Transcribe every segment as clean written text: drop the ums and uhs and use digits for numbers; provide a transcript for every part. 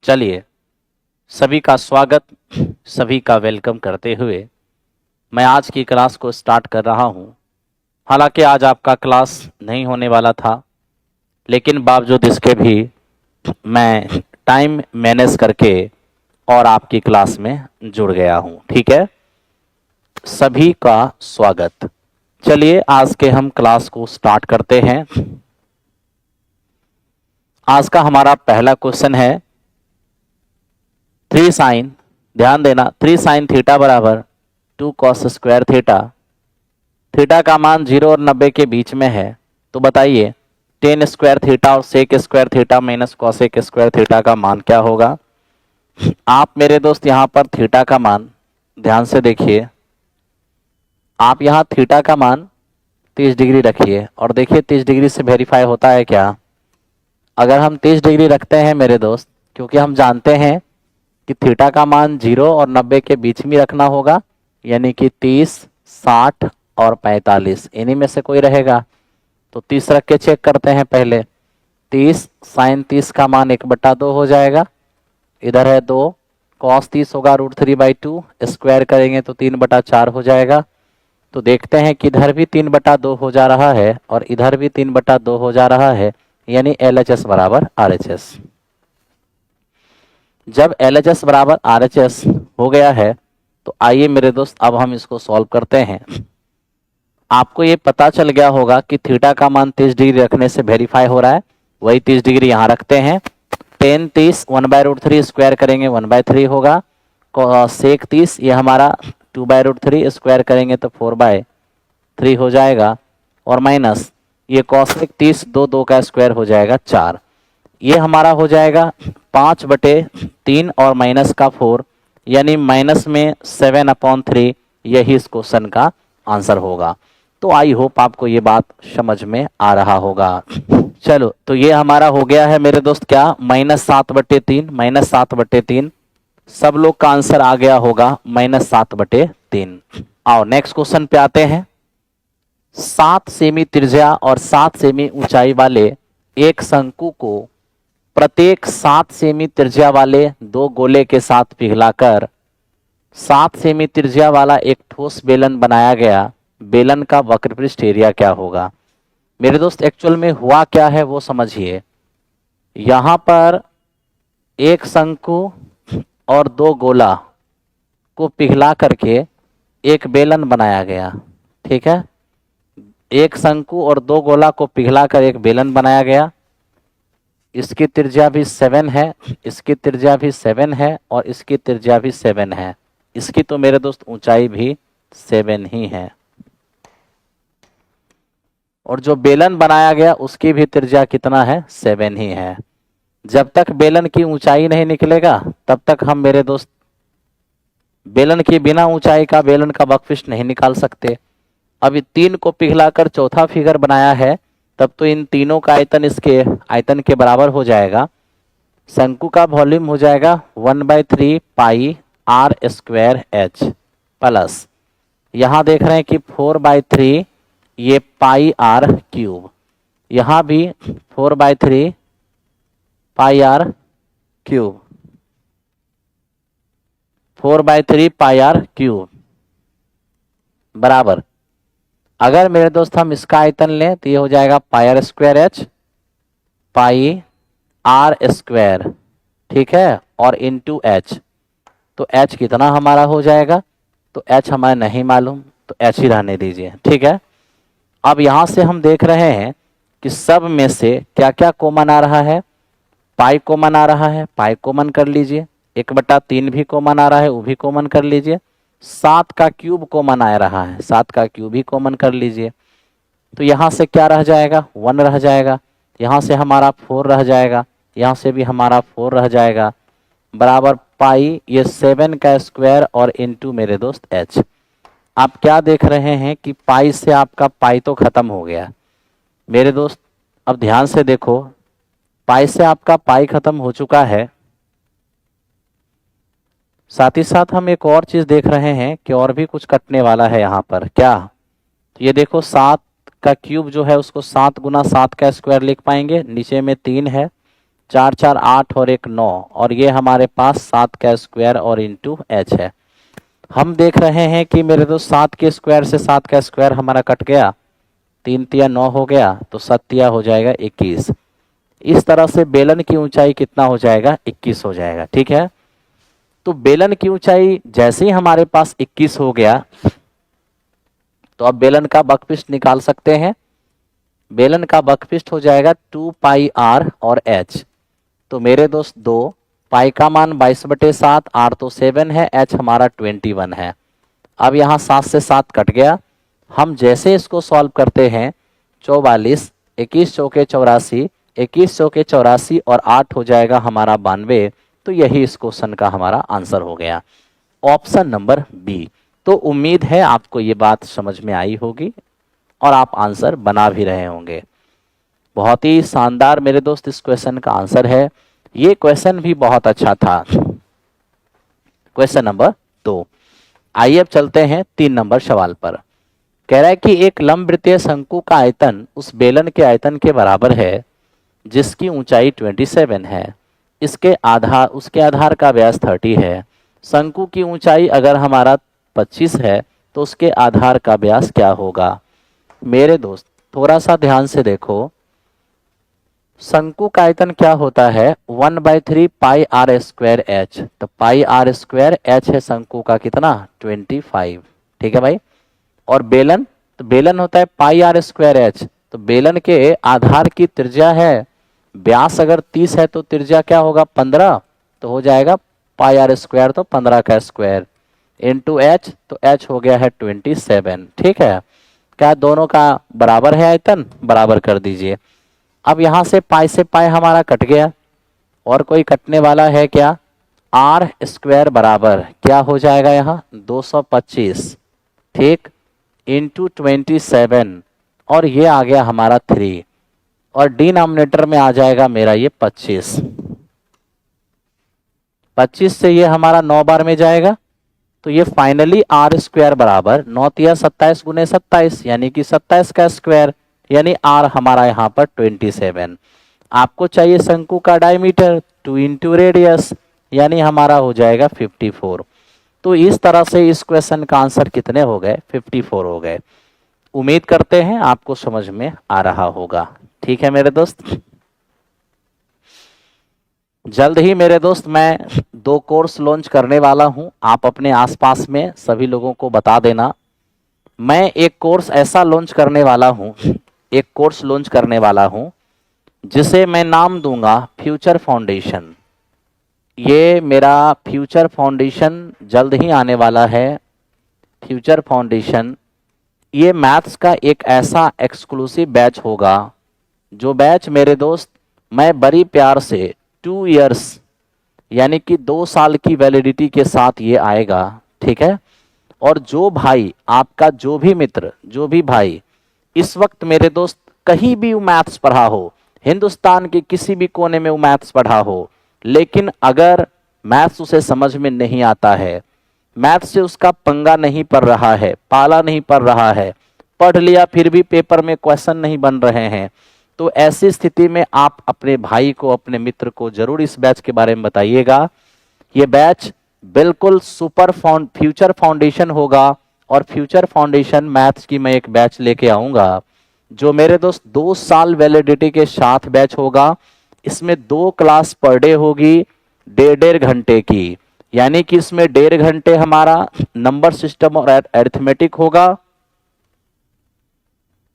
चलिए, सभी का स्वागत, सभी का वेलकम करते हुए मैं आज की क्लास को स्टार्ट कर रहा हूं। हालांकि आज आपका क्लास नहीं होने वाला था, लेकिन बावजूद इसके भी मैं टाइम मैनेज करके और आपकी क्लास में जुड़ गया हूं। ठीक है, सभी का स्वागत। चलिए आज के हम क्लास को स्टार्ट करते हैं। आज का हमारा पहला क्वेश्चन है 3 साइन, ध्यान देना, 3 साइन थीटा बराबर 2 कॉस स्क्वायर थीटा। थीटा का मान 0 और 90 के बीच में है, तो बताइए टेन स्क्वायर थीटा और sec square theta minus cosec square theta का मान क्या होगा। आप मेरे दोस्त यहाँ पर थीटा का मान ध्यान से देखिए। आप यहाँ थीटा का मान 30 डिग्री रखिए और देखिए 30 डिग्री से वेरीफाई होता है क्या। अगर हम 30 डिग्री रखते हैं मेरे दोस्त, क्योंकि हम जानते हैं कि थीटा का मान 0 और 90 के बीच में रखना होगा, यानी कि 30, 60 और 45 इन्हीं में से कोई रहेगा। तो 30 रख के चेक करते हैं पहले। 30 साइन 30 का मान 1/2 हो जाएगा, इधर है 2, कॉस 30 होगा √3/2, स्क्वायर करेंगे तो 3/4 हो जाएगा। तो देखते हैं कि इधर भी 3/2 हो जा रहा है और इधर भी 3/2 हो जा रहा है, यानी LHS बराबर RHS। जब LHS बराबर RHS हो गया है तो आइए मेरे दोस्त अब हम इसको सॉल्व करते हैं। आपको ये पता चल गया होगा कि थीटा का मान 30 डिग्री रखने से वेरीफाई हो रहा है, वही 30 डिग्री यहाँ रखते हैं। टेन 30 1/√3 स्क्वायर करेंगे 1/3 होगा। सेक 30 ये हमारा 2/√3 स्क्वायर करेंगे तो 4/3 हो जाएगा, और माइनस ये कॉसेक 30 2 का स्क्वायर हो जाएगा 4। ये हमारा हो जाएगा 5/3 और माइनस का 4, यानी माइनस में 7/3। यही इस क्वेश्चन का आंसर होगा। तो आई होप आपको ये बात समझ में आ रहा होगा। चलो, तो ये हमारा हो गया है मेरे दोस्त क्या, -7/3, -7/3। सब लोग का आंसर आ गया होगा -7/3। आओ नेक्स्ट क्वेश्चन पे आते हैं। 7 सेमी त्रिज्या और 7 सेमी ऊंचाई वाले एक शंकु को प्रत्येक 7 सेमी त्रिज्या वाले 2 गोले के साथ पिघलाकर 7 सेमी त्रिज्या वाला एक ठोस बेलन बनाया गया। बेलन का वक्रपृष्ठ एरिया क्या होगा। मेरे दोस्त एक्चुअल में हुआ क्या है वो समझिए। यहां पर एक शंकु और 2 गोला को पिघला करके एक बेलन बनाया गया। ठीक है, एक शंकु और 2 गोला को पिघला कर एक बेलन बनाया गया। इसकी त्रिज्या भी 7 है, इसकी त्रिज्या भी 7 है और इसकी त्रिज्या भी 7 है। इसकी तो मेरे दोस्त ऊंचाई भी 7 ही है, और जो बेलन बनाया गया उसकी भी त्रिज्या कितना है, 7 ही है। जब तक बेलन की ऊंचाई नहीं निकलेगा तब तक हम मेरे दोस्त बेलन की बिना ऊंचाई का बेलन का वक्रपृष्ठ नहीं निकाल सकते। अभी 3 को पिघलाकर चौथा फिगर बनाया है, तब तो इन तीनों का आयतन इसके आयतन के बराबर हो जाएगा। शंकु का वॉल्यूम हो जाएगा 1/3 पाई r²h प्लस, यहाँ देख रहे हैं कि 4/3 ये πr³। यहाँ भी 4/3 πr³, 4/3 πr³ बराबर। अगर मेरे दोस्त हम इसका आयतन लें तो ये हो जाएगा πr²h πr²। ठीक है, और इंटू h, तो h कितना हमारा हो जाएगा, तो h हमारा नहीं मालूम, तो h ही रहने दीजिए। ठीक है, अब यहां से हम देख रहे हैं कि सब में से क्या क्या कॉमन आ रहा है। पाई कॉमन आ रहा है, पाई कॉमन कर लीजिए। 1/3 भी कॉमन आ रहा है, वो भी कॉमन कर लीजिए। 7 का क्यूब कॉमन आ रहा है, 7 का क्यूब भी कॉमन कर लीजिए। तो यहाँ से क्या रह जाएगा, 1 रह जाएगा। यहाँ से हमारा 4 रह जाएगा, यहाँ से भी हमारा 4 रह जाएगा, बराबर पाई ये 7 का स्क्वायर और इंटू मेरे दोस्त h। आप क्या देख रहे हैं कि पाई से आपका पाई तो खत्म हो गया मेरे दोस्त। अब ध्यान से देखो, पाई से आपका पाई खत्म हो चुका है। साथ ही साथ हम एक और चीज देख रहे हैं कि और भी कुछ कटने वाला है यहाँ पर। क्या, तो ये देखो 7 का क्यूब जो है उसको 7 × 7 का स्क्वायर लिख पाएंगे। नीचे में 3 है, 4 4 8 और एक 9, और ये हमारे पास 7 का स्क्वायर और इंटू एच है। हम देख रहे हैं कि मेरे दोस्त 7 के स्क्वायर से 7 का स्क्वायर हमारा कट गया, 3 तिया 9 हो गया, तो 7 तिया हो जाएगा 21। इस तरह से बेलन की ऊंचाई कितना हो जाएगा, 21 हो जाएगा। ठीक है, तो बेलन की ऊंचाई जैसे ही हमारे पास 21 हो गया, तो अब बेलन का बकपिस्ट निकाल सकते हैं। बेलन का बकपिस्ट हो जाएगा 2 पाई आर और एच। तो मेरे दोस्त 2 पाई का मान 22/7, आर तो 7 है, एच हमारा 21 है। अब यहाँ 7 से 7 कट गया। हम जैसे इसको सॉल्व करते हैं, 44, 21 चौके 84, 21 चौके 84 और 8 हो जाएगा हमारा 92। तो यही इस क्वेश्चन का हमारा आंसर हो गया, ऑप्शन नंबर बी। तो उम्मीद है आपको ये बात समझ में आई होगी और आप आंसर बना भी रहे होंगे। बहुत ही शानदार मेरे दोस्त इस क्वेश्चन का आंसर है। ये क्वेश्चन भी बहुत अच्छा था। Question number 2। आइए अब चलते हैं 3 नंबर सवाल पर। कह रहा है कि एक लंबवृत्तीय शंकु का आयतन उस बेलन के आयतन के बराबर है जिसकी ऊंचाई 27 है। उसके आधार का व्यास 30 है। शंकु की ऊंचाई अगर हमारा 25 है तो उसके आधार का व्यास क्या होगा। मेरे दोस्त थोड़ा सा ध्यान से देखो, शंकु का आयतन क्या होता है, 1/3 पाई आर स्क्वायर एच। तो पाई आर स्क्वायर एच है शंकु का कितना, 25। ठीक है भाई। और बेलन, तो बेलन होता है पाई आर स्क्वायर एच। तो बेलन के आधार की त्रिज्या है, व्यास अगर 30 है तो त्रिज्या क्या होगा, 15। तो हो जाएगा पाई आर स्क्वायर, तो 15 का स्क्वायर इंटू एच, तो एच हो गया है 27। ठीक है, क्या दोनों का बराबर है आयतन, बराबर कर दीजिए। अब यहां से पाई हमारा कट गया, और कोई कटने वाला है क्या, आर स्क्वायर बराबर क्या हो जाएगा यहाँ 225, ठीक, इंटू 27, और ये आ गया हमारा 3, और डिनोमिनेटर में आ जाएगा मेरा ये 25। 25 से ये हमारा 9 बार में जाएगा, तो ये फाइनली आर स्क्वायर बराबर 9 तिया 27 गुने 27, यानी कि 27 का स्क्वायर, यानी आर हमारा यहाँ पर 27। आपको चाहिए शंकु का डायमीटर, 2 इंटू रेडियस, यानी हमारा हो जाएगा 54। तो इस तरह से इस क्वेश्चन का आंसर कितने हो गए, 54 हो गए। उम्मीद करते हैं आपको समझ में आ रहा होगा। ठीक है मेरे दोस्त, जल्द ही मेरे दोस्त मैं 2 कोर्स लॉन्च करने वाला हूं। आप अपने आसपास में सभी लोगों को बता देना। मैं एक कोर्स ऐसा लॉन्च करने वाला हूं, एक कोर्स लॉन्च करने वाला हूं जिसे मैं नाम दूंगा फ्यूचर फाउंडेशन। ये मेरा फ्यूचर फाउंडेशन जल्द ही आने वाला है। फ्यूचर फाउंडेशन ये मैथ्स का एक ऐसा एक्सक्लूसिव बैच होगा, जो बैच मेरे दोस्त मैं बड़ी प्यार से 2 इयर्स यानी कि 2 साल की वैलिडिटी के साथ ये आएगा। ठीक है, और जो भाई आपका, जो भी मित्र, जो भी भाई इस वक्त मेरे दोस्त कहीं भी वो मैथ्स पढ़ा हो, हिंदुस्तान के किसी भी कोने में वो मैथ्स पढ़ा हो, लेकिन अगर मैथ्स उसे समझ में नहीं आता है, मैथ्स से उसका पंगा नहीं पड़ रहा है, पाला नहीं पड़ रहा है, पढ़ लिया फिर भी पेपर में क्वेश्चन नहीं बन रहे हैं, तो ऐसी स्थिति में आप अपने भाई को, अपने मित्र को जरूर इस बैच के बारे में बताइएगा। ये बैच बिल्कुल फ्यूचर फाउंडेशन होगा, और फ्यूचर फाउंडेशन मैथ्स की मैं एक बैच लेके आऊंगा जो मेरे दोस्त 2 साल वैलिडिटी के साथ बैच होगा। इसमें 2 क्लास पर डे होगी, 1.5 घंटे की, यानी कि इसमें 1.5 घंटे हमारा नंबर सिस्टम और अरिथमेटिक होगा,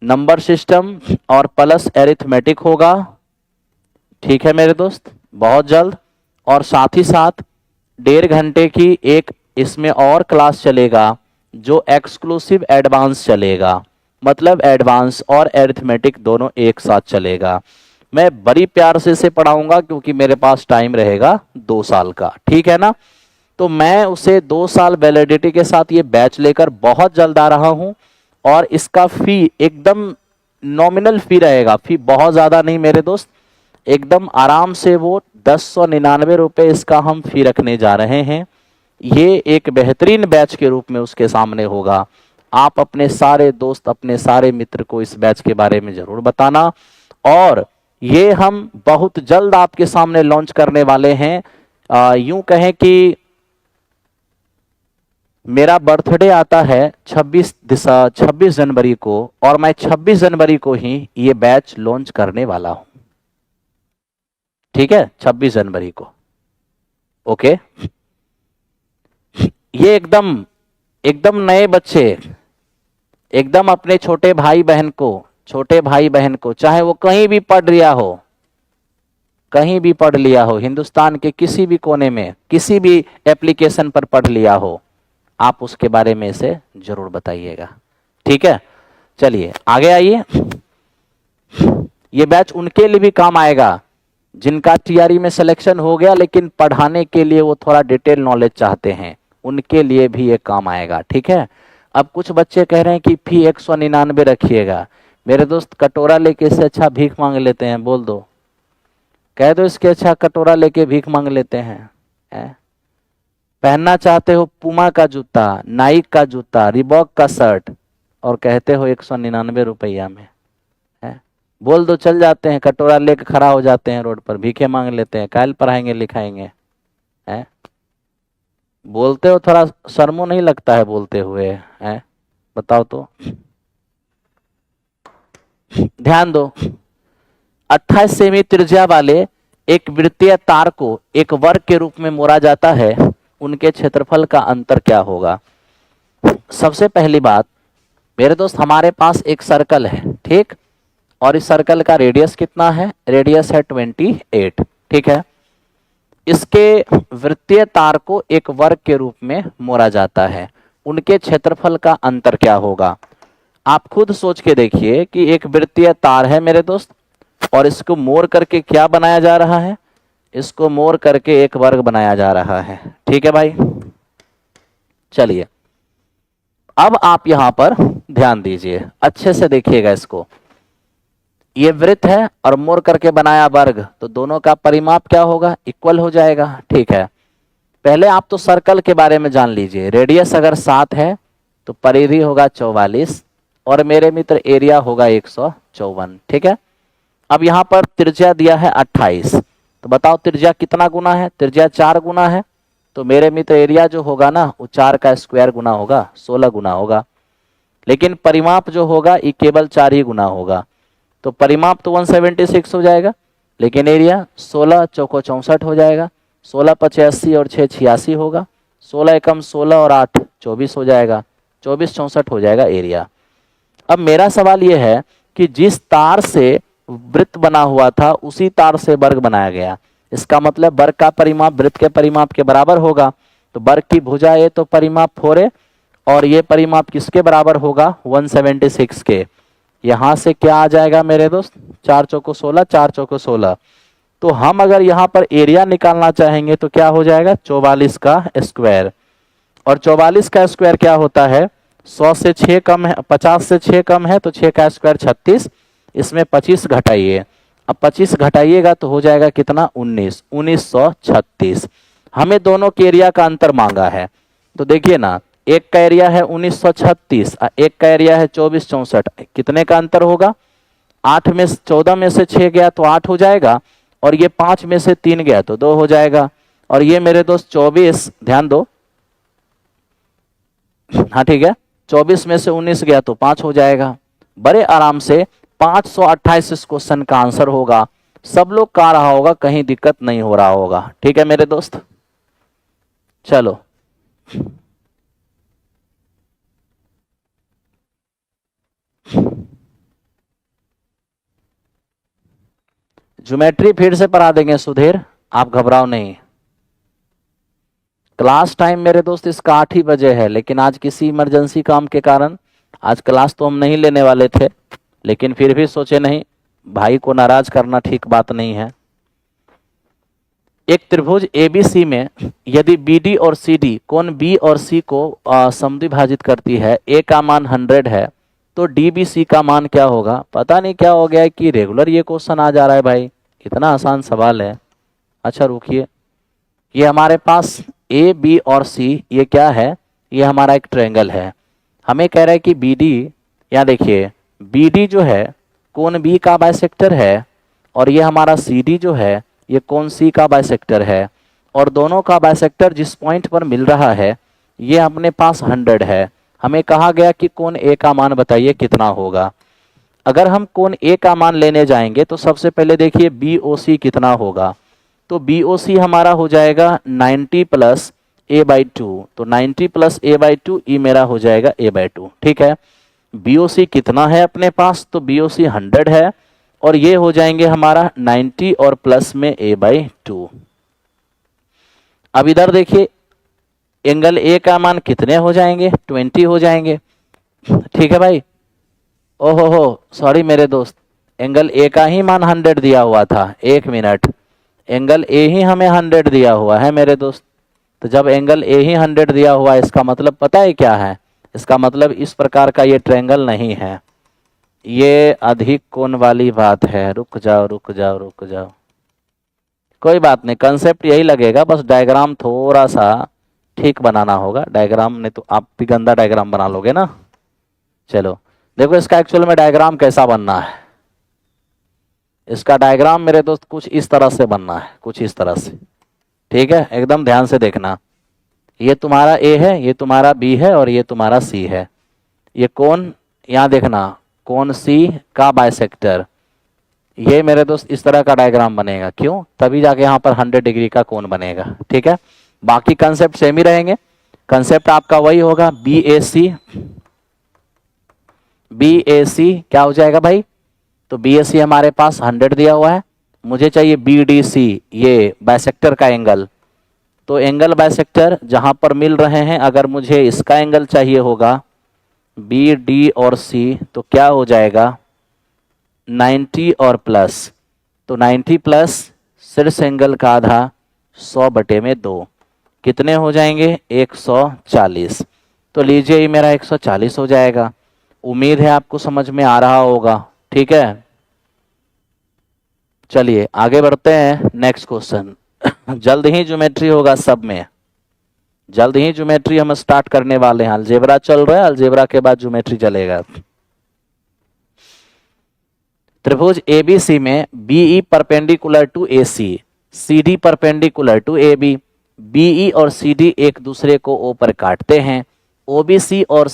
नंबर सिस्टम और प्लस अरिथमेटिक होगा। ठीक है मेरे दोस्त, बहुत जल्द। और साथ ही साथ 1.5 घंटे की एक इसमें और क्लास चलेगा जो एक्सक्लूसिव एडवांस चलेगा, मतलब एडवांस और अरिथमेटिक दोनों एक साथ चलेगा। मैं बड़ी प्यार से इसे पढ़ाऊंगा क्योंकि मेरे पास टाइम रहेगा 2 साल का। ठीक है ना, तो मैं उसे 2 साल वैलिडिटी के साथ ये बैच लेकर बहुत जल्द आ रहा हूं, और इसका फी एकदम नॉमिनल फी रहेगा, फी बहुत ज्यादा नहीं मेरे दोस्त, एकदम आराम से वो 1099 रुपए इसका हम फी रखने जा रहे हैं। ये एक बेहतरीन बैच के रूप में उसके सामने होगा। आप अपने सारे दोस्त, अपने सारे मित्र को इस बैच के बारे में जरूर बताना, और ये हम बहुत जल्द आपके सामने लॉन्च करने वाले हैं। यूं कहें कि मेरा बर्थडे आता है 26 जनवरी को, और मैं 26 जनवरी को ही ये बैच लॉन्च करने वाला हूं। ठीक है, 26 जनवरी को। ओके, ये एकदम एकदम नए बच्चे, एकदम अपने छोटे भाई बहन को, चाहे वो कहीं भी पढ़ लिया हो, कहीं भी पढ़ लिया हो, हिंदुस्तान के किसी भी कोने में किसी भी एप्लीकेशन पर पढ़ लिया हो, आप उसके बारे में इसे जरूर बताइएगा। ठीक है, चलिए आगे आइए। ये बैच उनके लिए भी काम आएगा जिनका टीआरई में सिलेक्शन हो गया, लेकिन पढ़ाने के लिए वो थोड़ा डिटेल नॉलेज चाहते हैं, उनके लिए भी ये काम आएगा। ठीक है, अब कुछ बच्चे कह रहे हैं कि फी 199 रखिएगा। मेरे दोस्त, कटोरा लेके इससे अच्छा भीख मांग लेते हैं, बोल दो, कह दो इसके अच्छा कटोरा लेके भीख मांग लेते हैं। पहनना चाहते हो पुमा का जूता, नाइक का जूता, रिबॉक का शर्ट, और कहते हो 199 रुपया में है। बोल दो, चल जाते हैं, कटोरा लेके खड़ा हो जाते हैं रोड पर, भीखे मांग लेते हैं, काल पढ़ाएंगे लिखाएंगे है। बोलते हो, थोड़ा शर्मो नहीं लगता है बोलते हुए है? बताओ तो। ध्यान दो, 28 सेमी त्रिज्या वाले एक वृत्तीय तार को एक वर्ग के रूप में मोड़ा जाता है, उनके क्षेत्रफल का अंतर क्या होगा? सबसे पहली बात मेरे दोस्त, हमारे पास एक सर्कल है, ठीक, और इस सर्कल का रेडियस कितना है? रेडियस है 28। ठीक है, इसके वृत्तीय तार को एक वर्ग के रूप में मोड़ा जाता है, उनके क्षेत्रफल का अंतर क्या होगा? आप खुद सोच के देखिए कि एक वृत्तीय तार है मेरे दोस्त, और इसको मोड़ करके क्या बनाया जा रहा है? इसको मोड़ करके एक वर्ग बनाया जा रहा है। ठीक है भाई, चलिए अब आप यहां पर ध्यान दीजिए, अच्छे से देखिएगा इसको। ये वृत्त है और मोड़ करके बनाया वर्ग, तो दोनों का परिमाप क्या होगा? इक्वल हो जाएगा। ठीक है, पहले आप तो सर्कल के बारे में जान लीजिए। रेडियस अगर 7 है तो परिधि होगा 44, और मेरे मित्र एरिया होगा 154। ठीक है, अब यहां पर त्रिज्या दिया है 28, तो बताओ त्रिज्या कितना गुना है? त्रिज्या 4 गुना है, तो मेरे मित्र एरिया जो होगा ना, वो 4 का स्क्वायर गुना होगा, 16 गुना होगा। लेकिन परिमाप जो होगा ये केवल 4 ही गुना होगा, तो परिमाप तो 176 हो जाएगा, लेकिन एरिया 16 चौको 64 हो जाएगा, 16 85 और 6 86 होगा, 16 एकम 16 और 8 24 हो जाएगा, 24 64 हो जाएगा एरिया। अब मेरा सवाल यह है कि जिस तार से वृत्त बना हुआ था उसी तार से वर्ग बनाया गया, इसका मतलब वर्ग का परिमाप वृत्त के परिमाप के बराबर होगा। तो वर्ग की भुजा ए तो परिमाप 4a, और ये परिमाप किसके बराबर होगा? 176 के। यहां से क्या आ जाएगा मेरे दोस्त? 4 चौको 16, 4 चौको 16। तो हम अगर यहाँ पर एरिया निकालना चाहेंगे तो क्या हो जाएगा? 44 का स्क्वायर, और 44 का स्क्वायर क्या होता है? 100 से 6 कम है, 50 से 6 कम है, तो 6 का स्क्वायर 36, इसमें 25 घटाइए, अब 25 घटाइएगा तो हो जाएगा कितना? 19, 1936। हमें दोनों के एरिया का अंतर मांगा है, तो देखिए ना, एक का एरिया है 1936, एक का एरिया है 24 64, कितने का अंतर होगा? 14 में से 6 गया तो 8 हो जाएगा, और ये 5 में से 3 गया तो 2 हो जाएगा, और ये मेरे दोस्त 24, ध्यान दो, हाँ ठीक है, 24 में से 19 गया तो 5 हो जाएगा। बड़े आराम से 528 इस क्वेश्चन का आंसर होगा। सब लोग कह रहा होगा, कहीं दिक्कत नहीं हो रहा होगा। ठीक है मेरे दोस्त, चलो ज्योमेट्री फिर से पढ़ा देंगे सुधीर, आप घबराओ नहीं। क्लास टाइम मेरे दोस्त इसका 8 ही बजे है, लेकिन आज किसी इमरजेंसी काम के कारण आज क्लास तो हम नहीं लेने वाले थे, लेकिन फिर भी सोचे नहीं, भाई को नाराज करना ठीक बात नहीं है। एक त्रिभुज एबीसी में यदि बीडी और सीडी कोण बी और सी को समद्विभाजित करती है, ए का मान 100 है, तो डीबीसी का मान क्या होगा? पता नहीं क्या हो गया है कि रेगुलर ये क्वेश्चन आ जा रहा है भाई, इतना आसान सवाल है। अच्छा रुकिए, ये हमारे पास ए बी और सी, ये क्या है? ये हमारा एक ट्रायंगल है। हमें कह रहा है कि बीडी, यहाँ देखिए बीडी जो है कोण बी का बाइसेक्टर है, और ये हमारा सी डी जो है ये कोण सी का बाइसेक्टर है, और दोनों का बाइसेक्टर जिस पॉइंट पर मिल रहा है ये अपने पास 100 है। हमें कहा गया कि कोण ए का मान बताइए कितना होगा। अगर हम कोण ए का मान लेने जाएंगे तो सबसे पहले देखिए बी ओ सी कितना होगा, तो बी ओ सी हमारा हो जाएगा 90 प्लस ए बाई टू, तो 90 प्लस ए बाई टू, ई मेरा हो जाएगा ए बाई टू। ठीक है, बी ओ सी कितना है अपने पास, तो बी ओ सी 100 है, और ये हो जाएंगे हमारा 90 और प्लस में ए बाई टू। अब इधर देखिए एंगल ए का मान कितने हो जाएंगे, 20 हो जाएंगे। ठीक है भाई, ओहो हो सॉरी मेरे दोस्त, एंगल ए का ही मान 100 दिया हुआ था, एक मिनट, एंगल ए ही हमें 100 दिया हुआ है मेरे दोस्त। तो जब एंगल ए ही 100 दिया हुआ है इसका मतलब पता है क्या है, इसका मतलब इस प्रकार का ये ट्रायंगल नहीं है, ये अधिक कोण वाली बात है। रुक जाओ रुक जाओ रुक जाओ, कोई बात नहीं, कंसेप्ट यही लगेगा, बस डायग्राम थोड़ा सा ठीक बनाना होगा। डायग्राम ने तो आप भी गंदा डायग्राम बना लोगे ना। चलो देखो इसका एक्चुअल में डायग्राम कैसा बनना है। इसका डायग्राम मेरे दोस्त कुछ इस तरह से बनना है, कुछ इस तरह से। ठीक है, एकदम ध्यान से देखना, ये तुम्हारा ए है, ये तुम्हारा बी है, और ये तुम्हारा सी है। ये कोण यहाँ देखना, कोण सी का बाइसेक्टर, ये मेरे दोस्त इस तरह का डायग्राम बनेगा। क्यों, तभी जाके यहाँ पर 100 डिग्री का कोण बनेगा। ठीक है, बाकी कंसेप्ट सेम ही रहेंगे, कंसेप्ट आपका वही होगा। बी ए सी क्या हो जाएगा भाई, तो बी ए सी हमारे पास 100 दिया हुआ है, मुझे चाहिए बी डी सी, ये बाइसेक्टर का एंगल। तो एंगल बाइसेक्टर जहां पर मिल रहे हैं, अगर मुझे इसका एंगल चाहिए होगा बी डी और सी, तो क्या हो जाएगा 90 और प्लस, तो 90 प्लस शीर्ष एंगल का आधा 100/2 कितने हो जाएंगे 140। तो लीजिए ये मेरा 140 हो जाएगा। उम्मीद है आपको समझ में आ रहा होगा। ठीक है, चलिए आगे बढ़ते हैं नेक्स्ट क्वेश्चन। जल्द ही ज्योमेट्री होगा सब में, जल्द ही ज्योमेट्री हम स्टार्ट करने वाले हैं। अलजेब्रा चल रहा है, अलजेब्रा के बाद ज्योमेट्री चलेगा। त्रिभुज एबीसी में BE perpendicular to AC, CD perpendicular to AB, BE और सीडी एक दूसरे को ओ पर काटते हैं, ओबीसी और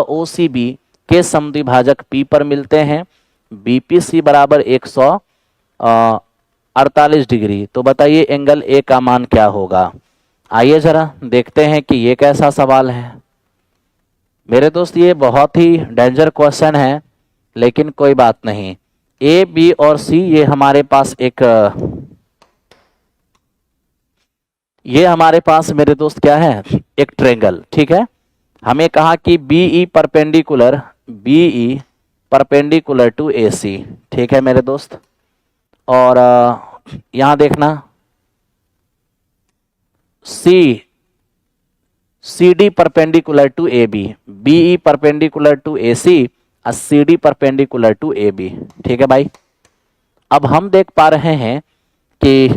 ओसीबी के समद्विभाजक पी पर मिलते हैं, बीपीसी बराबर 148 डिग्री। तो बताइए एंगल ए का मान क्या होगा। आइए जरा देखते हैं कि ये कैसा सवाल है। मेरे दोस्त ये बहुत ही डेंजर क्वेश्चन है, लेकिन कोई बात नहीं। ए बी और सी ये हमारे पास हमारे पास मेरे दोस्त क्या है, एक ट्रायंगल। ठीक है, हमें कहा कि बीई परपेंडिकुलर टू एसी। ठीक है मेरे दोस्त, और यहां देखना C D perpendicular to A B, B E perpendicular to A C और C D perpendicular to A B. ठीक है भाई, अब हम देख पा रहे हैं कि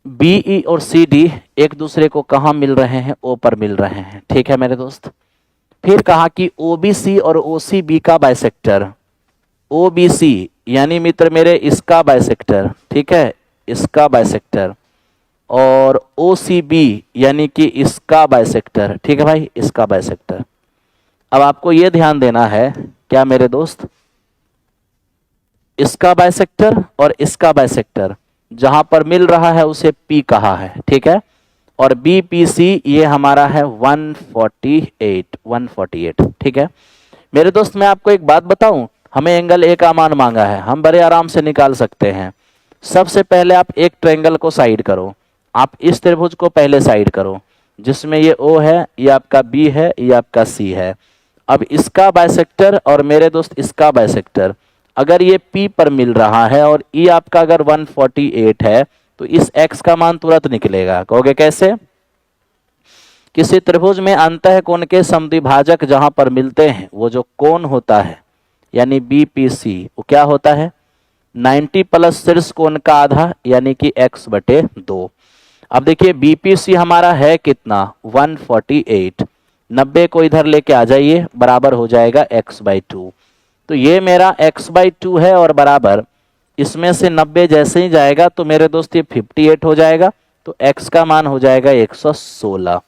बीई और सी डी एक दूसरे को कहाँ मिल रहे हैं, ओ पर मिल रहे हैं। ठीक है मेरे दोस्त, फिर कहा कि ओबीसी और ओसीबी का बाइसेक्टर, ओबीसी यानी मित्र मेरे इसका बाइसेक्टर, ठीक है इसका बाइसेक्टर, और ओसीबी यानी कि इसका बाइसेक्टर। ठीक है भाई, इसका बाइसेक्टर। अब आपको यह ध्यान देना है क्या मेरे दोस्त, इसका बाइसेक्टर और इसका बाइसेक्टर जहां पर मिल रहा है उसे पी कहा है। ठीक है, और बीपीसी ये हमारा है 148। ठीक है मेरे दोस्त, मैं आपको एक बात बताऊं, हमें एंगल ए का मान मांगा है, हम बड़े आराम से निकाल सकते हैं। सबसे पहले आप एक ट्रायंगल को साइड करो, आप इस त्रिभुज को पहले साइड करो जिसमें ये ओ है, ये आपका बी है, ये आपका सी है। अब इसका बाइसेक्टर और मेरे दोस्त इसका बाइसेक्टर अगर ये P पर मिल रहा है और E आपका अगर 148 है, तो इस x का मान तुरंत निकलेगा। कहोगे कैसे, किसी त्रिभुज में अंतःकोण के समद्विभाजक जहां पर मिलते हैं वो जो कोण होता है यानी BPC वो क्या होता है 90 प्लस शीर्ष कोण का आधा यानी कि x/2। अब देखिए BPC हमारा है कितना 148, 90 को इधर लेके आ जाइए, बराबर हो जाएगा x/2। तो ये मेरा x/2 है और बराबर इसमें से 90 जैसे ही जाएगा तो मेरे दोस्त ये 58 हो जाएगा, तो x का मान हो जाएगा 116।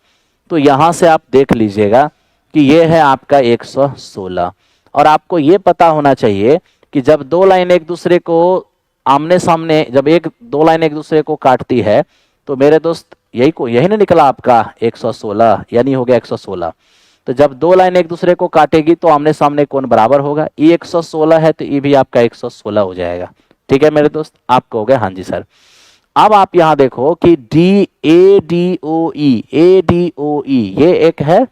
तो यहां से आप देख लीजिएगा कि ये है आपका 116। और आपको ये पता होना चाहिए कि जब दो लाइन एक दूसरे को आमने सामने, जब दो लाइन एक दूसरे को काटती है तो मेरे दोस्त यही ना निकला आपका 116, यानी हो गया 116। तो जब दो लाइन एक दूसरे को काटेगी तो आमने सामने कोण बराबर होगा, ये 116 है तो ये भी आपका 116 हो जाएगा। ठीक है मेरे दोस्त, आपको हो गया हाँ जी सर। अब आप यहां देखो कि ADOE ये एक है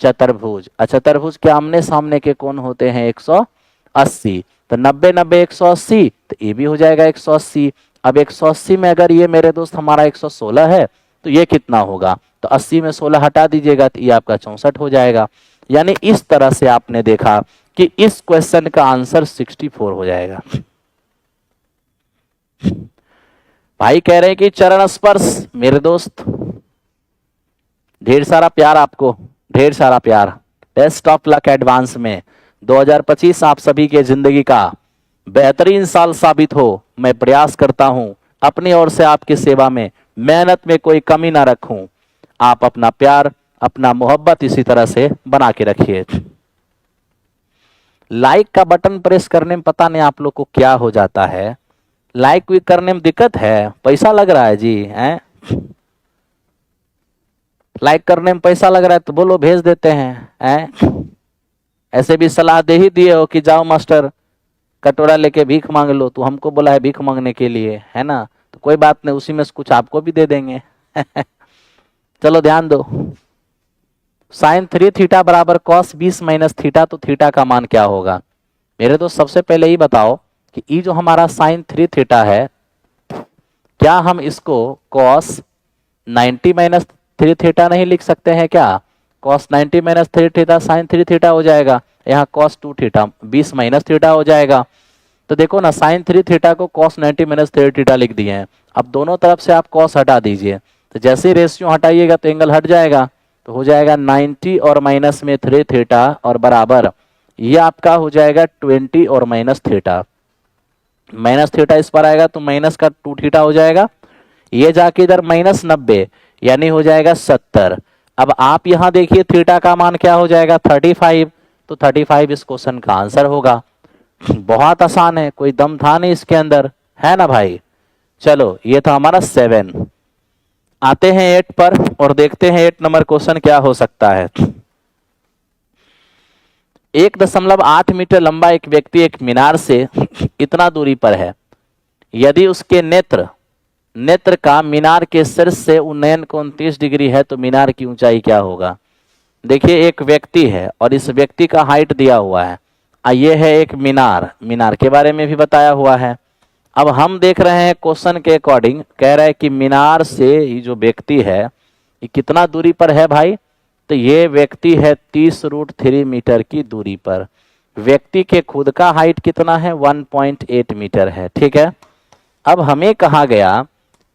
चतुर्भुज। चतुर्भुज के आमने सामने के कोण होते हैं 180, तो 90 90 180, तो ये भी हो जाएगा 180। अब 180 में अगर ये मेरे दोस्त हमारा 116 है तो ये कितना होगा, तो 80 में 16 हटा दीजिएगा तो ये आपका 64 हो जाएगा। यानी इस तरह से आपने देखा कि इस क्वेश्चन का आंसर 64 हो जाएगा। भाई कह रहे हैं कि चरण स्पर्श, मेरे दोस्त ढेर सारा प्यार आपको, ढेर सारा प्यार। बेस्ट ऑफ लक एडवांस में। 2025 आप सभी के जिंदगी का बेहतरीन साल साबित हो, मैं प्रयास करता हूं अपनी ओर से आपकी सेवा में मेहनत में कोई कमी ना रखूं। आप अपना प्यार, अपना मोहब्बत इसी तरह से बना के रखिए। लाइक का बटन प्रेस करने में पता नहीं आप लोग को क्या हो जाता है, लाइक भी करने में दिक्कत है, पैसा लग रहा है जी हैं? लाइक करने में पैसा लग रहा है तो बोलो भेज देते हैं। ऐसे भी सलाह दे ही दिए हो कि जाओ मास्टर कटोरा लेके भीख मांग लो, तो हमको बोला है भीख मांगने के लिए, है ना? तो कोई बात नहीं, उसी में से कुछ आपको भी दे देंगे। चलो ध्यान दो, साइन 3 थीटा बराबर कॉस 20 माइनस थीटा, तो थीटा का मान क्या होगा मेरे दोस्त? सबसे पहले ही बताओ कि ये जो हमारा साइन 3 थीटा है, क्या हम इसको कॉस 90 माइनस 3 थीटा नहीं लिख सकते हैं क्या? Cos 90 minus 3 theta sine 3 theta हो जाएगा, यहाँ कॉस 2 थीटा 20 माइनस थीटा हो जाएगा। तो देखो ना, साइन 3 थीटा को कॉस 90 माइनस 3 थीटा लिख दिए हैं। अब दोनों तरफ से आप कॉस हटा दीजिए, तो जैसे ही रेशियो हटाइएगा तो एंगल हट जाएगा, तो हो जाएगा 90 और माइनस में 3 थीटा और बराबर ये आपका हो जाएगा 20 और माइनस थीटा। माइनस थीटा इस पर आएगा तो माइनस का 2 थीटा हो जाएगा, ये जाके इधर माइनस 90 यानी हो जाएगा 70। अब आप यहां देखिए थीटा का मान क्या हो जाएगा 35, तो 35 इस क्वेश्चन का आंसर होगा। बहुत आसान है, कोई दम था नहीं इसके अंदर, है ना भाई? चलो ये था हमारा 7। आते हैं 8 पर और देखते हैं 8 नंबर क्वेश्चन क्या हो सकता है। 1.8 मीटर लंबा एक व्यक्ति एक मीनार से इतना दूरी पर है, यदि उसके नेत्र का मीनार के शीर्ष से उन्नयन कोण 30 डिग्री है तो मीनार की ऊंचाई क्या होगा? देखिए एक व्यक्ति है और इस व्यक्ति का हाइट दिया हुआ है, ये है एक मीनार के बारे में भी बताया हुआ है। अब हम देख रहे हैं क्वेश्चन के अकॉर्डिंग, कह रहा है कि मीनार से ये जो व्यक्ति है ये कितना दूरी पर है भाई? तो ये व्यक्ति है 30√3 मीटर की दूरी पर। व्यक्ति के खुद का हाइट कितना है? 1.8 मीटर है। ठीक है, अब हमें कहा गया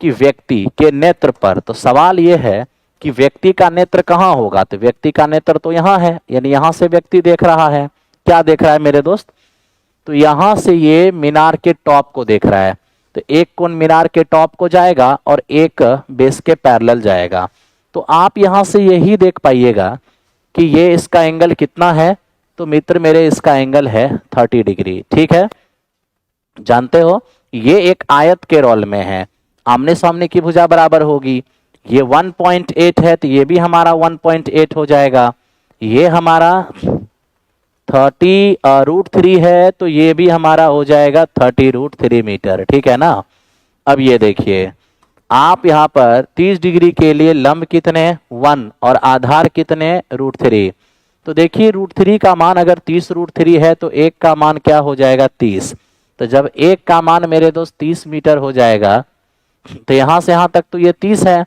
कि व्यक्ति के नेत्र पर, तो सवाल यह है कि व्यक्ति का नेत्र कहाँ होगा? तो व्यक्ति का नेत्र तो यहाँ है, यानी यहां से व्यक्ति देख रहा है। क्या देख रहा है मेरे दोस्त? तो यहां से ये मीनार के टॉप को देख रहा है, तो एक कोण मीनार के टॉप को जाएगा और एक बेस के पैरेलल जाएगा। तो आप यहां से यही देख पाइएगा कि ये इसका एंगल कितना है, तो मित्र मेरे इसका एंगल है 30 डिग्री। ठीक है, जानते हो ये एक आयत के रोल में है, आमने सामने की भुजा बराबर होगी। ये 1.8 है तो ये भी हमारा 1.8 हो जाएगा। ये हमारा 30√3 है तो ये भी हमारा हो जाएगा 30√3 मीटर। ठीक है ना? अब ये देखिए, आप यहाँ पर 30 डिग्री के लिए लंब कितने 1 और आधार कितने √3। तो देखिए √3 का मान अगर 30√3 है तो एक का मान क्या हो जाएगा 30। तो जब एक का मान मेरे दोस्त 30 मीटर हो जाएगा तो यहां से यहां तक तो ये 30 है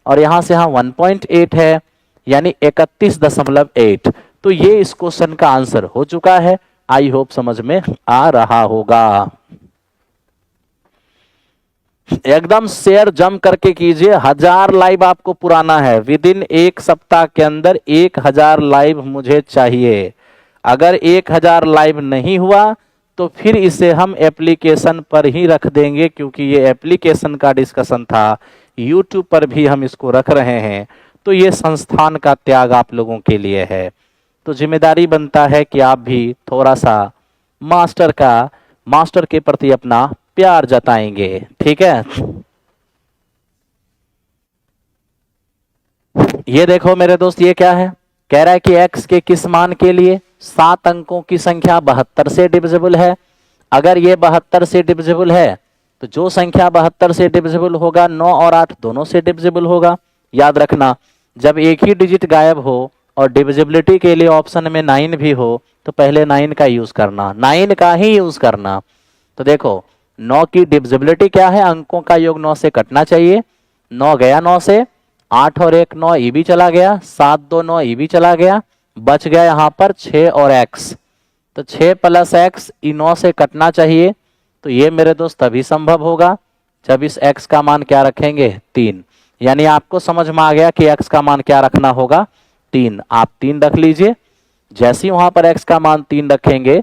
और यहां से यहां 1.8 है, यानी 31.8। तो ये इस क्वेश्चन का आंसर हो चुका है। आई होप समझ में आ रहा होगा। एकदम शेयर जम करके कीजिए। 1000 लाइव आपको पुराना है, विद इन 1 सप्ताह के अंदर 1000 लाइव मुझे चाहिए। अगर 1000 लाइव नहीं हुआ तो फिर इसे हम एप्लीकेशन पर ही रख देंगे, क्योंकि ये एप्लीकेशन का डिस्कशन था, यूट्यूब पर भी हम इसको रख रहे हैं, तो ये संस्थान का त्याग आप लोगों के लिए है। तो जिम्मेदारी बनता है कि आप भी थोड़ा सा मास्टर के प्रति अपना प्यार जताएंगे। ठीक है, ये देखो मेरे दोस्त, ये क्या है, कह रहा है कि x के किस मान के लिए 7 अंकों की संख्या 72 से डिविजिबल है। अगर ये 72 से डिविजिबल है तो जो संख्या 72 से डिविजिबल होगा 9 और 8 दोनों से डिविजिबल होगा। याद रखना, जब एक ही डिजिट गायब हो और डिविजिबिलिटी के लिए ऑप्शन में 9 भी हो तो पहले 9 का यूज करना, 9 का ही यूज करना। तो देखो 9 की डिविजिबिलिटी क्या है, अंकों का योग 9 से कटना चाहिए। 9 गया 9 से, 8 और 1 9, ई भी चला गया, 7 2 9, ई भी चला गया, बच गया यहाँ पर 6 और x। तो 6 प्लस x ई 9 से कटना चाहिए। तो ये मेरे दोस्त तभी संभव होगा जब इस x का मान क्या रखेंगे, 3। यानी आपको समझ में आ गया कि x का मान क्या रखना होगा, 3। आप 3 रख लीजिए। जैसे ही वहां पर x का मान 3 रखेंगे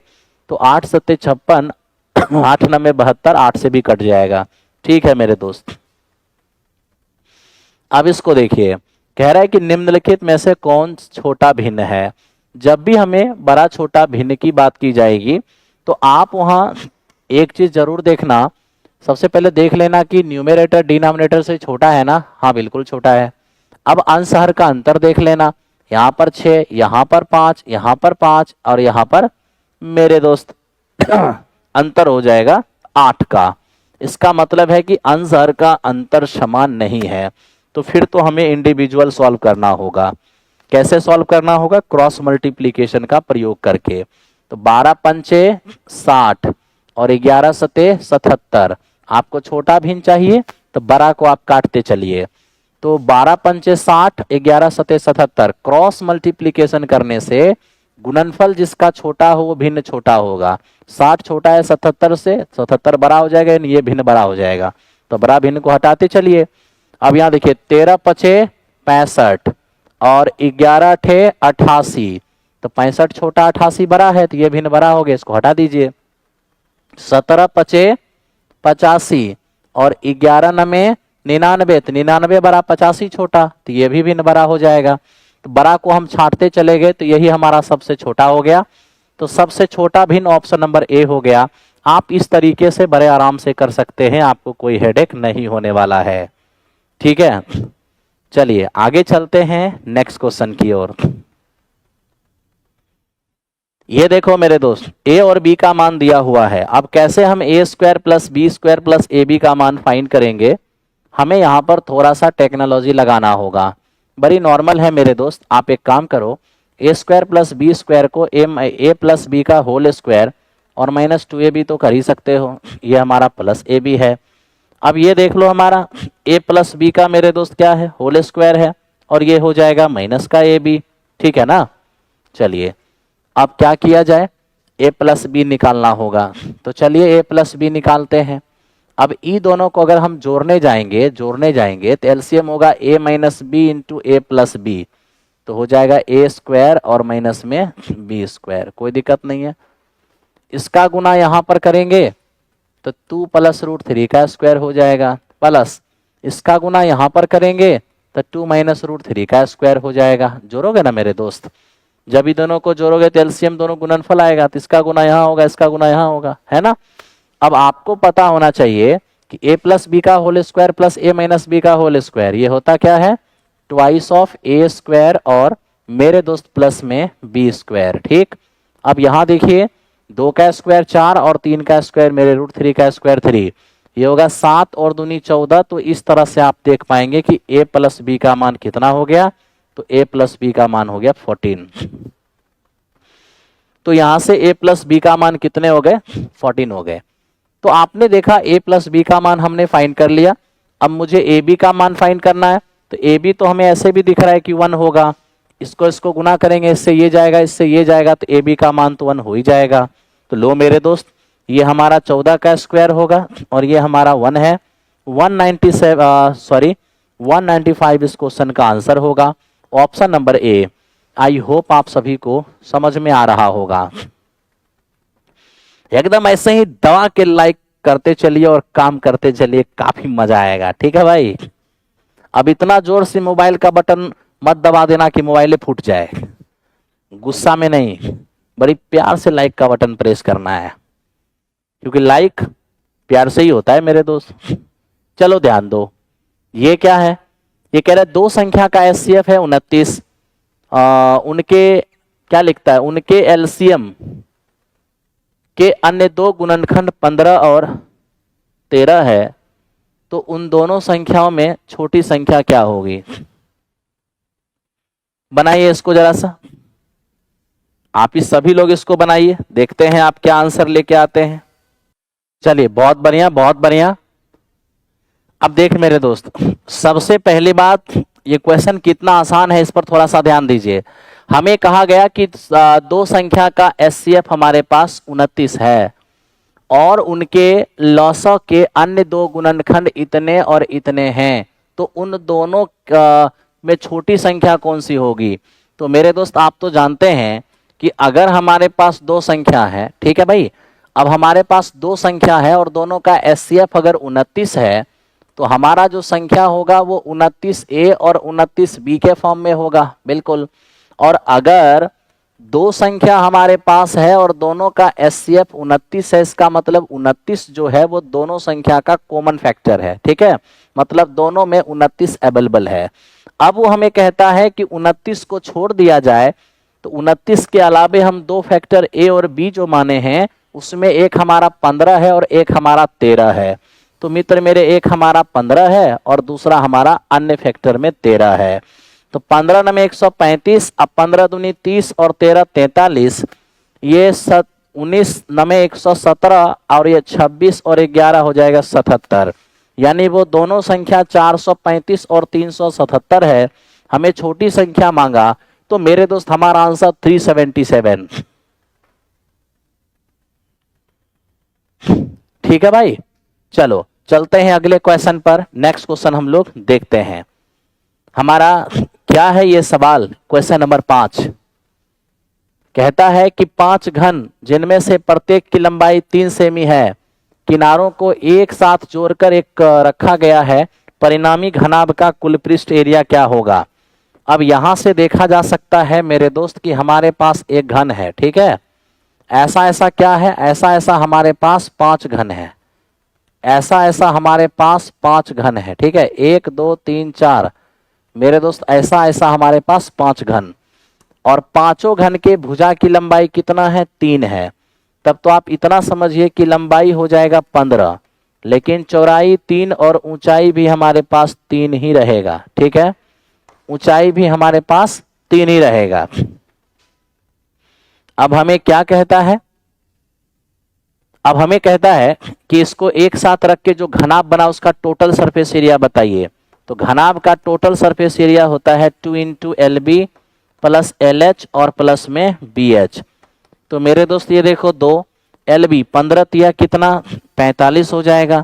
तो 8 7 56, 8 9 72, 8 से भी कट जाएगा। ठीक है मेरे दोस्त, अब इसको देखिए, कह रहा है कि निम्नलिखित में से कौन छोटा भिन्न है। जब भी हमें बड़ा छोटा भिन्न की बात की जाएगी तो आप वहां एक चीज जरूर देखना, सबसे पहले देख लेना कि न्यूमरेटर डिनोमिनेटर से छोटा है ना, हाँ बिल्कुल छोटा है। अब अंश हर का अंतर देख लेना, यहाँ पर 6, यहाँ पर 5, यहाँ पर 5 और यहाँ पर मेरे दोस्त अंतर हो जाएगा 8 का। इसका मतलब है कि अंश हर का अंतर समान नहीं है। तो फिर तो हमें इंडिविजुअल सॉल्व करना होगा। कैसे सॉल्व करना होगा, क्रॉस मल्टीप्लीकेशन का प्रयोग करके। तो 12 पंचे 60 और 11 सते 77। आपको छोटा भिन्न चाहिए तो बड़ा को आप काटते चलिए। तो 12 पंचे 60, 11 सते 77, क्रॉस मल्टीप्लीकेशन करने से गुणनफल जिसका छोटा हो वो भिन्न छोटा होगा। 60 छोटा है 77 से, 77 बड़ा हो जाएगा, ये भिन्न बड़ा हो जाएगा। तो बड़ा भिन्न को हटाते चलिए। अब यहां देखिए 13 पचे 65 और 11 ठे 88, तो 65 छोटा 88 बड़ा है, तो ये भिन्न बड़ा हो गया, इसको हटा दीजिए। 17 पचे 85 और 11 नमे 99, तो 99 बड़ा 85 छोटा, तो ये भी भिन्न बड़ा हो जाएगा। तो बड़ा को हम छांटते चले गए तो यही हमारा सबसे छोटा हो गया। तो सबसे छोटा भिन्न ऑप्शन नंबर ए हो गया। आप इस तरीके से बड़े आराम से कर सकते हैं, आपको कोई हेडेक नहीं होने वाला है। ठीक है, चलिए आगे चलते हैं नेक्स्ट क्वेश्चन की ओर। ये देखो मेरे दोस्त, a और b का मान दिया हुआ है। अब कैसे हम a square plus b square plus a b का मान फाइंड करेंगे, हमें यहां पर थोड़ा सा टेक्नोलॉजी लगाना होगा। बड़ी नॉर्मल है मेरे दोस्त, आप एक काम करो, a square plus b square को a प्लस बी का होल स्क्वायर और माइनस 2ab तो कर ही सकते हो, ये हमारा प्लस ए बी है। अब ये देख लो, हमारा a प्लस बी का मेरे दोस्त क्या है, होल स्क्वायर है, और ये हो जाएगा माइनस का ए बी। ठीक है ना, चलिए अब क्या किया जाए, a प्लस बी निकालना होगा। तो चलिए a प्लस बी निकालते हैं। अब ई दोनों को अगर हम जोड़ने जाएंगे तो एलसीएम होगा a minus b into a plus b, तो हो जाएगा a स्क्वायर और माइनस में b स्क्वायर, कोई दिक्कत नहीं है। इसका गुना यहां पर करेंगे तो 2 प्लस रूट 3 का स्क्वायर हो जाएगा, प्लस इसका गुना यहां पर करेंगे तो 2 माइनस रूट 3 का स्क्वायर हो जाएगा। जोड़ोगे ना मेरे दोस्त, जब ही दोनों को जोड़ोगे तो एलसीएम दोनों गुणनफल आएगा, तो इसका गुना यहाँ होगा, इसका गुना यहाँ होगा, है ना। अब आपको पता होना चाहिए कि a प्लस बी का whole square plus a minus b का होल स्क्वायर, ये होता क्या है, ट्वाइस ऑफ a स्क्वायर और मेरे दोस्त प्लस में b स्क्वायर। ठीक, अब यहाँ देखिए 2 का स्क्वायर 4 और 3 का स्क्वायर मेरे रूट 3 का स्क्वायर 3, ये होगा 7 और दूनी 14। तो इस तरह से आप देख पाएंगे कि a प्लस बी का मान कितना हो गया, तो a प्लस बी का मान हो गया 14। तो यहां से a प्लस बी का मान कितने हो गए, 14 हो गए। तो आपने देखा a प्लस बी का मान हमने फाइंड कर लिया। अब मुझे ए बी का मान फाइंड करना है। तो ए बी तो हमें ऐसे भी दिख रहा है कि 1 होगा, इसको गुना करेंगे, इससे ये जाएगा, इससे ये जाएगा, तो ए बी का मान तो 1 हो ही जाएगा। तो लो मेरे दोस्त, ये हमारा 14 का स्क्वायर होगा और ये हमारा 1 है। 195 इस क्वेश्चन का आंसर होगा, option number A. I hope आप सभी को समझ में आ रहा होगा। एकदम ऐसे ही दबा के लाइक करते चलिए और काम करते चलिए, काफी मजा आएगा। ठीक है भाई। अब इतना जोर से मोबाइल का बटन मत दबा देना कि मोबाइल फूट जाए, गुस्सा में नहीं, बड़ी प्यार से लाइक का बटन प्रेस करना है, क्योंकि लाइक प्यार से ही होता है मेरे दोस्त। चलो ध्यान दो, ये क्या है, ये कह रहा है दो संख्या का एचसीएफ है 29, उनके क्या लिखता है, उनके एलसीएम के अन्य दो गुणनखंड 15 और 13 है, तो उन दोनों संख्याओं में छोटी संख्या क्या होगी। बनाइए इसको जरा सा, आप ही सभी लोग इसको बनाइए, देखते हैं आप क्या आंसर लेके आते हैं। चलिए बहुत बढ़िया बहुत बढ़िया। अब देख मेरे दोस्त, सबसे पहली बात, ये क्वेश्चन कितना आसान है इस पर थोड़ा सा ध्यान दीजिए। हमें कहा गया कि दो संख्या का एचसीएफ हमारे पास 29 है और उनके लॉसव के अन्य दो गुणनखंड इतने और इतने हैं, तो उन दोनों में छोटी संख्या कौन सी होगी। तो मेरे दोस्त आप तो जानते हैं कि अगर हमारे पास दो संख्या है, ठीक है भाई, अब हमारे पास दो संख्या है और दोनों का एचसीएफ अगर 29 है, तो हमारा जो संख्या होगा वो 29A और 29B के फॉर्म में होगा, बिल्कुल। और अगर दो संख्या हमारे पास है और दोनों का एचसीएफ 29 है, इसका मतलब 29 जो है वो दोनों संख्या का कॉमन फैक्टर है, ठीक है, मतलब दोनों में 29 अवेलेबल है। अब वो हमें कहता है कि 29 को छोड़ दिया जाए, तो 29 के अलावे हम दो फैक्टर A और B जो माने हैं, उसमें एक हमारा 15 है और एक हमारा 13 है। तो मित्र मेरे, एक हमारा 15 है और दूसरा हमारा अन्य फैक्टर में 13 है। तो 15 नमे 135, अब 15 दूनी 30 और 13 43, ये 19 नमे 117 और ये 26 और 11 हो जाएगा 77, यानी वो दोनों संख्या 435 और 377 है। हमें छोटी संख्या मांगा, तो मेरे दोस्त हमारा आंसर 377। ठीक है भाई, चलो चलते हैं अगले क्वेश्चन पर। नेक्स्ट क्वेश्चन हम लोग देखते हैं, हमारा क्या है ये सवाल। क्वेश्चन नंबर 5 कहता है कि 5 घन जिनमें से प्रत्येक की लंबाई 3 सेमी है, किनारों को एक साथ जोड़कर एक रखा गया है, परिणामी घनाभ का कुल पृष्ठ एरिया क्या होगा। अब यहां से देखा जा सकता है मेरे दोस्त कि हमारे पास एक घन है, ठीक है, ऐसा ऐसा क्या है, ऐसा ऐसा हमारे पास 5 घन है, ऐसा ऐसा हमारे पास 5 घन है, ठीक है, 1 2 3 4 मेरे दोस्त, ऐसा ऐसा हमारे पास 5 घन, और पांचों घन के भुजा की लंबाई कितना है, 3 है। तब तो आप इतना समझिए कि लंबाई हो जाएगा 15, लेकिन चौड़ाई 3 और ऊंचाई भी हमारे पास 3 ही रहेगा, ठीक है, ऊंचाई भी हमारे पास 3 ही रहेगा। अब हमें क्या कहता है, अब हमें कहता है कि इसको एक साथ रख के जो घनाभ बना उसका टोटल सरफेस एरिया बताइए। तो घनाभ का टोटल सरफेस एरिया होता है 2 इंटू LB प्लस LH और प्लस में BH। तो मेरे दोस्त ये देखो, 2 LB 15 तिया कितना 45 हो जाएगा,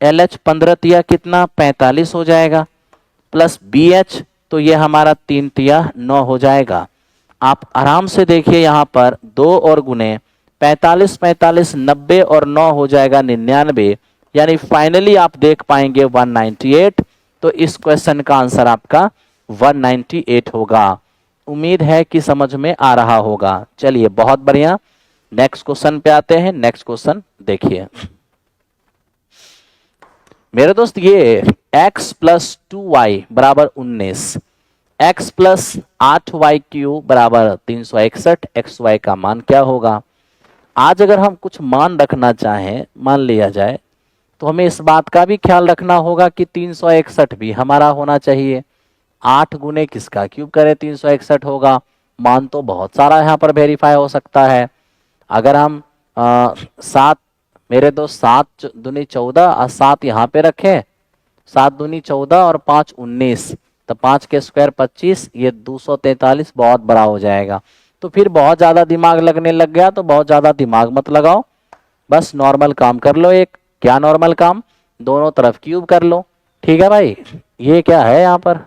LH 15 तिया कितना 45 हो जाएगा, प्लस BH तो ये हमारा 3 तिया 9 हो जाएगा। आप आराम से देखिए यहाँ पर 2 और गुने 45 45 90 और 9 हो जाएगा 99, यानी फाइनली आप देख पाएंगे 198। तो इस क्वेश्चन का आंसर आपका 198 होगा। उम्मीद है कि समझ में आ रहा होगा। चलिए बहुत बढ़िया, नेक्स्ट क्वेश्चन पे आते हैं। नेक्स्ट क्वेश्चन देखिए मेरे दोस्त, ये x प्लस 2y बराबर 19, x प्लस 8y क्यूब बराबर 361, xy का मान क्या होगा। आज अगर हम कुछ मान रखना चाहें, मान लिया जाए, तो हमें इस बात का भी ख्याल रखना होगा कि 361 भी हमारा होना चाहिए। 8 गुने किसका क्यूब करें 361 होगा। मान तो बहुत सारा यहाँ पर वेरीफाई हो सकता है। अगर हम 7 मेरे दोस्त 7 दूनी 14 और 7 यहाँ पे रखें, 7 दूनी 14 और 5 19, तो 5 के स्क्वायर 25, ये 243 बहुत बड़ा हो जाएगा। तो फिर बहुत ज़्यादा दिमाग लगने लग गया, तो बहुत ज़्यादा दिमाग मत लगाओ, बस नॉर्मल काम कर लो। एक क्या नॉर्मल काम, दोनों तरफ क्यूब कर लो, ठीक है भाई। ये क्या है यहाँ पर,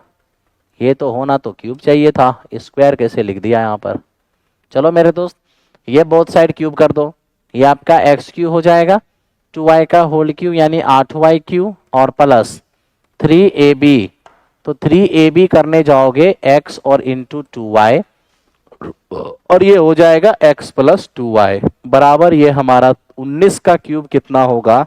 ये तो होना तो क्यूब चाहिए था, स्क्वायर कैसे लिख दिया यहाँ पर। चलो मेरे दोस्त, ये बोथ साइड क्यूब कर दो, ये आपका एक्स क्यू हो जाएगा, 2y का होल क्यू यानी 8y क्यू और प्लस 3ab। तो 3ab करने जाओगे x और इंटू 2y और ये हो जाएगा x प्लस 2y बराबर ये हमारा 19 का क्यूब कितना होगा,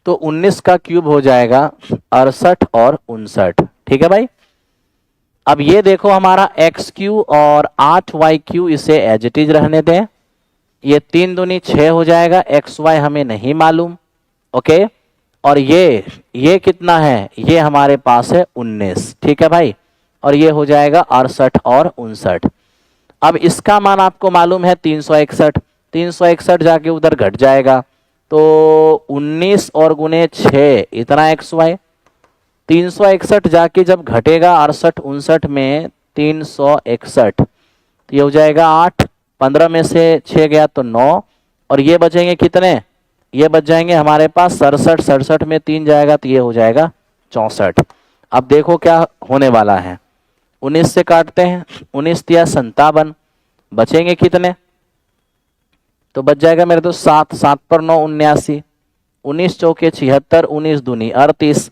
तो 19 का क्यूब हो जाएगा 68 और 59। ठीक है भाई। अब ये देखो हमारा एक्स क्यू और 8y क्यू, इसे एज इट इज रहने दें। ये 3 दूनी 6 हो जाएगा, एक्स वाई हमें नहीं मालूम। ओके, और ये कितना है, ये हमारे पास है 19। ठीक है भाई, और ये हो जाएगा 68 और 59। अब इसका मान आपको मालूम है 361, 361 जाके उधर घट जाएगा, तो 19 और गुने 6 इतना एक्स वाई, 361 जाके जब घटेगा 68 59 में 361, तो ये हो जाएगा 8, 15 में से 6 गया तो 9, और ये बचेंगे कितने, ये बच जाएंगे हमारे पास 67, 67 में 3 जाएगा तो ये हो जाएगा 64। अब देखो क्या होने वाला है, 19 से काटते हैं, 19 तिया 57, बचेंगे कितने, तो बच जाएगा मेरे दोस्त 7, 7 पर 9 79, 19 चौके 76, 19 दूनी 38,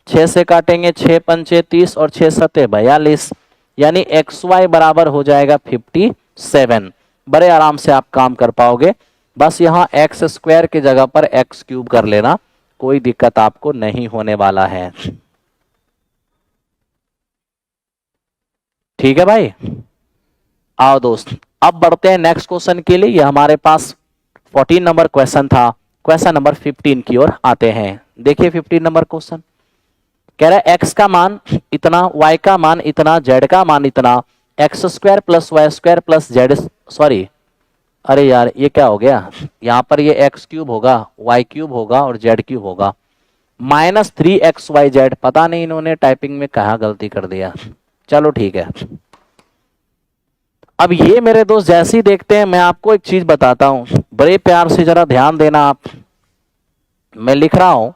6 से काटेंगे 6 पंचे 30 और 6 सते 42, यानी एक्स वाई बराबर हो जाएगा 57। बड़े आराम से आप काम कर पाओगे, बस यहाँ एक्स स्क्वायर की जगह पर एक्स क्यूब कर लेना, कोई दिक्कत आपको नहीं होने वाला है। ठीक है भाई, आओ दोस्त अब बढ़ते हैं नेक्स्ट क्वेश्चन के लिए। ये हमारे पास 14 नंबर क्वेश्चन था, क्वेश्चन नंबर 15 की ओर आते हैं। देखिए 15 नंबर क्वेश्चन कह रहा है x का मान इतना, y का मान इतना, z का मान इतना, x square plus y square plus z, sorry अरे यार ये क्या हो गया, यहाँ पर ये एक्स क्यूब होगा, वाई क्यूब होगा और जेड क्यूब होगा, -3xyz। पता नहीं इन्होंने टाइपिंग में कहाँ गलती कर दिया, चलो ठीक है। अब ये मेरे दोस्त जैसे ही देखते हैं, मैं आपको एक चीज बताता हूं, बड़े प्यार से जरा ध्यान देना आप। मैं लिख रहा हूं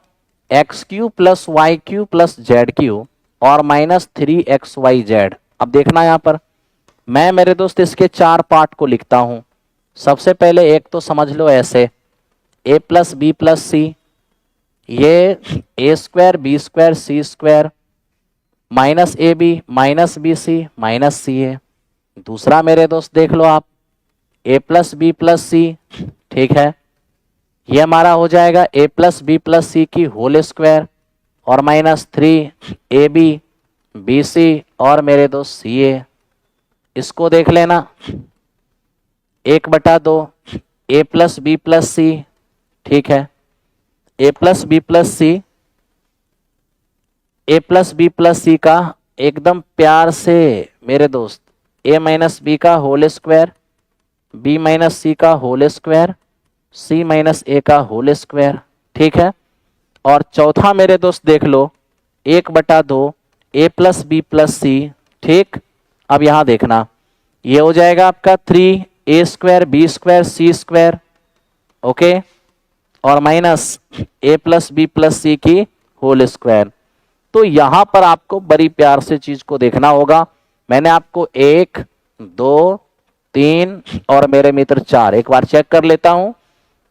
x cube plus y cube plus z cube और -3xyz। अब देखना यहां पर, मैं मेरे दोस्त इसके 4 पार्ट को लिखता हूं। सबसे पहले एक तो समझ लो ऐसे, a plus B plus C, ये a square B square C square minus A B minus B C minus C A. दूसरा मेरे दोस्त देख लो आप, a plus B plus C, ठीक है, ये हमारा हो जाएगा a plus B plus C की होल स्क्वायर और -3ab और मेरे दोस्त ca। इसको देख लेना 1/2 a plus B plus C, ठीक है, a प्लस बी प्लस सी का एकदम प्यार से मेरे दोस्त a माइनस बी का होल स्क्वायर, b माइनस सी का होल स्क्वायर, c माइनस ए का होल स्क्वायर, ठीक है। और चौथा मेरे दोस्त देख लो 1/2 a plus B plus C, ठीक। अब यहां देखना, ये हो जाएगा आपका 3a square B square C square, okay, और minus a plus B plus C की होल स्क्वायर। तो यहां पर आपको बड़ी प्यार से चीज को देखना होगा। मैंने आपको 1 2 3 और मेरे मित्र 4 एक बार चेक कर लेता हूं,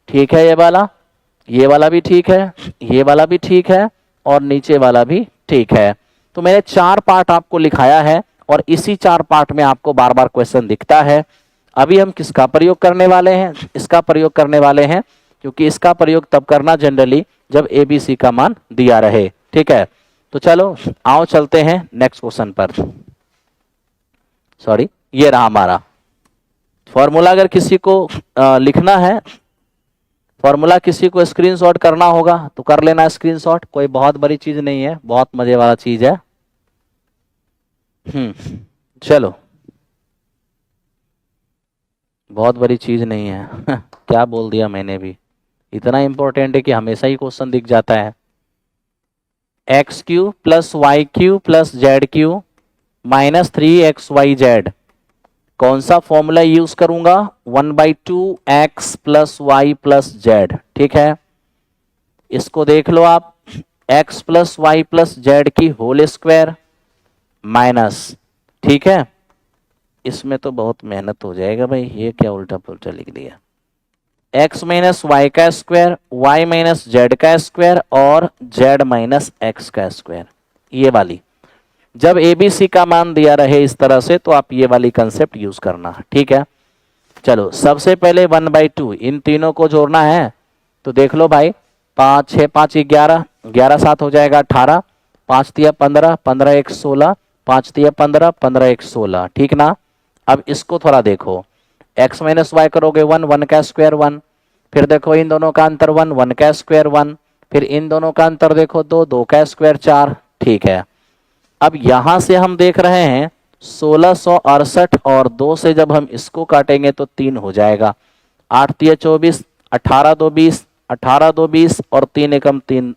ठीक है, ये वाला भी ठीक है, ये वाला भी ठीक है और नीचे वाला भी ठीक है। तो मैंने 4 पार्ट आपको लिखाया है और इसी 4 पार्ट में आपको बार बार क्वेश्चन दिखता है। अभी हम किसका प्रयोग करने वाले हैं, इसका प्रयोग करने वाले हैं, क्योंकि इसका प्रयोग तब करना जनरली जब ABC का मान दिया रहे, ठीक है। तो चलो आओ चलते हैं नेक्स्ट क्वेश्चन पर। सॉरी, ये रहा हमारा फॉर्मूला। अगर किसी को लिखना है, फॉर्मूला किसी को स्क्रीनशॉट करना होगा तो कर लेना स्क्रीनशॉट, कोई बहुत बड़ी चीज नहीं है, बहुत मजे वाला चीज है। चलो, बहुत बड़ी चीज नहीं है क्या बोल दिया मैंने भी, इतना इंपॉर्टेंट है कि हमेशा ही क्वेश्चन दिख जाता है। X cube plus y cube plus z cube -3xyz, कौन सा फॉर्मूला यूज करूंगा, 1/2x plus y plus Z, ठीक है। इसको देख लो आप, x plus y plus z की होल स्क्वायर माइनस, ठीक है। इसमें तो बहुत मेहनत हो जाएगा भाई, ये क्या उल्टा पुल्टा लिख दिया, x माइनस वाई का स्क्वायर, y माइनस जेड का स्क्वायर और z माइनस एक्स का स्क्वायर। ये वाली जब एबीसी का मान दिया रहे इस तरह से तो आप ये वाली कंसेप्ट यूज करना, ठीक है। चलो सबसे पहले 1/2 इन तीनों को जोड़ना है, तो देख लो भाई 5 6 5 11, 11 7 हो जाएगा 18, 5 तिया 15, 15 1 16, 5 तिया 15, 15 1 16, ठीक ना। अब इसको थोड़ा देखो, x माइनस वाई करोगे 1, 1 का स्क्वायर 1, फिर देखो इन दोनों का अंतर 1, 1 का स्क्वायर 1, फिर इन दोनों का अंतर देखो 2, 2 का स्क्वायर 4, ठीक है। अब यहां से हम देख रहे हैं 1668 और 2 से जब हम इसको काटेंगे तो 3 हो जाएगा, 8 तिया 24, 18 2 20, 18 2 20 और 3 एकम 3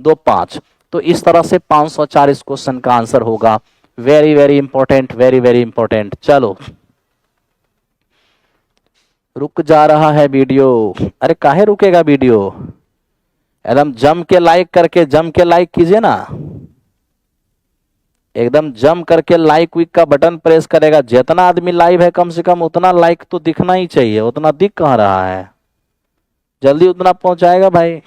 2 5। तो इस तरह से 504 इस क्वेश्चन का आंसर होगा। Very very important, very very important. चलो रुक जा रहा है वीडियो, अरे काहे रुकेगा वीडियो, एकदम जम के लाइक करके जम के लाइक कीजिए ना, एकदम जम करके लाइक विक का बटन प्रेस करेगा। जितना आदमी लाइव है कम से कम उतना लाइक तो दिखना ही चाहिए, उतना दिख कहाँ रहा है, जल्दी उतना पहुंचाएगा भाई।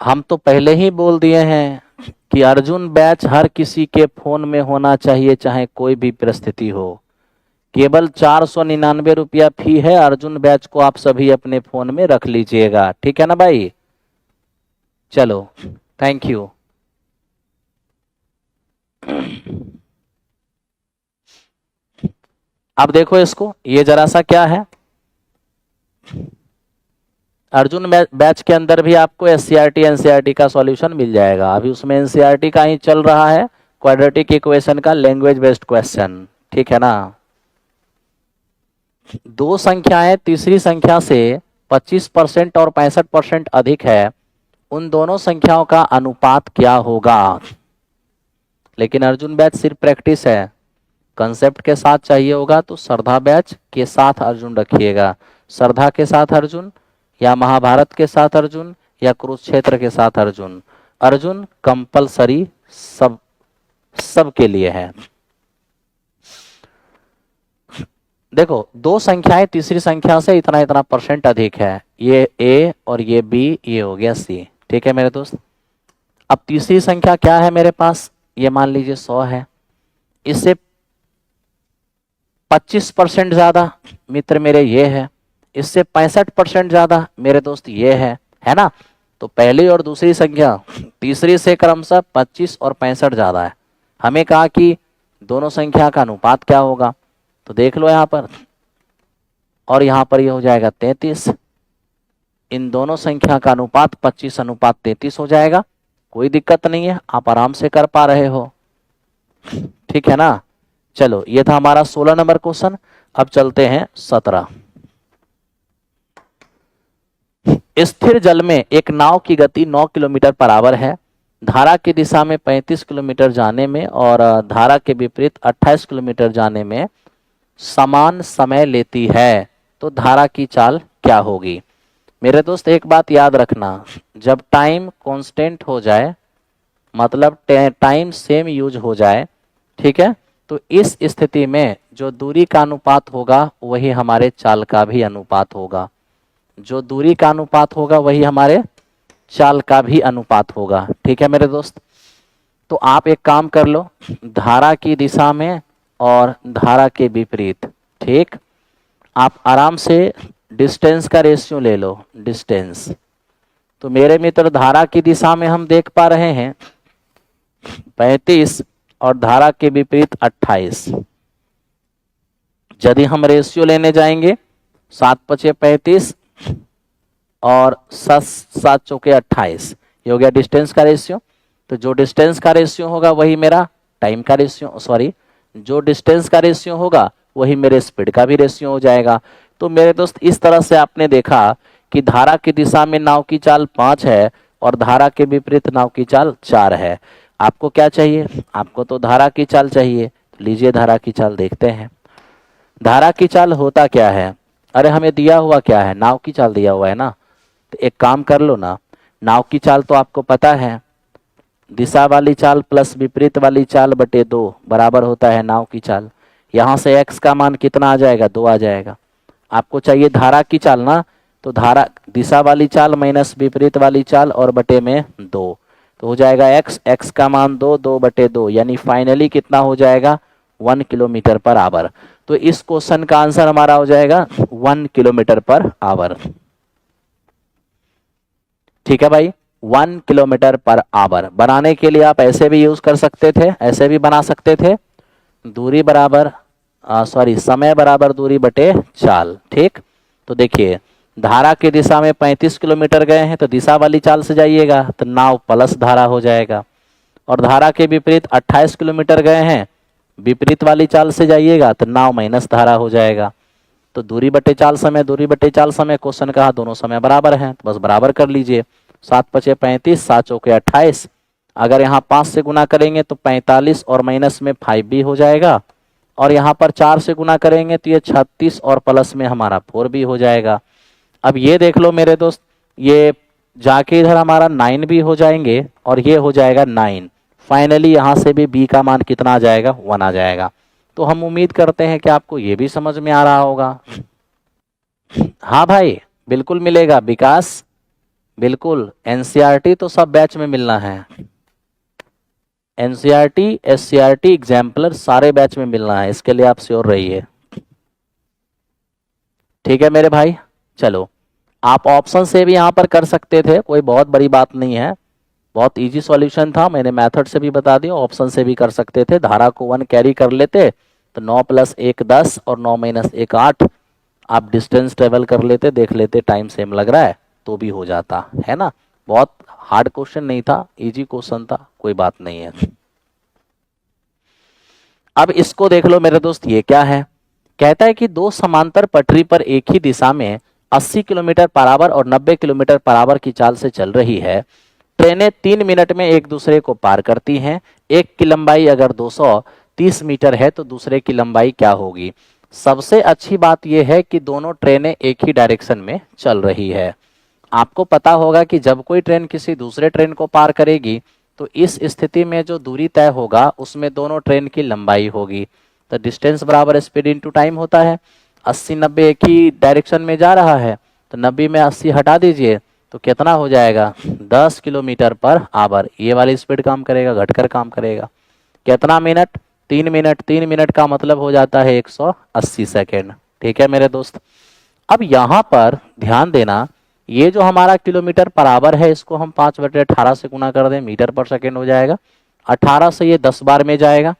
हम तो पहले ही बोल दिए हैं कि अर्जुन बैच हर किसी के फोन में होना चाहिए, चाहे कोई भी परिस्थिति हो। केवल 499 रुपया फी है, अर्जुन बैच को आप सभी अपने फोन में रख लीजिएगा, ठीक है ना भाई। चलो थैंक यू। अब देखो इसको, ये जरा सा क्या है, अर्जुन बैच के अंदर भी आपको एससीईआरटी एनसीईआरटी का सॉल्यूशन मिल जाएगा। अभी उसमें एनसीईआरटी का ही चल रहा है, क्वाड्रेटिक इक्वेशन का लैंग्वेज बेस्ड क्वेश्चन, ठीक है ना। दो संख्याएं तीसरी संख्या से 25% और 65% अधिक है, उन दोनों संख्याओं का अनुपात क्या होगा। लेकिन अर्जुन बैच सिर्फ प्रैक्टिस है, कंसेप्ट के साथ चाहिए होगा तो श्रद्धा बैच के साथ अर्जुन रखिएगा। श्रद्धा के साथ अर्जुन, या महाभारत के साथ अर्जुन, या कुरुक्षेत्र के साथ अर्जुन। अर्जुन कंपलसरी सब के लिए है। देखो दो संख्याएं तीसरी संख्या से इतना इतना परसेंट अधिक है, ये ए और ये बी, ये हो गया सी, ठीक है मेरे दोस्त। अब तीसरी संख्या क्या है मेरे पास, ये मान लीजिए 100 है, इससे 25% ज्यादा मित्र मेरे ये है, इससे 65% ज्यादा मेरे दोस्त ये है ना। तो पहली और दूसरी संख्या तीसरी से क्रमशः 25 और 65 ज्यादा है। हमें कहा कि दोनों संख्या का अनुपात क्या होगा, तो देख लो यहां पर, और यहां पर ये हो जाएगा 33। इन दोनों संख्या का अनुपात 25:33 हो जाएगा। कोई दिक्कत नहीं है, आप आराम से कर पा रहे हो, ठीक है ना। चलो ये था हमारा 16 नंबर क्वेश्चन। अब चलते हैं 17। स्थिर जल में एक नाव की गति 9 किलोमीटर पर आवर है, धारा की दिशा में 35 किलोमीटर जाने में और धारा के विपरीत 28 किलोमीटर जाने में समान समय लेती है, तो धारा की चाल क्या होगी। मेरे दोस्त एक बात याद रखना, जब टाइम कांस्टेंट हो जाए, मतलब टाइम सेम यूज हो जाए, ठीक है, तो इस स्थिति में जो दूरी का अनुपात होगा वही हमारे चाल का भी अनुपात होगा। जो दूरी का अनुपात होगा वही हमारे चाल का भी अनुपात होगा, ठीक है मेरे दोस्त। तो आप एक काम कर लो, धारा की दिशा में और धारा के विपरीत, ठीक, आप आराम से डिस्टेंस का रेशियो ले लो, डिस्टेंस। तो मेरे मित्र धारा की दिशा में हम देख पा रहे हैं 35 और धारा के विपरीत 28। यदि हम रेशियो लेने जाएंगे 7 × 5 = 35 और 7 × 4 = 28, ये हो गया डिस्टेंस का रेशियो। तो जो डिस्टेंस का रेशियो होगा वही मेरा टाइम का रेशियो, सॉरी, जो डिस्टेंस का रेशियो होगा वही मेरे स्पीड का भी रेशियो हो जाएगा। तो मेरे दोस्त इस तरह से आपने देखा कि धारा की दिशा में नाव की चाल 5 है और धारा के विपरीत नाव की चाल 4 है। आपको क्या चाहिए, आपको तो धारा की चाल चाहिए, तो लीजिए धारा की चाल देखते हैं। धारा की चाल होता क्या है, अरे हमें दिया हुआ क्या है, नाव की चाल दिया हुआ है ना। तो एक काम कर लो ना, नाव की चाल तो आपको पता है, दिशा वाली चाल प्लस विपरीत वाली चाल बटे 2 बराबर होता है नाव की चाल। यहाँ से x का मान कितना आ जाएगा, 2 आ जाएगा। आपको चाहिए धारा की चाल ना, तो धारा दिशा वाली चाल माइनस विपरीत वाली चाल और बटे में 2, तो हो जाएगा x का मान 2, 2 बटे 2, यानी फाइनली कितना हो जाएगा 1 किलोमीटर पर आवर। तो इस क्वेश्चन का आंसर हमारा हो जाएगा 1 किलोमीटर पर आवर। ठीक है भाई, 1 किलोमीटर पर आवर बनाने के लिए आप ऐसे भी यूज कर सकते थे, ऐसे भी बना सकते थे, दूरी बराबर समय बराबर दूरी बटे चाल। ठीक, तो देखिए धारा की दिशा में 35 किलोमीटर गए हैं तो दिशा वाली चाल से जाइएगा तो नाव प्लस धारा हो जाएगा, और धारा के विपरीत 28 किलोमीटर गए हैं विपरीत वाली चाल से जाइएगा तो नाव माइनस धारा हो जाएगा। तो दूरी बटे चाल समय, दूरी बटे चाल समय, क्वेश्चन कहा दोनों समय बराबर हैं तो बस बराबर कर लीजिए। 7 पचे 35, 7 चौके 28, अगर यहाँ 5 से गुना करेंगे तो 45 और माइनस में 5 भी हो जाएगा, और यहाँ पर 4 से गुना करेंगे तो ये 36 और प्लस में हमारा 4 भी हो जाएगा। अब ये देख लो मेरे दोस्त, ये जाके इधर हमारा 9 भी हो जाएंगे और ये हो जाएगा 9। फाइनली यहाँ से भी b का मान कितना आ जाएगा, 1 आ जाएगा। तो हम उम्मीद करते हैं कि आपको ये भी समझ में आ रहा होगा। हाँ भाई बिल्कुल मिलेगा विकास, बिल्कुल एनसीईआरटी तो सब बैच में मिलना है, एनसीईआरटी एससीईआरटी एग्जाम्पलर सारे बैच में मिलना है, इसके लिए आप श्योर रहिए। ठीक है मेरे भाई, चलो आप ऑप्शन से भी यहाँ पर कर सकते थे, कोई बहुत बड़ी बात नहीं है, बहुत इजी सॉल्यूशन था, मैंने मेथड से भी बता दिया, ऑप्शन से भी कर सकते थे। धारा को 1 कैरी कर लेते तो 9 + 1 10 और 9 - 1 8, आप डिस्टेंस ट्रेवल कर लेते, देख लेते टाइम सेम लग रहा है तो भी हो जाता है ना। बहुत हार्ड क्वेश्चन नहीं था, इजी क्वेश्चन था, कोई बात नहीं है। अब इसको देख लो मेरे दोस्त, ये क्या है, कहता है कि 2 समांतर पटरी पर एक ही दिशा में 80 किलोमीटर पर आवर और 90 किलोमीटर पर आवर की चाल से चल रही है। ट्रेनें 3 मिनट में एक दूसरे को पार करती हैं। एक की लंबाई अगर 230 मीटर है तो दूसरे की लंबाई क्या होगी। सबसे अच्छी बात यह है कि दोनों ट्रेनें एक ही डायरेक्शन में चल रही है। आपको पता होगा कि जब कोई ट्रेन किसी दूसरे ट्रेन को पार करेगी तो इस स्थिति में जो दूरी तय होगा उसमें दोनों ट्रेन की लंबाई होगी। तो डिस्टेंस बराबर स्पीड इनटू टाइम होता है। 80 90 एक ही डायरेक्शन में जा रहा है तो 90 में 80 हटा दीजिए तो कितना हो जाएगा, 10 किलोमीटर पर आवर। ये वाली स्पीड काम करेगा, घटकर काम करेगा। कितना मिनट, 3 मिनट। 3 मिनट का मतलब हो जाता है 180 सेकेंड। ठीक है मेरे दोस्त, अब यहाँ पर ध्यान देना, ये जो हमारा किलोमीटर पर आवर है इसको हम 5/18 से गुना कर दें, मीटर पर सेकेंड हो जाएगा। 18 से ये 10 बार में जाएगा।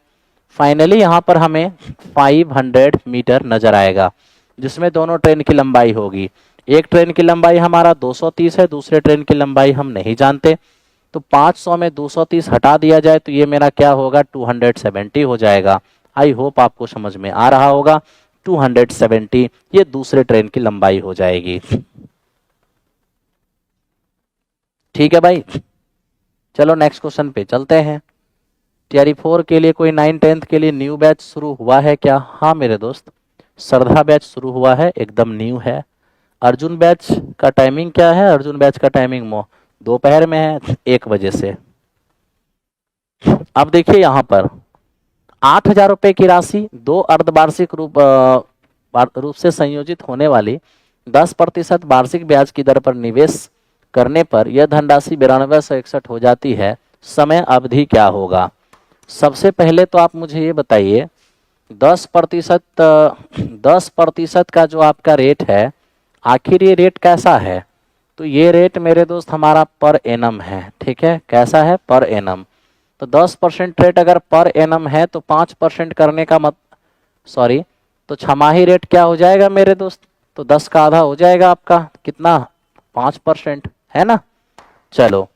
फाइनली यहाँ पर हमें 500 मीटर नजर आएगा, जिसमें दोनों ट्रेन की लंबाई होगी। एक ट्रेन की लंबाई हमारा 230 है, दूसरे ट्रेन की लंबाई हम नहीं जानते, तो 500 में 230 हटा दिया जाए तो ये मेरा क्या होगा, 270 हो जाएगा। आई होप आपको समझ में आ रहा होगा। 270 ये दूसरे ट्रेन की लंबाई हो जाएगी। ठीक है भाई, चलो नेक्स्ट क्वेश्चन पे चलते हैं। तैयारी 4 के लिए कोई 9 10th के लिए न्यू बैच शुरू हुआ है क्या? हाँ मेरे दोस्त, श्रद्धा बैच शुरू हुआ है, एकदम न्यू है। अर्जुन बैच का टाइमिंग क्या है? अर्जुन बैच का टाइमिंग दोपहर में है 1 बजे से। अब देखिए यहाँ पर 8,000 रुपए की राशि 2 अर्धवार्षिक रूप से संयोजित होने वाली 10% वार्षिक ब्याज की दर पर निवेश करने पर यह धनराशि 9261 हो जाती है। समय अवधि क्या होगा? सबसे पहले तो आप मुझे ये बताइए 10% का जो आपका रेट है, आखिर ये रेट कैसा है? तो ये रेट मेरे दोस्त हमारा पर एनम है। ठीक है, कैसा है? Per annum. तो 10% रेट अगर पर एनम है तो 5% करने का तो छमाही रेट क्या हो जाएगा मेरे दोस्त? तो 10 का आधा हो जाएगा आपका, कितना? 5%, है ना। चलो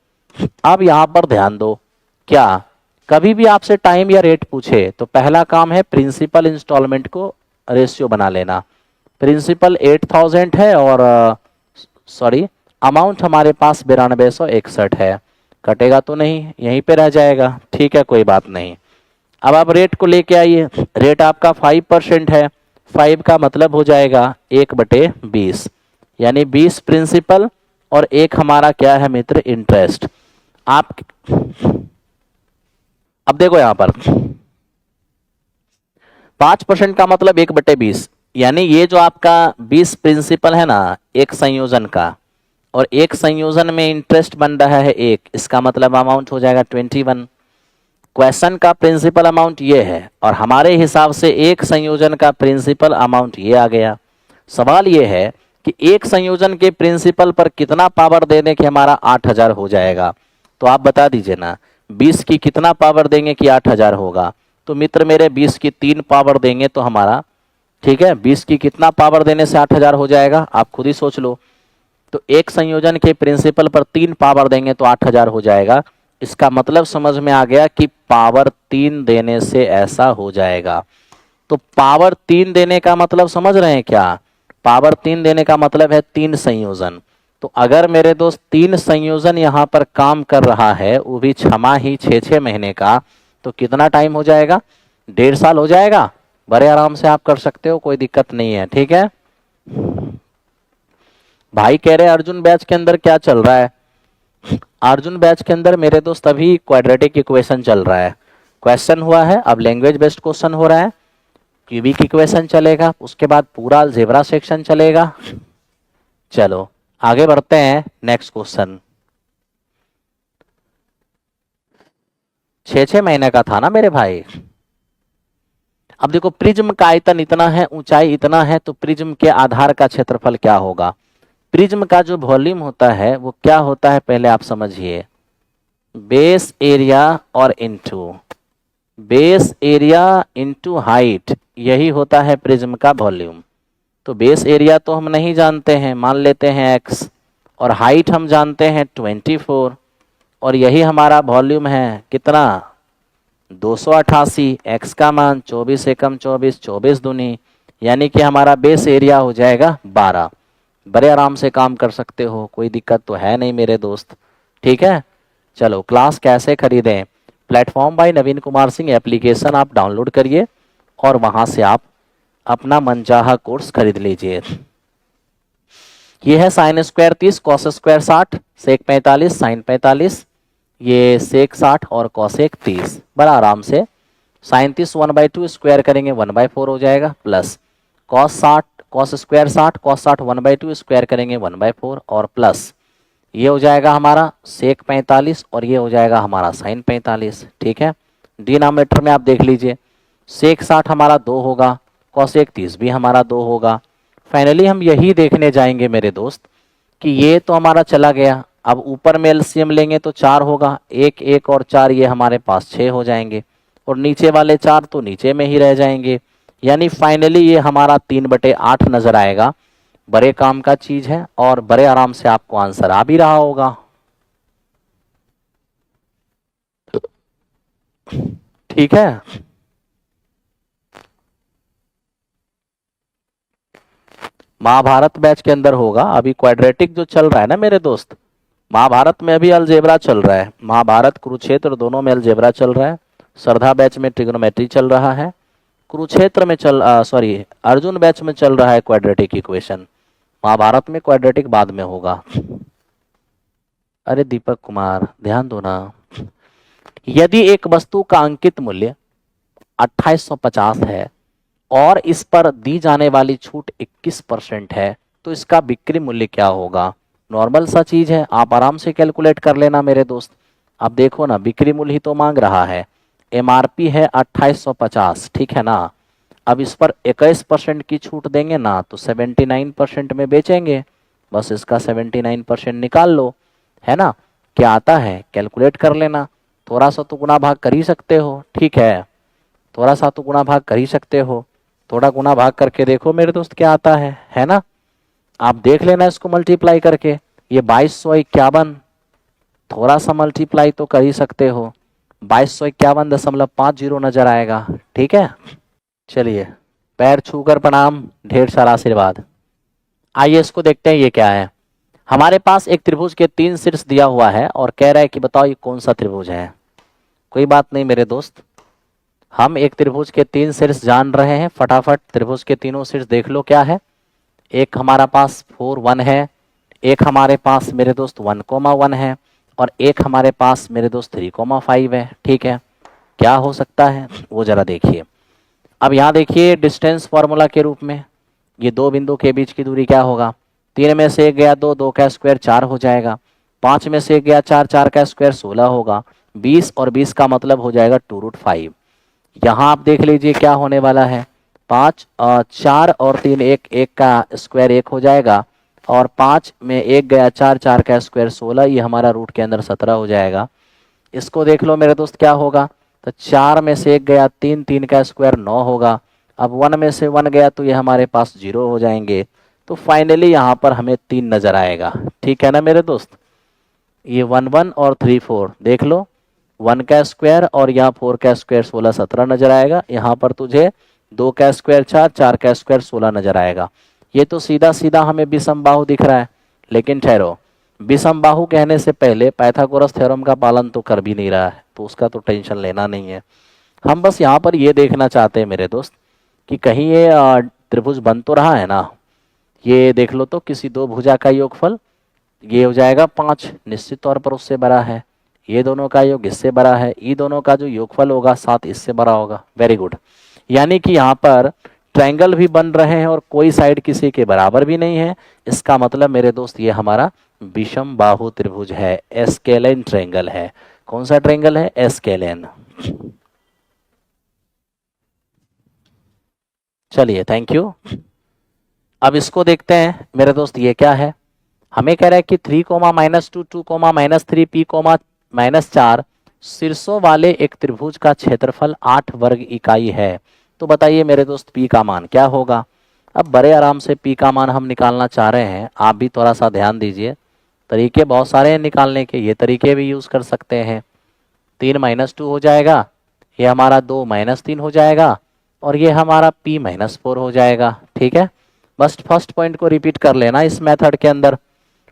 अब यहाँ पर ध्यान दो, क्या कभी भी आपसे टाइम या रेट पूछे तो पहला काम है प्रिंसिपल इंस्टॉलमेंट को रेशियो बना लेना। प्रिंसिपल 8000 है और अमाउंट हमारे पास 9261 है। कटेगा तो नहीं, यहीं पे रह जाएगा। ठीक है, कोई बात नहीं। अब आप रेट को लेके आइए। रेट आपका 5% है, 5 का मतलब हो जाएगा 1/20, यानी 20 प्रिंसिपल और 1 हमारा क्या है मित्र? इंटरेस्ट। आप अब देखो यहां पर 5% का मतलब 1/20, यानी ये जो आपका 20 प्रिंसिपल है ना एक संयोजन का, और एक संयोजन में इंटरेस्ट बन रहा है एक, इसका मतलब अमाउंट हो जाएगा 21। क्वेश्चन का प्रिंसिपल अमाउंट ये है और हमारे हिसाब से एक संयोजन का प्रिंसिपल अमाउंट ये आ गया। सवाल ये है कि एक संयोजन के प्रिंसिपल पर कितना पावर देने के हमारा 8000 हो जाएगा, तो आप बता दीजिए ना 20 की कितना पावर देंगे कि 8000 होगा। तो मित्र मेरे 20 की 3 पावर देंगे तो हमारा, ठीक है, 20 की कितना पावर देने से 8000 हो जाएगा आप खुद ही सोच लो। तो एक संयोजन के प्रिंसिपल पर 3 पावर देंगे तो 8000 हो जाएगा। इसका मतलब समझ में आ गया कि पावर 3 देने से ऐसा हो जाएगा। तो पावर 3 देने का मतलब समझ रहे हैं क्या? पावर 3 देने का मतलब है 3 संयोजन। तो अगर मेरे दोस्त 3 संयोजन यहां पर काम कर रहा है, वो भी छमाही 6-6 महीने का, तो कितना टाइम हो जाएगा? 1.5 साल हो जाएगा। बड़े आराम से आप कर सकते हो, कोई दिक्कत नहीं है, ठीक है। भाई कह रहे अर्जुन बैच के अंदर क्या चल रहा है? अर्जुन बैच के अंदर मेरे दोस्त अभी क्वाड्रेटिक इक्वेशन चल रहा है। क्वेश्चन हुआ है, अब लैंग्वेज बेस्ड क्वेश्चन हो रहा है, क्यूबिक इक्वेशन चलेगा, उसके बाद पूरा अलजेब्रा सेक्शन चलेगा। चलो आगे बढ़ते हैं, नेक्स्ट क्वेश्चन। 6-6 महीने का था ना मेरे भाई। अब देखो प्रिज्म का आयतन इतना है, ऊंचाई इतना है, तो प्रिज्म के आधार का क्षेत्रफल क्या होगा? प्रिज्म का जो वॉल्यूम होता है वो क्या होता है, पहले आप समझिए। बेस एरिया और into base area into height, यही होता है प्रिज्म का वॉल्यूम। तो बेस एरिया तो हम नहीं जानते हैं, मान लेते हैं x, और हाइट हम जानते हैं 24, और यही हमारा वॉल्यूम है कितना? 288। x का मान 24 एकम 24, 24 दूनी, यानी कि हमारा बेस एरिया हो जाएगा 12। बड़े आराम से काम कर सकते हो, कोई दिक्कत तो है नहीं मेरे दोस्त, ठीक है। चलो क्लास कैसे खरीदें? प्लेटफॉर्म बाय नवीन कुमार सिंह एप्लीकेशन आप डाउनलोड करिए और वहां से आप अपना मनचाहा कोर्स खरीद लीजिए। ये है साइन स्क्वायर 30, कॉस स्क्वायर 60, सेक 45, साइन 45, ये सेक 60 और कॉसेक 30। बड़ा आराम से साइन 30 1/2 स्क्वायर करेंगे 1/4 हो जाएगा, plus cos 60 cos square 60 cos 60 1/2 square करेंगे 1/4, और प्लस ये हो जाएगा हमारा सेक 45 और ये हो जाएगा हमारा साइन 45, ठीक है। डिनोमिनेटर में आप देख लीजिए, सेक 60 हमारा 2 होगा, कॉसेक 30 भी हमारा 2 होगा। फाइनली हम यही देखने जाएंगे मेरे दोस्त कि ये तो हमारा चला गया, अब ऊपर में एलसीएम लेंगे तो 4 होगा, 1 1 और 4 ये हमारे पास 6 हो जाएंगे, और नीचे वाले 4 तो नीचे में ही रह जाएंगे, यानी फाइनली ये हमारा 3/8 नजर आएगा। बड़े काम का चीज है और बड़े आराम से आपको आंसर आ भी रहा होगा, ठीक है। महाभारत बैच के अंदर होगा, अभी क्वाड्रेटिक जो चल रहा है ना मेरे दोस्त, महाभारत में अभी अलजेब्रा चल रहा है, महाभारत कुरुक्षेत्र दोनों में अलजेब्रा चल रहा है। श्रद्धा बैच में ट्रिग्नोमेट्री चल रहा है, कुरुक्षेत्र में सॉरी अर्जुन बैच में चल रहा है क्वाड्रेटिक इक्वेशन, महाभारत में क्वाड्रेटिक बाद में होगा। अरे दीपक कुमार ध्यान दो ना, यदि एक वस्तु का अंकित मूल्य 2850 है और इस पर दी जाने वाली छूट 21% है, तो इसका बिक्री मूल्य क्या होगा? नॉर्मल सा चीज है, आप आराम से कैलकुलेट कर लेना मेरे दोस्त। अब देखो ना, बिक्री मूल्य ही तो मांग रहा है, एमआरपी है 2850, ठीक है ना। अब इस पर 21% की छूट देंगे ना तो 79% में बेचेंगे, बस इसका 79% निकाल लो, है ना। क्या आता है कैलकुलेट कर लेना, थोड़ा सा तो गुना भाग कर ही सकते हो, ठीक है, थोड़ा सा तो गुना भाग कर ही सकते हो, थोड़ा गुना भाग करके देखो मेरे दोस्त क्या आता है ना। आप देख लेना इसको मल्टीप्लाई करके, ये 2251, थोड़ा सा मल्टीप्लाई तो कर ही सकते हो, 2251.50 नजर आएगा, ठीक है। चलिए पैर छूकर प्रणाम, ढेर सारा आशीर्वाद। आइए इसको देखते हैं, ये क्या है। हमारे पास एक त्रिभुज के 3 शीर्ष दिया हुआ है और कह रहा है कि बताओ ये कौन सा त्रिभुज है। कोई बात नहीं मेरे दोस्त, हम एक त्रिभुज के 3 शीर्ष जान रहे हैं, फटाफट त्रिभुज के तीनों शीर्ष देख लो क्या है। एक हमारा पास 4 1 है, एक हमारे पास मेरे दोस्त 1 1 है, और एक हमारे पास मेरे दोस्त 3 5 है, ठीक है। क्या हो सकता है वो जरा देखिए। अब यहाँ देखिए डिस्टेंस फॉर्मूला के रूप में ये दो बिंदु के बीच की दूरी क्या होगा, 3 में से 1 गया 2, 2 का स्क्वायर 4 हो जाएगा, 5 में से 1 गया 4, 4 का स्क्वायर 16 होगा, 20 और 20 का मतलब हो जाएगा 2√5। यहाँ आप देख लीजिए क्या होने वाला है, 5 4 और 3 1, 1 का स्क्वायर 1 हो जाएगा, और 5 में 1 गया 4, 4 का स्क्वायर 16, ये हमारा रूट के अंदर 17 हो जाएगा। इसको देख लो मेरे दोस्त क्या होगा, तो 4 में से 1 गया 3, 3 का स्क्वायर 9 होगा, अब 1 में से 1 गया तो ये हमारे पास 0 हो जाएंगे। तो फाइनली यहाँ पर हमें 3 नजर आएगा। ठीक है ना मेरे दोस्त, ये 1 1 और 3 4 देख लो, 1 का स्क्वायर और यहाँ 4 का स्क्वायर 16 17 नजर आएगा, यहाँ पर तुझे 2 का स्क्वायर 4, 4 का स्क्वायर 16 नजर आएगा। ये तो सीधा सीधा हमें विषमबाहु दिख रहा है, लेकिन ठहरो, विषमबाहु कहने से पहले पाइथागोरस थ्योरम का पालन तो कर भी नहीं रहा है, तो उसका तो टेंशन लेना नहीं है। हम बस यहाँ पर ये देखना चाहते हैं मेरे दोस्त कि कहीं ये त्रिभुज बन तो रहा है ना। ये देख लो तो किसी दो भुजा का योगफल ये हो जाएगा 5, निश्चित तौर पर उससे बड़ा है, ये दोनों का योग इससे बड़ा है, ये दोनों का जो योगफल होगा 7 इससे बड़ा होगा। वेरी गुड, यानी कि यहाँ पर ट्रायंगल भी बन रहे हैं और कोई साइड किसी के बराबर भी नहीं है। इसका मतलब मेरे दोस्त ये हमारा विषम बाहु त्रिभुज है, एस्केलेन ट्रायंगल है। कौन सा ट्रायंगल है, एस्केलेन। चलिए थैंक यू। अब इसको देखते हैं मेरे दोस्त, ये क्या है, हमें कह रहा है कि 3, -2, 2, -3, p, -4 शीर्षों वाले एक त्रिभुज का क्षेत्रफल 8 वर्ग इकाई है। तो बताइए मेरे दोस्त p का मान क्या होगा। अब बड़े आराम से p का मान हम निकालना चाह रहे हैं, आप भी थोड़ा सा ध्यान दीजिए, तरीके बहुत सारे हैं निकालने के, ये तरीके भी यूज कर सकते हैं। 3 -2 हो जाएगा, ये हमारा 2 -3 हो जाएगा, और ये हमारा p -4 हो जाएगा। ठीक है, बस फर्स्ट पॉइंट को रिपीट कर लेना इस मेथड के अंदर।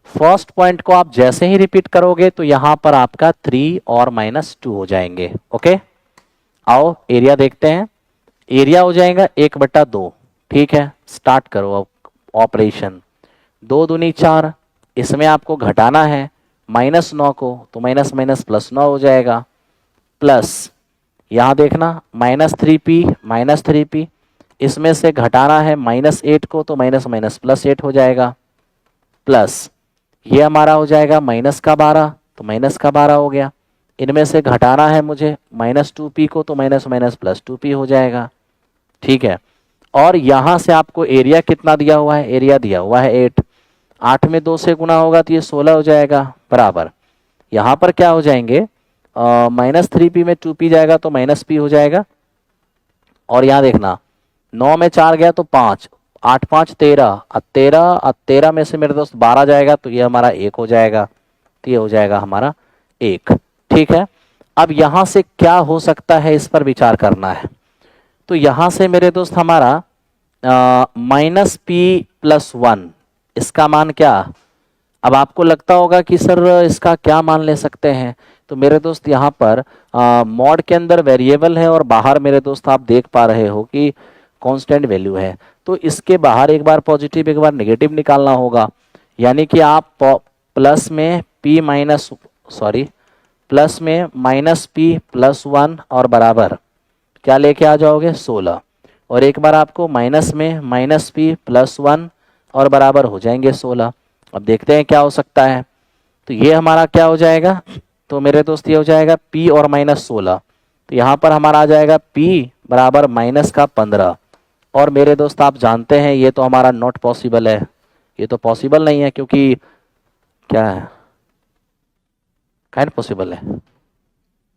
फर्स्ट पॉइंट को आप जैसे ही रिपीट करोगे तो यहां पर आपका 3 और -2 हो जाएंगे। ओके, आओ एरिया देखते हैं। एरिया हो जाएगा 1/2। ठीक है, स्टार्ट करो अब ऑपरेशन। 2 दूनी 4, इसमें आपको घटाना है -9 को, तो माइनस माइनस +9 हो जाएगा, प्लस यहां देखना -3p, इसमें से घटाना है -8 को, तो माइनस माइनस +8 हो जाएगा, प्लस ये हमारा हो जाएगा -12, तो -12 हो गया। इनमें से घटाना है मुझे -2p को, तो माइनस माइनस +2p हो जाएगा। ठीक है, और यहां से आपको एरिया कितना दिया हुआ है, एरिया दिया हुआ है 8, 8 में 2 से गुना होगा तो ये 16 हो जाएगा, बराबर यहां पर क्या हो जाएंगे, -3p में 2p जाएगा तो -p हो जाएगा, और यहां देखना 9 में 4 गया तो 5, 8 5 13, 13 में से मेरे दोस्त 12 जाएगा तो ये हमारा 1 हो जाएगा, तो ये हो जाएगा हमारा 1। ठीक है, अब यहां से क्या हो सकता है इस पर विचार करना है। तो यहां से मेरे दोस्त हमारा -p+1, इसका मान क्या, अब आपको लगता होगा कि सर इसका क्या मान ले सकते हैं। तो मेरे दोस्त यहाँ पर मॉड के अंदर वेरिएबल है और बाहर मेरे दोस्त आप देख पा रहे हो कि कांस्टेंट वैल्यू है, तो इसके बाहर एक बार पॉजिटिव एक बार नेगेटिव निकालना होगा, यानी कि आप प्लस में -p+1 और बराबर क्या लेके आ जाओगे 16, और एक बार आपको माइनस में -p+1 और बराबर हो जाएंगे 16। अब देखते हैं क्या हो सकता है। तो ये हमारा क्या हो जाएगा, तो मेरे दोस्त ये हो जाएगा p और -16, तो यहाँ पर हमारा आ जाएगा p बराबर -15, और मेरे दोस्त आप जानते हैं ये तो हमारा नॉट पॉसिबल है, ये तो पॉसिबल नहीं है, क्योंकि क्या है, काइन पॉसिबल है,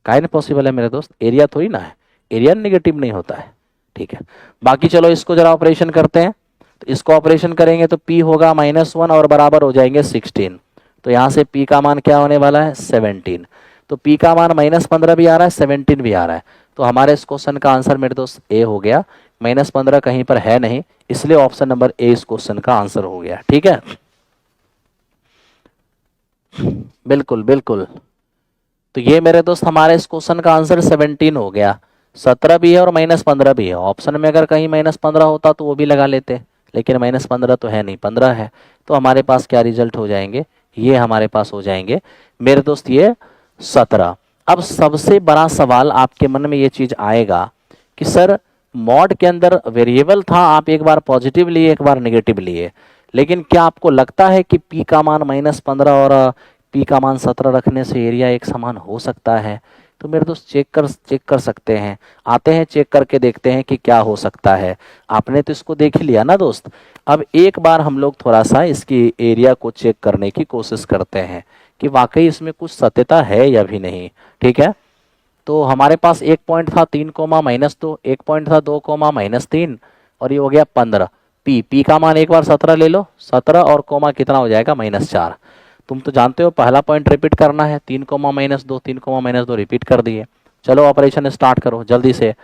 काइन पॉसिबल है मेरे दोस्त, एरिया थोड़ी ना है, एरिया नेगेटिव नहीं होता है। ठीक है, बाकी चलो इसको जरा ऑपरेशन करते हैं। तो इसको ऑपरेशन करेंगे तो p होगा -1 और बराबर हो जाएंगे 16, तो यहाँ से p का मान क्या होने वाला है 17, तो p का मान -15 भी आ रहा है 17 भी आ रहा है, तो हमारे इस क्वेश्चन का आंसर मेरे दोस्त ए हो गया। -15 कहीं पर है नहीं, इसलिए ऑप्शन नंबर ए इस क्वेश्चन का आंसर हो गया। ठीक है, बिल्कुल बिल्कुल, तो ये मेरे दोस्त हमारे इस क्वेश्चन का आंसर 17 हो गया। 17 भी है और -15 भी है, ऑप्शन में अगर कहीं -15 होता तो वो भी लगा लेते, लेकिन -15 तो है नहीं, 15 है, तो हमारे पास क्या रिजल्ट हो जाएंगे, ये हमारे पास हो जाएंगे मेरे दोस्त ये 17। अब सबसे बड़ा सवाल आपके मन में ये चीज आएगा कि सर मॉड के अंदर वेरिएबल था, आप एक बार पॉजिटिव लिए एक बार नेगेटिव लिए, लेकिन क्या आपको लगता है कि पी का मान -15 और पी का मान 17 रखने से एरिया एक समान हो सकता है? तो मेरे दोस्त चेक कर सकते हैं, आते हैं चेक करके देखते हैं कि क्या हो सकता है। आपने तो इसको देख ही लिया ना दोस्त। अब एक बार हम लोग थोड़ा सा इसकी एरिया को चेक करने की कोशिश करते हैं कि वाकई इसमें कुछ सत्यता है या भी नहीं। ठीक है, तो हमारे पास एक पॉइंट था 3, -2, एक पॉइंट था 2, -3 और ये हो गया 15। पी का मान एक बार 17 ले लो, 17 और कोमा कितना हो जाएगा -4। तुम तो जानते हो पहला पॉइंट रिपीट करना है, 3, -2, 3, -2 रिपीट कर दिए। चलो ऑपरेशन स्टार्ट करो जल्दी से,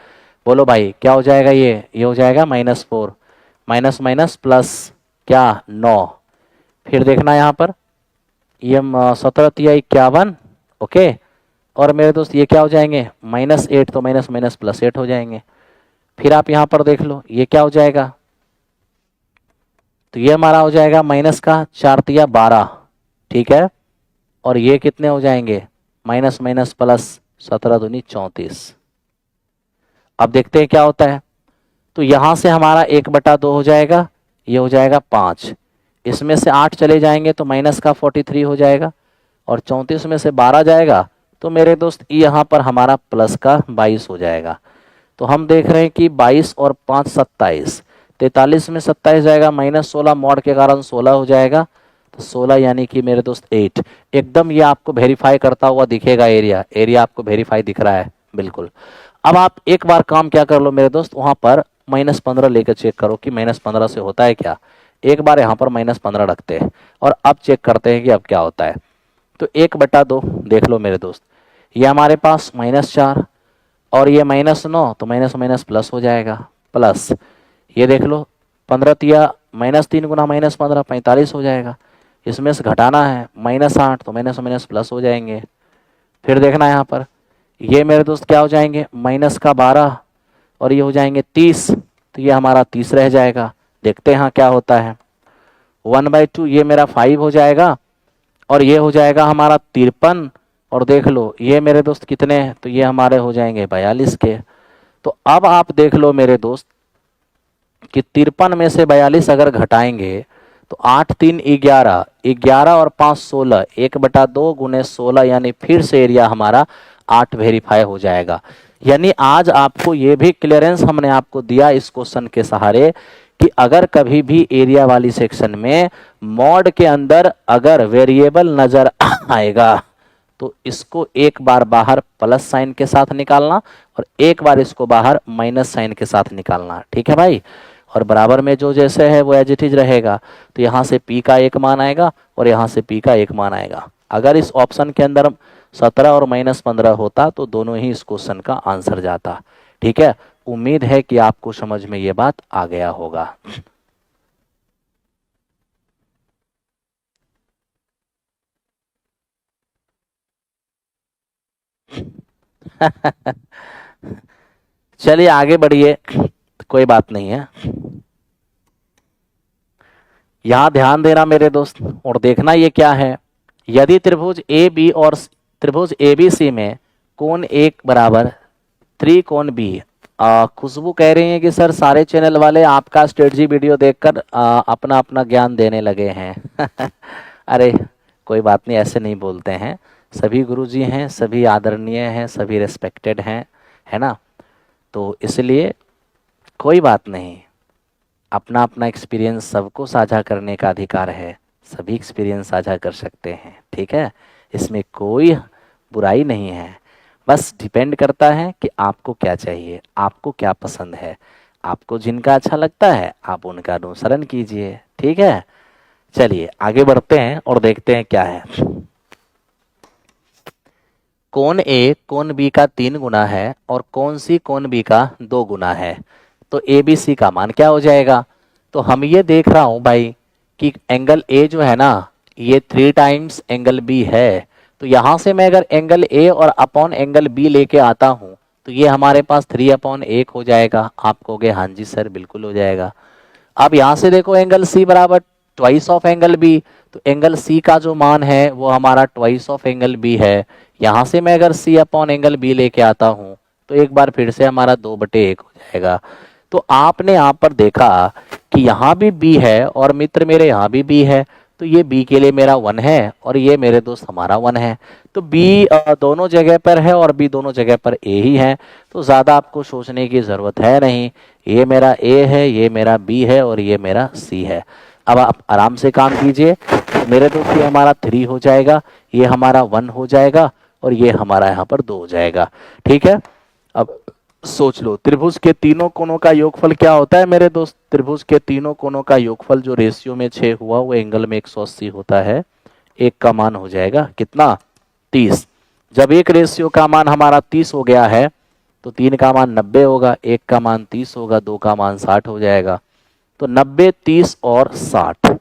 बोलो भाई क्या हो जाएगा? ये हो जाएगा -4, माइनस माइनस प्लस क्या 9। फिर देखना यहाँ पर ये 17×3 = 51, ओके। और मेरे दोस्त ये क्या हो जाएंगे? -8, तो माइनस माइनस +8 हो जाएंगे। फिर आप यहाँ पर देख लो ये क्या हो जाएगा, तो ये हमारा हो जाएगा -4×4 = 12, ठीक है। और ये कितने हो जाएंगे? Minus minus plus 17×2 = 34। अब देखते हैं क्या होता है। तो यहां से हमारा 1/2 हो जाएगा, ये हो जाएगा 5, इसमें से 8 चले जाएंगे तो माइनस का 43 हो जाएगा, और 34 में से 12 जाएगा तो मेरे दोस्त यहाँ पर हमारा प्लस का 22 हो जाएगा। तो हम देख रहे हैं कि 22 और 5 27, 43 में 27 जाएगा, -16 मॉड के कारण 16 हो जाएगा, तो 16 यानी कि मेरे दोस्त 8। एकदम ये आपको वेरीफाई करता हुआ दिखेगा, एरिया आपको वेरीफाई दिख रहा है बिल्कुल। अब आप एक बार काम क्या कर लो मेरे दोस्त, वहां पर -15 लेकर चेक करो कि -15 से होता है क्या। एक बार यहाँ पर -15 रखते हैं और अब चेक करते हैं कि अब क्या होता है। तो 1/2 देख लो मेरे दोस्त, ये हमारे पास -4 और ये -9, तो माइनस माइनस प्लस हो जाएगा, प्लस ये देख लो 15 -3 गुना -15 45 हो जाएगा, इसमें से घटाना है -8, तो माइनस माइनस प्लस हो जाएंगे। फिर देखना यहाँ पर ये मेरे दोस्त क्या हो जाएंगे, -12 और ये हो जाएंगे 30, तो ये हमारा 30 रह जाएगा। देखते हैं हाँ क्या होता है। 1/2 ये मेरा 5 हो जाएगा और ये हो जाएगा हमारा 53, और देख लो ये मेरे दोस्त कितने हैं, तो ये हमारे हो जाएंगे 42 के। तो अब आप देख लो मेरे दोस्त कि 53 में से 42 अगर घटाएंगे तो 8 3 11, 11 और 5 16, 1/2 गुने 16, यानी फिर से एरिया हमारा 8 वेरीफाई हो जाएगा। यानी आज आपको ये भी क्लियरेंस हमने आपको दिया इस क्वेश्चन के सहारे कि अगर कभी भी एरिया वाली सेक्शन में मॉड के अंदर अगर वेरिएबल नजर आएगा तो इसको एक बार बाहर प्लस साइन के साथ निकालना और एक बार इसको बाहर माइनस साइन के साथ निकालना, ठीक है भाई। और बराबर में जो जैसे है वो एज इट इज रहेगा, तो यहाँ से पी का एक मान आएगा और यहाँ से पी का एक मान आएगा। अगर इस ऑप्शन के अंदर 17 और -15 होता तो दोनों ही इस क्वेश्चन का आंसर जाता, ठीक है। उम्मीद है कि आपको समझ में ये बात आ गया होगा। चलिए आगे बढ़िए, कोई बात नहीं है। यहां ध्यान देना मेरे दोस्त और देखना ये क्या है। यदि त्रिभुज ए बी और त्रिभुज ए बी सी में कोण 1 बराबर त्रिकोण बी, खुशबू कह रही है कि सर सारे चैनल वाले आपका स्ट्रेटजी वीडियो देखकर अपना अपना ज्ञान देने लगे हैं। अरे कोई बात नहीं, ऐसे नहीं बोलते हैं, सभी गुरुजी हैं, सभी आदरणीय हैं, सभी रेस्पेक्टेड हैं, है ना। तो इसलिए कोई बात नहीं, अपना अपना एक्सपीरियंस सबको साझा करने का अधिकार है, सभी एक्सपीरियंस साझा कर सकते हैं, ठीक है। इसमें कोई बुराई नहीं है, बस डिपेंड करता है कि आपको क्या चाहिए, आपको क्या पसंद है। आपको जिनका अच्छा लगता है आप उनका अनुसरण कीजिए, ठीक है। चलिए आगे बढ़ते हैं और देखते हैं क्या है। कोण ए कोण बी का 3 गुना है और कोण सी कोण बी का 2 गुना है, तो ए बी सी का मान क्या हो जाएगा। तो हम ये देख रहा हूं भाई कि एंगल ए जो है ना ये 3 टाइम्स एंगल बी है, तो यहां से मैं अगर एंगल ए और अपॉन एंगल बी लेके आता हूं तो ये हमारे पास 3/1 हो जाएगा। आप कहोगे हाँ जी सर बिल्कुल हो जाएगा। अब यहां से देखो एंगल सी बराबर ट्वाइस ऑफ एंगल बी, तो एंगल सी का जो मान है वो हमारा ट्वाइस ऑफ एंगल बी है। यहां से मैं अगर सी अपॉन एंगल बी लेके आता हूं तो एक बार फिर से हमारा 2/1 हो जाएगा। तो आपने यहां पर देखा कि यहां भी बी है और मित्र मेरे यहां भी बी है, तो ये बी के लिए मेरा 1 है और ये मेरे दोस्त हमारा 1 है। तो बी दोनों जगह पर है और बी दोनों जगह पर ए ही है, तो ज्यादा आपको सोचने की जरूरत है नहीं। ये मेरा ए है, ये मेरा बी है और ये मेरा सी है। अब आप आराम से काम कीजिए। तो मेरे दोस्त ये हमारा 3 हो जाएगा, ये हमारा 1 हो जाएगा और ये हमारा यहाँ पर 2 हो जाएगा। ठीक है, अब सोच लो त्रिभुज के तीनों कोनों का योगफल क्या होता है मेरे दोस्त। त्रिभुज के तीनों कोनों का योगफल जो रेशियो में 6 हुआ वो एंगल में 180 होता है। एक का मान हो जाएगा कितना, 30। जब एक रेशियो का मान हमारा 30 हो गया है तो 3 का मान 90 होगा, एक का मान 30 होगा, 2 का मान 60 हो जाएगा। तो 90, 30 और 60,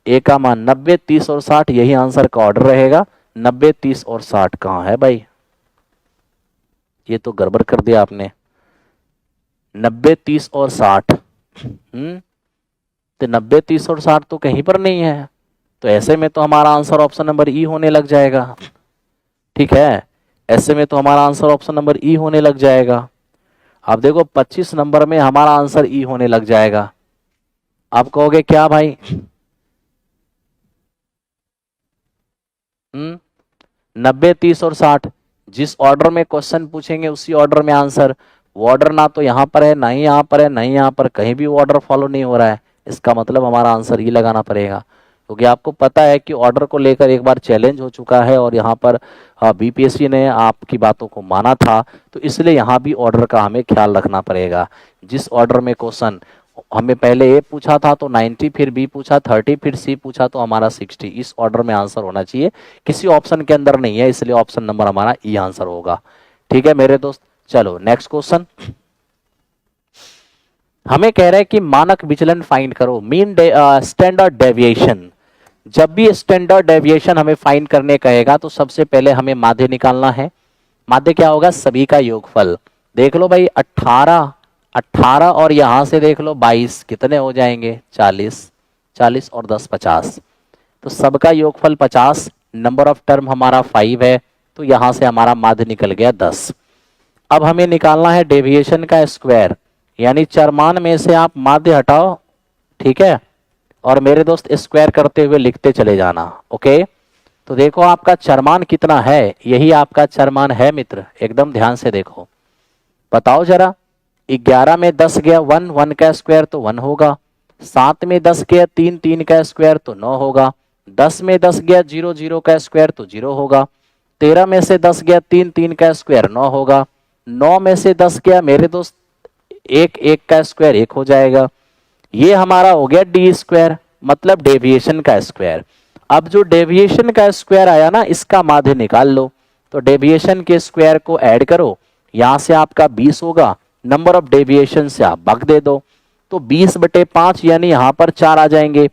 एक का मान 90, 30 और 60, यही आंसर का ऑर्डर रहेगा। 90, 30 और 60 कहाँ है भाई, ये तो गड़बड़ कर दिया आपने। 90, 30 और 60, तो 90, 30 और 60 तो कहीं पर नहीं है। तो ऐसे में तो हमारा आंसर ऑप्शन नंबर ई होने लग जाएगा। ठीक है, ऐसे में तो हमारा आंसर ऑप्शन नंबर ई होने लग जाएगा। अब देखो 25 नंबर में हमारा आंसर ई होने लग जाएगा। आप कहोगे क्या भाई, 90, 30 और 60, जिस ऑर्डर में क्वेश्चन पूछेंगे उसी ऑर्डर में आंसर। वो ऑर्डर ना तो यहाँ पर है, ना ही यहाँ पर है, ना ही यहाँ पर, कहीं भी वो ऑर्डर फॉलो नहीं हो रहा है। इसका मतलब हमारा आंसर ही लगाना पड़ेगा, क्योंकि आपको पता है कि ऑर्डर को लेकर एक बार चैलेंज हो चुका है और यहाँ पर बीपीएससी ने आपकी बातों को माना था, तो इसलिए यहाँ भी ऑर्डर का हमें ख्याल रखना पड़ेगा। जिस ऑर्डर में क्वेश्चन हमें पहले ए पूछा था तो 90, फिर बी पूछा 30, फिर सी पूछा तो हमारा 60, इस ऑर्डर में आंसर होना चाहिए। किसी ऑप्शन के अंदर नहीं है, इसलिए ऑप्शन नंबर हमारा ई आंसर होगा। ठीक है मेरे दोस्त, चलो नेक्स्ट क्वेश्चन। हमें कह रहे हैं कि मानक विचलन फाइंड करो, मीन स्टैंडर्ड डेविएशन। जब भी स्टैंडर्ड डेविएशन हमें फाइंड करने कहेगा तो सबसे पहले हमें माध्य निकालना है। माध्य क्या होगा, सभी का योगफल। देख लो भाई 18 और यहां से देख लो 22, कितने हो जाएंगे, 40, 40 और 10 50, तो सबका योगफल 50। नंबर ऑफ टर्म हमारा 5 है, तो यहां से हमारा माध्य निकल गया 10। अब हमें निकालना है डेविएशन का स्क्वायर, यानी चरमान में से आप माध्य हटाओ। ठीक है, और मेरे दोस्त स्क्वायर करते हुए लिखते चले जाना। ओके, तो देखो आपका चरमान कितना है, यही आपका चरमान है मित्र, एकदम ध्यान से देखो। बताओ जरा, 11 में 10 गया 1, 1 का स्क्वायर तो 1 होगा। 7 में 10 गया 3, 3 का स्क्वायर तो 9 होगा। 10 में 10 गया 0, 0 का स्क्वायर तो 0 होगा। 13 में से 10 गया 3, 3 का स्क्वायर 9 होगा। 9 में से 10 गया मेरे दोस्त 1, 1 का स्क्वायर 1 हो जाएगा। ये हमारा हो गया डी स्क्वायर, मतलब डेविएशन का स्क्वायर। अब जो डेविएशन का स्क्वायर आया ना, इसका माध्य निकाल लो। तो डेविएशन के स्क्वायर को ऐड करो, यहां से आपका 20 होगा, नंबर ऑफ डेविएशन से आप भाग दे दो, तो 20/5 यानी यहां पर 4 आ जाएंगे।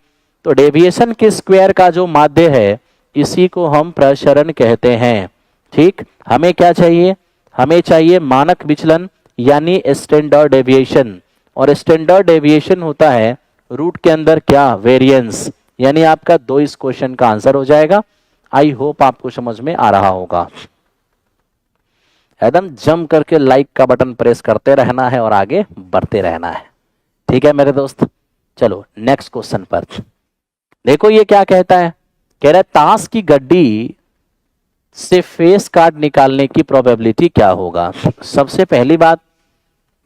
तो डेविएशन के स्क्वायर का जो माध्य है इसी को हम प्रसरण कहते हैं। ठीक, हमें क्या चाहिए, हमें चाहिए मानक विचलन यानी स्टैंडर्ड डेविएशन, और स्टैंडर्ड डेविएशन होता है रूट के अंदर क्या, वेरिएंस, यानी आपका 2 इस क्वेश्चन का आंसर हो जाएगा। आई होप आपको समझ में आ रहा होगा। एकदम जम करके लाइक का बटन प्रेस करते रहना है और आगे बढ़ते रहना है। ठीक है मेरे दोस्त, चलो नेक्स्ट क्वेश्चन पर देखो। ये क्या कहता है, कह रहा है ताश की गड्डी से फेस कार्ड निकालने की प्रोबेबिलिटी क्या होगा। सबसे पहली बात,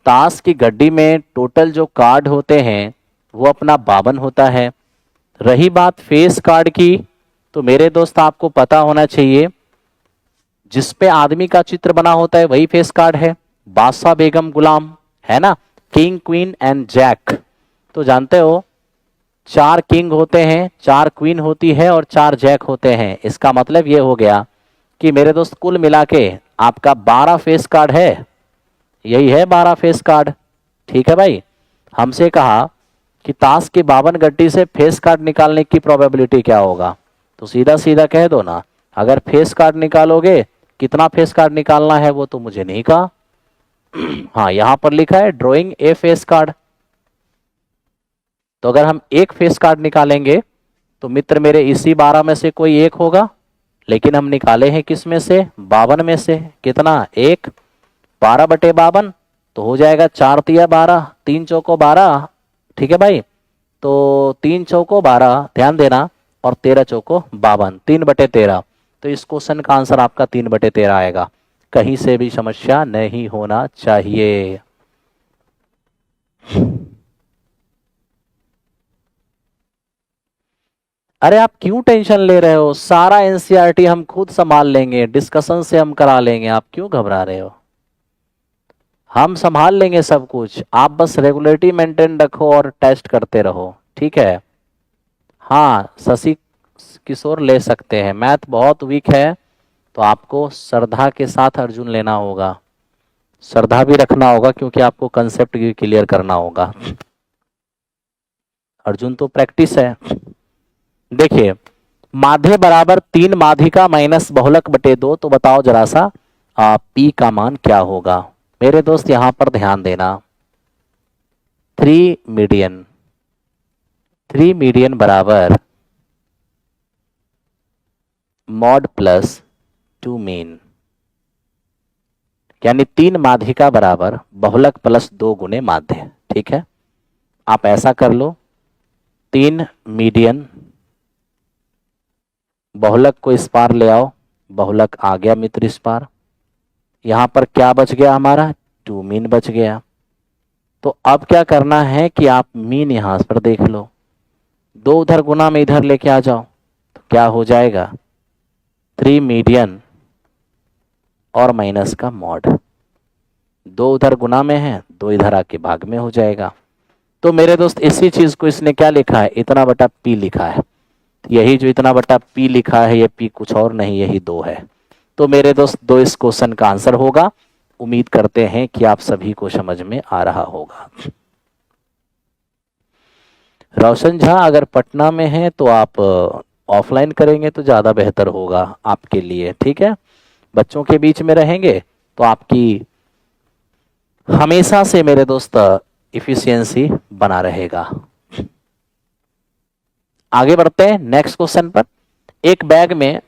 ताश की गड्डी में टोटल जो कार्ड होते हैं वो अपना 52 होता है। रही बात फेस कार्ड की, तो मेरे दोस्त आपको पता होना चाहिए जिसपे आदमी का चित्र बना होता है वही फेस कार्ड है। बादशाह, बेगम, गुलाम, है ना, किंग, क्वीन एंड जैक। तो जानते हो 4 किंग होते हैं, 4 क्वीन होती है और 4 जैक होते हैं। इसका मतलब ये हो गया कि मेरे दोस्त कुल मिला के आपका 12 फेस कार्ड है, यही है 12 फेस कार्ड। ठीक है भाई, हमसे कहा कि ताश की 52 गड्डी से फेस कार्ड निकालने की प्रोबेबिलिटी क्या होगा, तो सीधा सीधा कह दो ना, अगर फेस कार्ड निकालोगे, कितना फेस कार्ड निकालना है वो तो मुझे नहीं कहा। हाँ, यहां पर लिखा है ड्रॉइंग ए फेस कार्ड, तो अगर हम एक फेस कार्ड निकालेंगे तो मित्र मेरे इसी 12 में से कोई एक होगा, लेकिन हम निकाले हैं किस में से, 52 में से। कितना, एक, 12/52 तो हो जाएगा 4 तिया 12, 3 चौको 12, ठीक है भाई। तो 3 चौको 12, ध्यान देना, और 13 चौको 52, 3/13। तो इस क्वेश्चन का आंसर आपका 3/13 आएगा। कहीं से भी समस्या नहीं होना चाहिए। अरे आप क्यों टेंशन ले रहे हो, सारा एनसीईआरटी हम खुद संभाल लेंगे, डिस्कशन से हम करा लेंगे, आप क्यों घबरा रहे हो। हम संभाल लेंगे सब कुछ, आप बस रेगुलरिटी मेंटेन रखो और टेस्ट करते रहो, ठीक है। हाँ, शशि किशोर ले सकते हैं, मैथ बहुत वीक है तो आपको श्रद्धा के साथ अर्जुन लेना होगा, श्रद्धा भी रखना होगा क्योंकि आपको कंसेप्ट भी क्लियर करना होगा। अर्जुन तो प्रैक्टिस है। देखिए, माध्य बराबर 3 माध्यिका माइनस बहुलक बटे 2, तो बताओ जरा सा पी का मान क्या होगा। मेरे दोस्त यहां पर ध्यान देना, 3 मीडियन बराबर मॉड प्लस 2 मीन, यानी 3 माध्यिका बराबर बहुलक प्लस 2 गुने माध्य, ठीक है। आप ऐसा कर लो, 3 मीडियन, बहुलक को इस पार ले आओ, बहुलक आ गया मित्र इस पार, यहां पर क्या बच गया हमारा, 2 मीन बच गया। तो अब क्या करना है कि आप मीन यहां पर देख लो, 2 उधर गुना में इधर लेके आ जाओ, तो क्या हो जाएगा, 3 मीडियन और माइनस का मॉड, 2 उधर गुना में है, 2 इधर आके भाग में हो जाएगा। तो मेरे दोस्त इसी चीज को इसने क्या लिखा है, इतना बटा पी लिखा है। यही जो इतना बटा पी लिखा है ये पी कुछ और नहीं, यही 2 है। तो मेरे दोस्त 2 इस क्वेश्चन का आंसर होगा। उम्मीद करते हैं कि आप सभी को समझ में आ रहा होगा। रोशन झा अगर पटना में है तो आप ऑफलाइन करेंगे तो ज़्यादा बेहतर होगा आपके लिए, ठीक है। बच्चों के बीच में रहेंगे तो आपकी हमेशा से मेरे दोस्त इफिशियंसी बना रहेगा। आगे बढ़ते हैं नेक्स्ट क्वेश्चन पर। एक बैग में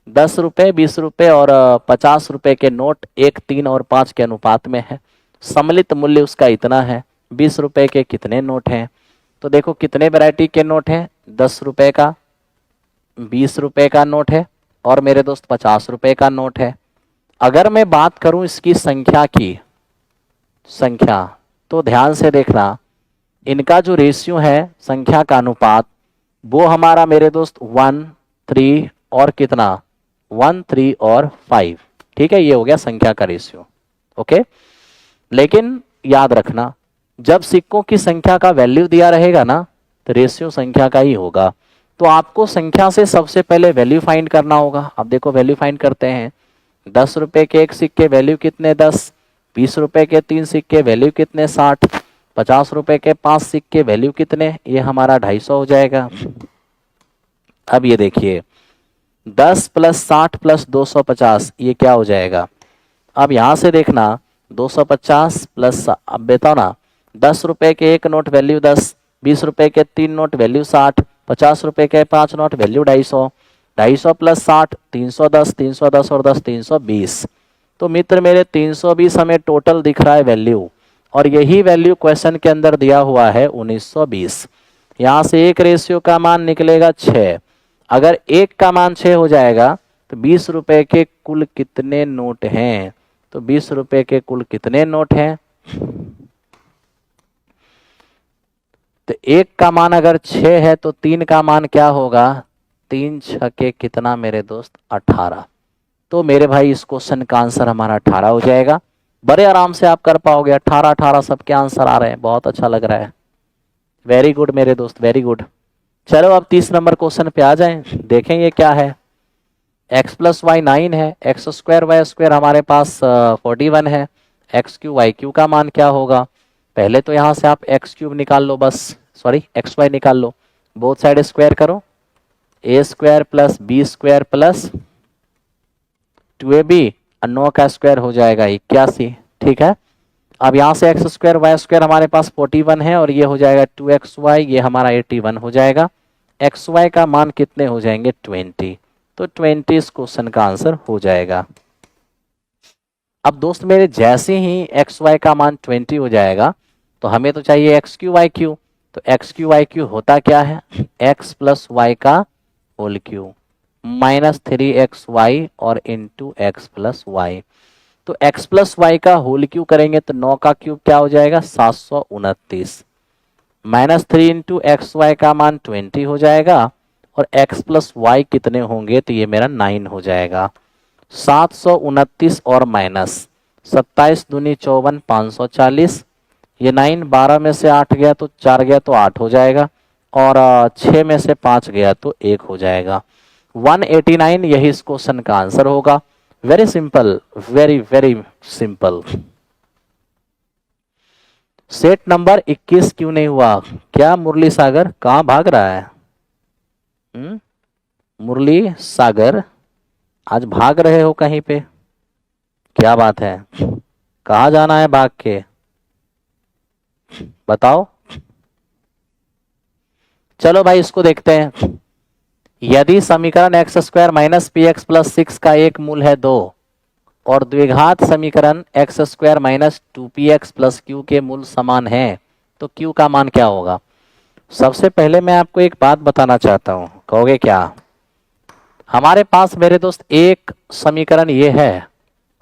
10 रुपए, 20 रुपए और 50 रुपए के नोट 1, 3 और 5 के अनुपात में है। सम्मिलित मूल्य उसका इतना है। 20 रुपए के कितने नोट हैं? तो देखो कितने वैरायटी के नोट हैं, 10 रुपए का, 20 रुपए का नोट है और मेरे दोस्त 50 रुपए का नोट है। अगर मैं बात करूं इसकी संख्या की, तो ध्यान से देखना, इनका जो रेशियो है, संख्या का अनुपात, वो हमारा मेरे दोस्त 1, 3 और कितना, 1, 3 और 5, ठीक है। ये हो गया संख्या का रेशियो, ओके। लेकिन याद रखना, जब सिक्कों की संख्या का वैल्यू दिया रहेगा ना, तो रेशियो संख्या का ही होगा। तो आपको संख्या से सबसे पहले वैल्यू फाइंड करना होगा। अब देखो वैल्यू फाइंड करते हैं। 10 रुपए के 1 सिक्के वैल्यू कितने, 10। 20 रुपए के 3 सिक्के वैल्यू कितने, 60। 50 रुपए के 5 सिक्के वैल्यू कितने, ये हमारा 250 हो जाएगा। अब ये देखिए, 10 + 60 + 250, ये क्या हो जाएगा। अब यहां से देखना, 250 प्लस, अब बताओ ना, 10 रुपए के 1 नोट वैल्यू 10, 20 रुपए के 3 नोट वैल्यू 60, 50 रुपए के 5 नोट वैल्यू 250, 250 + 60, 310, 310 और 10, 320। तो मित्र मेरे 320 हमें टोटल दिख रहा है वैल्यू, और यही वैल्यू क्वेश्चन के अंदर दिया हुआ है 1920। यहां से एक रेशियो का मान निकलेगा 6। अगर एक का मान 6 हो जाएगा तो 20 रुपए के कुल कितने नोट हैं, तो 20 रुपए के कुल कितने नोट हैं, तो एक का मान अगर 6 है तो 3 का मान क्या होगा, 3 6 के कितना मेरे दोस्त, 18। तो मेरे भाई इस क्वेश्चन का आंसर हमारा 18 हो जाएगा। बड़े आराम से आप कर पाओगे, 18 18 सबके आंसर आ रहे हैं, बहुत अच्छा लग रहा है। वेरी गुड मेरे दोस्त, वेरी गुड। चलो अब 30 नंबर क्वेश्चन पे आ जाएं, देखें ये क्या है। x + y 9 है, x² y² हमारे पास 41 है, x³ y³ का मान क्या होगा। पहले तो यहां से आप x³ निकाल लो, बस सॉरी xy निकाल लो, बोथ साइड स्क्वायर करो, a² + b² + 2ab, 9 का स्क्वायर हो जाएगा 81, ठीक है। अब यहाँ से x² y² हमारे पास 41 है और ये हो जाएगा 2xy, ये हमारा 81 हो जाएगा। एक्स वाई का मान कितने हो जाएंगे 20। तो 20 इस क्वेश्चन का आंसर हो जाएगा। अब दोस्त मेरे जैसे ही एक्स वाई का मान 20 हो जाएगा तो हमें तो चाहिए एक्स क्यू वाई क्यू। तो एक्स क्यू वाई क्यू होता क्या है, एक्स प्लस वाई का होल क्यू माइनस 3xy और इंटू एक्स प्लस वाई। तो x प्लस वाई का होल क्यूब करेंगे तो 9 का क्यूब क्या हो जाएगा 729 माइनस 3 इंटू एक्स वाई का मान 20 हो जाएगा और x प्लस वाई कितने होंगे तो ये मेरा 9 हो जाएगा। 729 और माइनस 27 दूनी 54 540, ये 9 12 में से 8 गया तो 4 गया तो 8 हो जाएगा और 6 में से 5 गया तो 1 हो जाएगा। 189 यही इस क्वेश्चन का आंसर होगा। Very simple, very very simple. Set number 21 क्यों नहीं हुआ? क्या मुरली सागर कहां भाग रहा है? मुरली सागर आज भाग रहे हो कहीं पे? क्या बात है, कहां जाना है भाग के बताओ। चलो भाई इसको देखते हैं। यदि समीकरण x square minus P x plus 6 का एक मूल है 2 और द्विघात समीकरण x square minus 2px plus Q के मूल समान है तो क्यू का मान क्या होगा? सबसे पहले मैं आपको एक बात बताना चाहता हूं, कहोगे क्या? हमारे पास मेरे दोस्त एक समीकरण ये है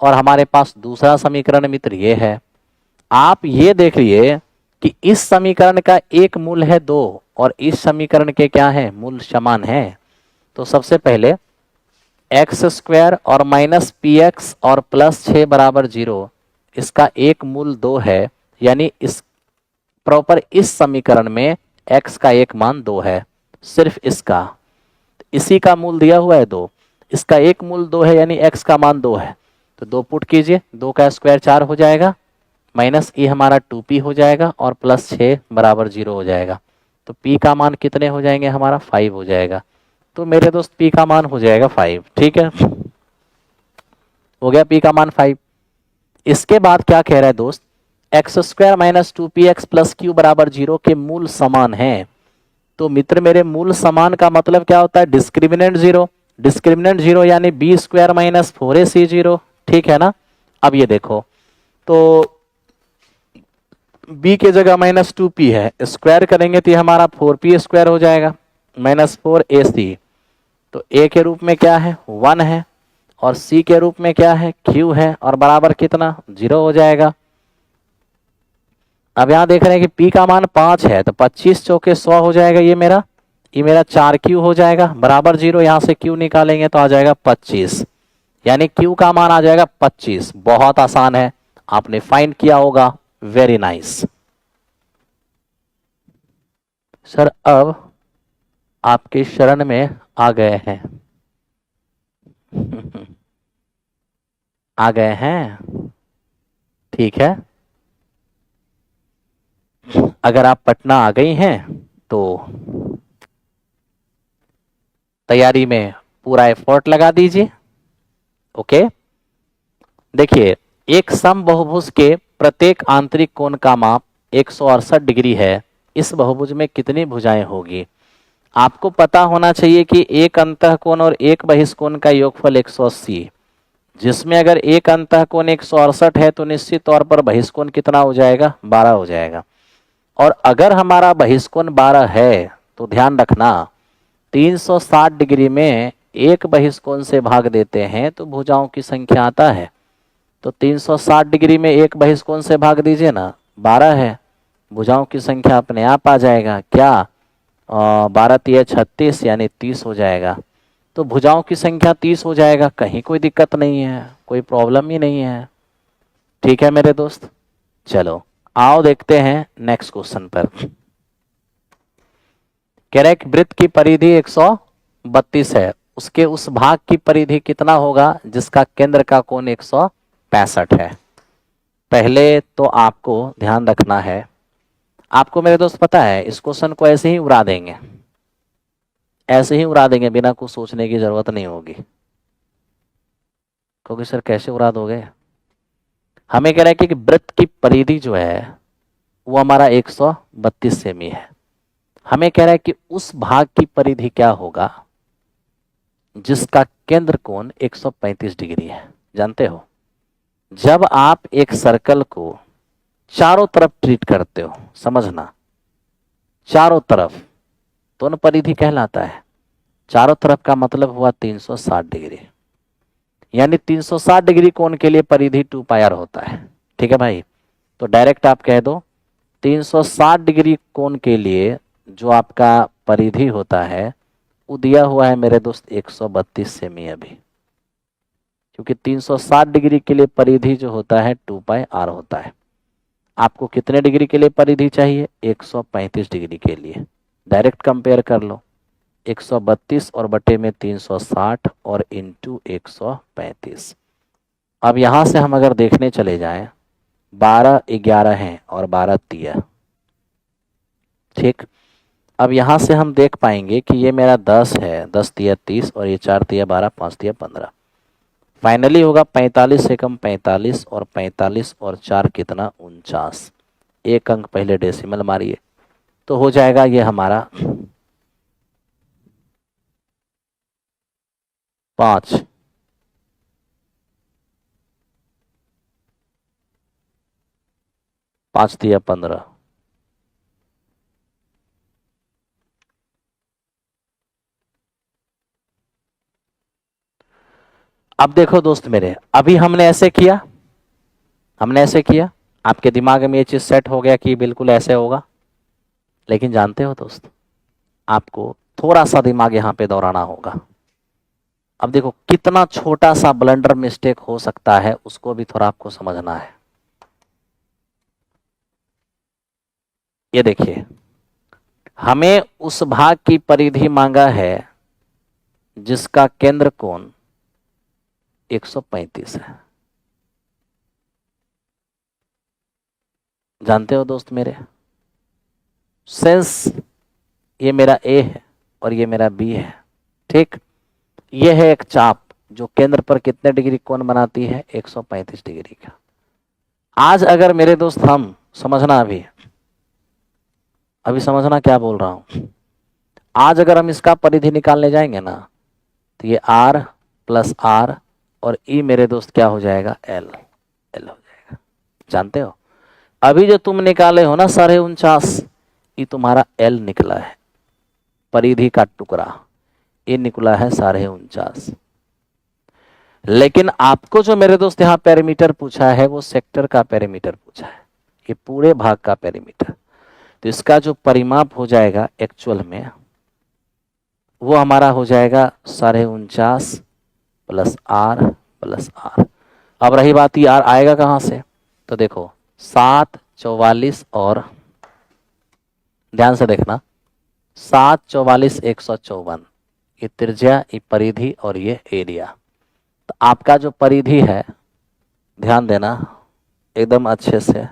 और हमारे पास दूसरा समीकरण मित्र ये है। आप ये देख लिए कि इस समीकरण का एक मूल है 2 और इस समीकरण के क्या है मूल समान है। तो सबसे पहले एक्स स्क्वायर और माइनस पी एक्स और प्लस 6 बराबर 0, इसका एक मूल 2 है, यानी इस प्रॉपर इस समीकरण में x का एक मान 2 है, सिर्फ इसका, इसी का मूल दिया हुआ है 2, इसका एक मूल 2 है यानी x का मान 2 है। तो 2 पुट कीजिए, 2 का स्क्वायर 4 हो जाएगा, माइनस ये हमारा 2p हो जाएगा और प्लस 6 बराबर 0 हो जाएगा। तो p का मान कितने हो जाएंगे हमारा 5 हो जाएगा। तो मेरे दोस्त p का मान हो जाएगा 5। ठीक है, हो गया p का मान 5। इसके बाद क्या कह रहा है दोस्त, x square minus 2px plus Q बराबर 0 के मूल समान है। तो मित्र मेरे मूल समान का मतलब क्या होता है, डिस्क्रिमिनेंट 0। डिस्क्रिमिनेंट 0 यानी बी स्क्वायर माइनस 4ac 0। ठीक है ना। अब ये देखो, तो b के जगह माइनस 2p है, स्क्वायर करेंगे तो ये हमारा 4p स्क्वायर हो जाएगा माइनस 4ac। तो a के रूप में क्या है 1 है और c के रूप में क्या है q है और बराबर कितना 0 हो जाएगा। अब यहां देख रहे हैं कि p का मान 5 है तो 25 चौके 100 हो जाएगा, ये मेरा 4q हो जाएगा बराबर 0। यहां से q निकालेंगे तो आ जाएगा 25, यानी q का मान आ जाएगा 25। बहुत आसान है, आपने फाइंड किया होगा। वेरी नाइस सर, अब आपके शरण में आ गए हैं आ गए हैं। ठीक है, अगर आप पटना आ गई हैं तो तैयारी में पूरा एफर्ट लगा दीजिए। ओके, देखिए एक समबहुभुज के प्रत्येक आंतरिक कोण का माप 168 डिग्री है। इस बहुभुज में कितनी भुजाएं होगी? आपको पता होना चाहिए कि एक अंतःकोण और एक बहिष्कोण का योगफल 180, जिसमें अगर एक अंतःकोण 168 है तो निश्चित तौर पर बहिष्कोण कितना हो जाएगा 12 हो जाएगा। और अगर हमारा बहिष्कोण 12 है तो ध्यान रखना 360 डिग्री में एक बहिष्कोण से भाग देते हैं तो भुजाओं की संख्या आता है। तो 360 डिग्री में एक बहिष्कोण से भाग दीजिए ना, 12 है, भुजाओं की संख्या अपने आप आ जाएगा क्या 12 तिया 36 यानी 30 हो जाएगा। तो भुजाओं की संख्या 30 हो जाएगा, कहीं कोई दिक्कत नहीं है, कोई प्रॉब्लम ही नहीं है। ठीक है मेरे दोस्त, चलो आओ देखते हैं नेक्स्ट क्वेश्चन पर। कह रहे कि वृत्त की परिधि 132 है, उसके उस भाग की परिधि कितना होगा जिसका केंद्र का कोण 165 है। पहले तो आपको ध्यान रखना है, आपको मेरे दोस्त पता है इस क्वेश्चन को ऐसे ही उड़ा देंगे, ऐसे ही उड़ा देंगे, बिना कुछ सोचने की जरूरत नहीं होगी। क्योंकि सर कैसे उड़ा दोगे? हमें कह रहा है कि वृत्त की परिधि जो है वो हमारा 132 सेमी है। हमें कह रहा है कि उस भाग की परिधि क्या होगा जिसका केंद्र कोण 135 डिग्री है। जानते हो, जब आप एक सर्कल को चारों तरफ ट्रीट करते हो, समझना, चारों तरफ, तो न परिधि कहलाता है। चारों तरफ का मतलब हुआ 360 डिग्री, यानी 360 डिग्री कोण के लिए परिधि 2 पाई आर होता है। ठीक है भाई, तो डायरेक्ट आप कह दो 360 डिग्री कोण के लिए जो आपका परिधि होता है वो दिया हुआ है मेरे दोस्त 132 सेमी अभी, क्योंकि 360 डिग्री के लिए परिधि जो होता है 2 पाई आर होता है। आपको कितने डिग्री के लिए परिधि चाहिए? 135 डिग्री के लिए। डायरेक्ट कंपेयर कर लो, 132 और बटे में 360 और इंटू 135। अब यहां से हम अगर देखने चले जाएं, 12 11 हैं और 12 तिया। ठीक, अब यहां से हम देख पाएंगे कि ये मेरा 10 है, 10 तिया 30 और ये 4 तिया 12, 5 तिया 15। फाइनली होगा 45 से कम 45 और 45 और 4 कितना? 49। एक अंक पहले डेसिमल मारिए तो हो जाएगा ये हमारा 5। पांच तिया 15। अब देखो दोस्त मेरे, अभी हमने ऐसे किया, हमने ऐसे किया, आपके दिमाग में ये चीज सेट हो गया कि बिल्कुल ऐसे होगा। लेकिन जानते हो दोस्त, आपको थोड़ा सा दिमाग यहां पे दौड़ाना होगा। अब देखो कितना छोटा सा ब्लंडर मिस्टेक हो सकता है, उसको भी थोड़ा आपको समझना है। ये देखिए, हमें उस भाग की परिधि मांगा है जिसका केंद्र कोण 135 है। जानते हो दोस्त मेरे, सेंस ये मेरा ए है और ये मेरा बी है। ठीक, ये है एक चाप जो केंद्र पर कितने डिग्री कोण बनाती है? 135 डिग्री का। आज अगर मेरे दोस्त हम समझना, अभी समझना क्या बोल रहा हूं। आज अगर हम इसका परिधि निकालने जाएंगे ना, तो ये R प्लस R और E मेरे दोस्त क्या हो जाएगा? L हो जाएगा। जानते हो, अभी जो तुम निकाले हो ना 49.5, ये तुम्हारा L निकला है, परिधि का टुकड़ा, ये निकला है 49.5। लेकिन आपको जो मेरे दोस्त यहाँ पेरीमीटर पूछा है वो सेक्टर का पेरीमीटर पूछा है, ये पूरे भाग का पेरीमीटर। तो इसका जो परिमाप हो जाएगा एक्चुअल में वो हमारा हो जाएगा 49.5 प्लस R प्लस R। अब रही बात ये R आएगा कहां से, तो देखो 7 44 और ध्यान से देखना, 7 44 154, ये त्रिज्या, ये परिधि और ये एरिया। तो आपका जो परिधि है, ध्यान देना एकदम अच्छे से,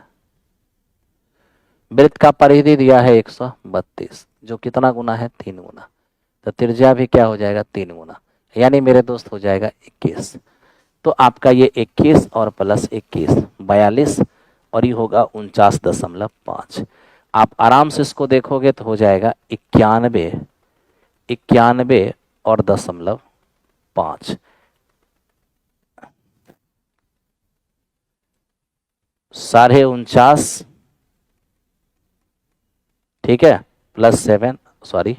वृत्त का परिधि दिया है 132, जो कितना गुना है? 3 गुना। तो त्रिज्या भी क्या हो जाएगा? 3 गुना, यानी मेरे दोस्त हो जाएगा 21। तो आपका ये 21 और प्लस 21 42 और ये होगा 49.5। आप आराम से इसको देखोगे तो हो जाएगा 91 और 0.5, 49.5, ठीक है, प्लस 7, सॉरी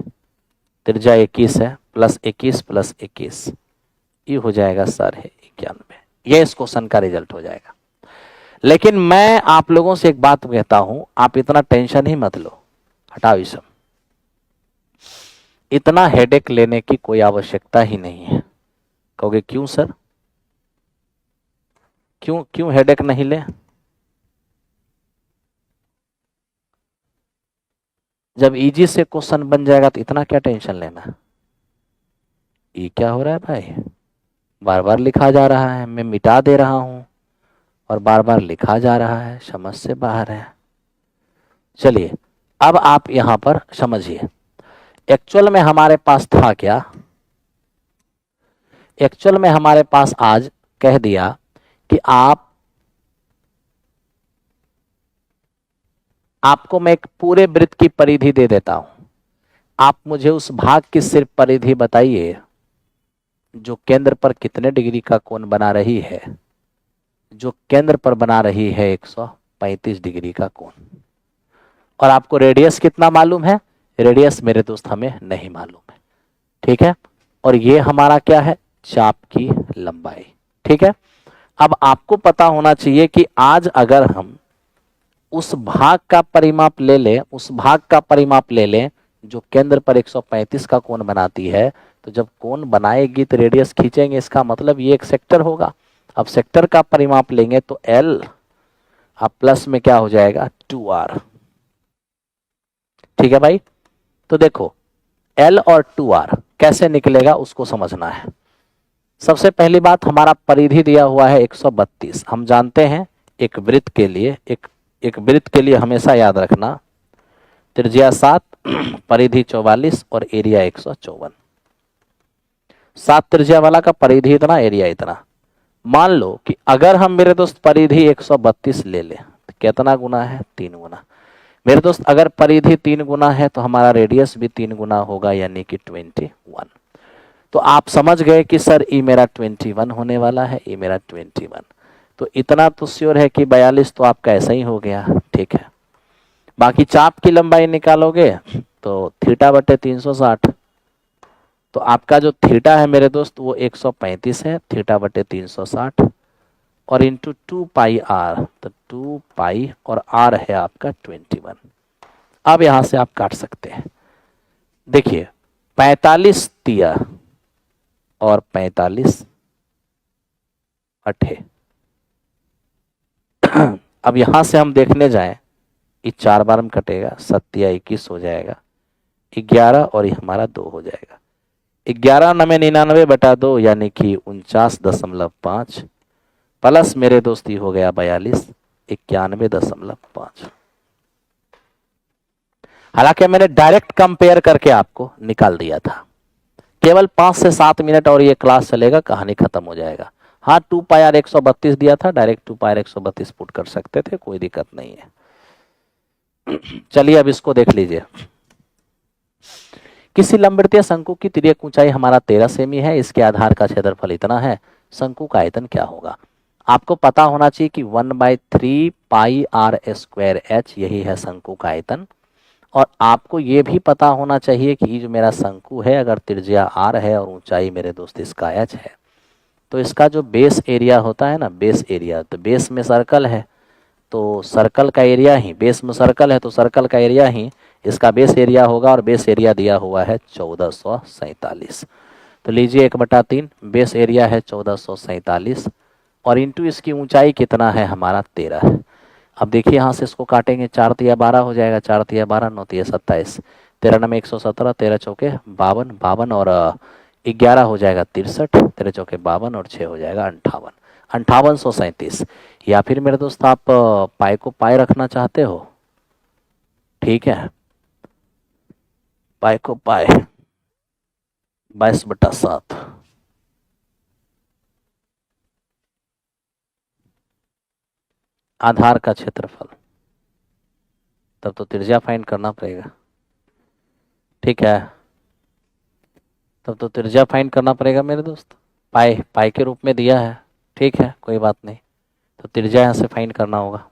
त्रिज्या 21 है, प्लस 21 प्लस 21, ये हो जाएगा 91। ये इस क्वेश्चन का रिजल्ट हो जाएगा। लेकिन मैं आप लोगों से एक बात कहता हूं, आप इतना टेंशन ही मत लो, हटाओ ये सब, इतना हेडेक लेने की कोई आवश्यकता ही नहीं है। कहोगे क्यों सर, क्यों हेडेक नहीं ले? जब इजी से क्वेश्चन बन जाएगा तो इतना क्या टेंशन लेना। ये क्या हो रहा है भाई, बार बार लिखा जा रहा है, मैं मिटा दे रहा हूं और बार बार लिखा जा रहा है, समझ से बाहर है। चलिए अब आप यहां पर समझिए, एक्चुअल में हमारे पास था क्या? एक्चुअल में हमारे पास आज कह दिया कि आपको मैं एक पूरे वृत्त की परिधि दे देता हूं, आप मुझे उस भाग की सिर्फ परिधि बताइए जो केंद्र पर कितने डिग्री का कोण बना रही है, जो केंद्र पर बना रही है 135 डिग्री का कोण। और आपको रेडियस कितना मालूम है? रेडियस मेरे दोस्त हमें नहीं मालूम है, ठीक है। और ये हमारा क्या है? चाप की लंबाई, ठीक है। अब आपको पता होना चाहिए कि आज अगर हम उस भाग का परिमाप ले लें, उस भाग का परिमाप ले लें जो केंद्र पर 135 का कोण बनाती है, तो जब कोण बनाएगी तो रेडियस खींचेंगे, इसका मतलब ये एक सेक्टर होगा। अब सेक्टर का परिमाप लेंगे तो L अब प्लस में क्या हो जाएगा? 2R, ठीक है भाई। तो देखो L और 2R कैसे निकलेगा उसको समझना है। सबसे पहली बात, हमारा परिधि दिया हुआ है 132। हम जानते हैं एक वृत्त के लिए, एक वृत्त के लिए हमेशा याद रखना त्रिज्या 7, परिधि 44 और एरिया 154। 7 त्रिज्या वाला का परिधि इतना, एरिया इतना। मान लो कि अगर हम मेरे दोस्त परिधि 132 ले लें तो कितना गुना है? 3 गुना। मेरे दोस्त अगर परिधि 3 गुना है तो हमारा रेडियस भी 3 गुना होगा, यानी कि 21। तो आप समझ गए कि सर ये मेरा 21 होने वाला है, ये मेरा 21। तो इतना तो श्योर है कि 42 तो आपका ऐसा ही हो गया, ठीक है। बाकी चाप की लंबाई निकालोगे तो थीटा बटे 360। तो आपका जो थीटा है मेरे दोस्त वो 135 है, थीटा बटे 360 और इंटू 2πr, तो 2π और r है आपका 21। अब यहां से आप काट सकते हैं। देखिए 45 तिया और 45 अठे। अब यहां से हम देखने जाएं, ये 4 बार में कटेगा, 7 या 21 हो जाएगा, 11 और ये हमारा 2 हो जाएगा। 11 9 99 बटा 2 यानी कि 49.5 प्लस मेरे दोस्ती हो गया 42, 91.5। हालांकि मैंने डायरेक्ट कंपेयर करके आपको निकाल दिया था। केवल 5 से 7 मिनट और ये क्लास चलेगा, कहानी खत्म हो जाएगा। हाँ 2πr 132 दिया था, डायरेक्ट 2πr 132 पुट कर सकते थे, कोई दिक्कत नहीं है। चलिए अब इसको देख लीजिए। किसी लंबवृत्तीय शंकु की तिर्यक ऊंचाई हमारा 13 सेमी है, इसके आधार का क्षेत्रफल इतना है, शंकु का आयतन क्या होगा? आपको पता होना चाहिए कि 1/3πr² यही है शंकु का आयतन। और आपको ये भी पता होना चाहिए कि जो मेरा शंकु है, अगर त्रिज्या r है और ऊंचाई मेरे दोस्त इसका h है, तो इसका जो बेस एरिया होता है ना, बेस एरिया, तो बेस में सर्कल है तो सर्कल का एरिया ही, बेस में सर्कल है तो सर्कल का एरिया ही इसका बेस एरिया होगा, और बेस एरिया दिया हुआ है 1447। तो लीजिए 1/3, बेस एरिया है 1447 और इंटू इसकी ऊंचाई कितना है हमारा? 13 है। अब देखिए यहाँ से इसको काटेंगे, 4 तिया 12 हो जाएगा, 4 तिया 12, 9 तिया 27, 13 9 117, 13 चौके 52, 52 और 11 हो जाएगा 63, 13 चौके 52 और 6 हो जाएगा 58, 5837। या फिर मेरे दोस्त आप पाई को पाई रखना चाहते हो, ठीक है, पाई को पाई 22/7। आधार का क्षेत्रफल, तब तो त्रिज्या फाइंड करना पड़ेगा, ठीक है, तब तो त्रिज्या फाइंड करना पड़ेगा मेरे दोस्त। पाई पाई के रूप में दिया है, ठीक है, कोई बात नहीं, तो त्रिज्या यहाँ से फाइंड करना होगा।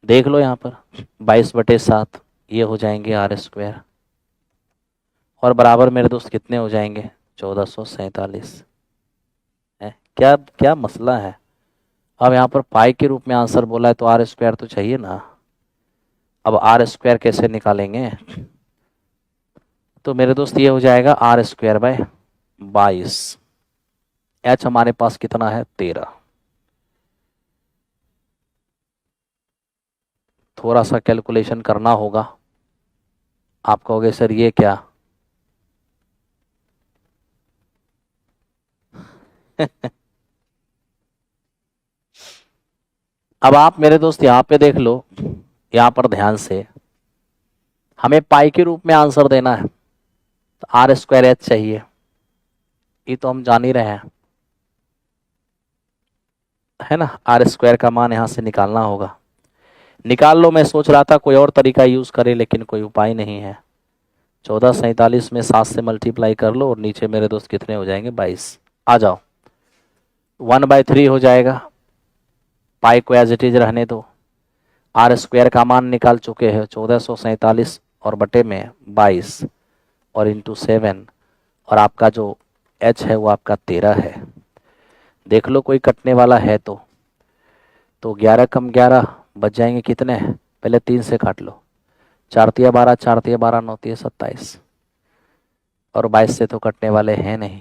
देख लो यहाँ पर 22/7 ये हो जाएंगे r², और बराबर मेरे दोस्त कितने हो जाएंगे? 1447 है। क्या क्या मसला है? अब यहाँ पर पाई के रूप में आंसर बोला है तो r² तो चाहिए ना। अब r² कैसे निकालेंगे? तो मेरे दोस्त ये हो जाएगा r²/22। h हमारे पास कितना है? 13। थोड़ा सा कैलकुलेशन करना होगा। आप कहोगे सर ये क्या? अब आप मेरे दोस्त यहाँ पे देख लो, यहाँ पर ध्यान से, हमें पाई के रूप में आंसर देना है तो r² h चाहिए, ये तो हम जान ही रहे हैं, है ना। r² का मान यहाँ से निकालना होगा। निकाल लो। मैं सोच रहा था कोई और तरीका यूज करे, लेकिन कोई उपाय नहीं है। 1447 में 7 से मल्टीप्लाई कर लो और नीचे मेरे दोस्त कितने हो जाएंगे 22। आ जाओ 1/3 हो जाएगा, पाई को एज इट इज रहने दो। आर स्क्वायर का मान निकाल चुके हैं 1447 और बटे में 22 और इंटू 7 और आपका जो एच है वो आपका 13 है। देख लो कोई कटने वाला है तो 11 कम 11 बच जाएंगे कितने, पहले 3 से काट लो, 4 तिया 12, 4 तिया 12, 9 तिया 27 और 22 से तो कटने वाले हैं नहीं,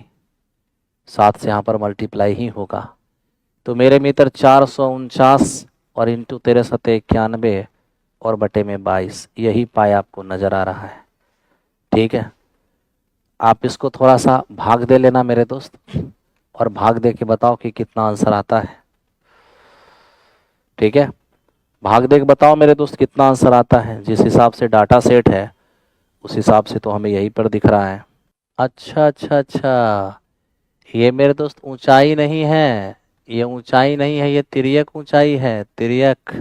7 से यहाँ पर मल्टीप्लाई ही होगा। तो मेरे मित्र 449 और इंटू 13 और बटे में 22, यही पाई आपको नजर आ रहा है। ठीक है, आप इसको थोड़ा सा भाग दे लेना मेरे दोस्त और भाग दे के बताओ कि कितना आंसर आता है। ठीक है, भाग दे के बताओ मेरे दोस्त कितना आंसर आता है। जिस हिसाब से डाटा सेट है उस हिसाब से तो हमें यही पर दिख रहा है। अच्छा अच्छा अच्छा, ये मेरे दोस्त ऊंचाई नहीं है, ये ऊंचाई नहीं है, ये तिर्यक ऊंचाई है, तिर्यक।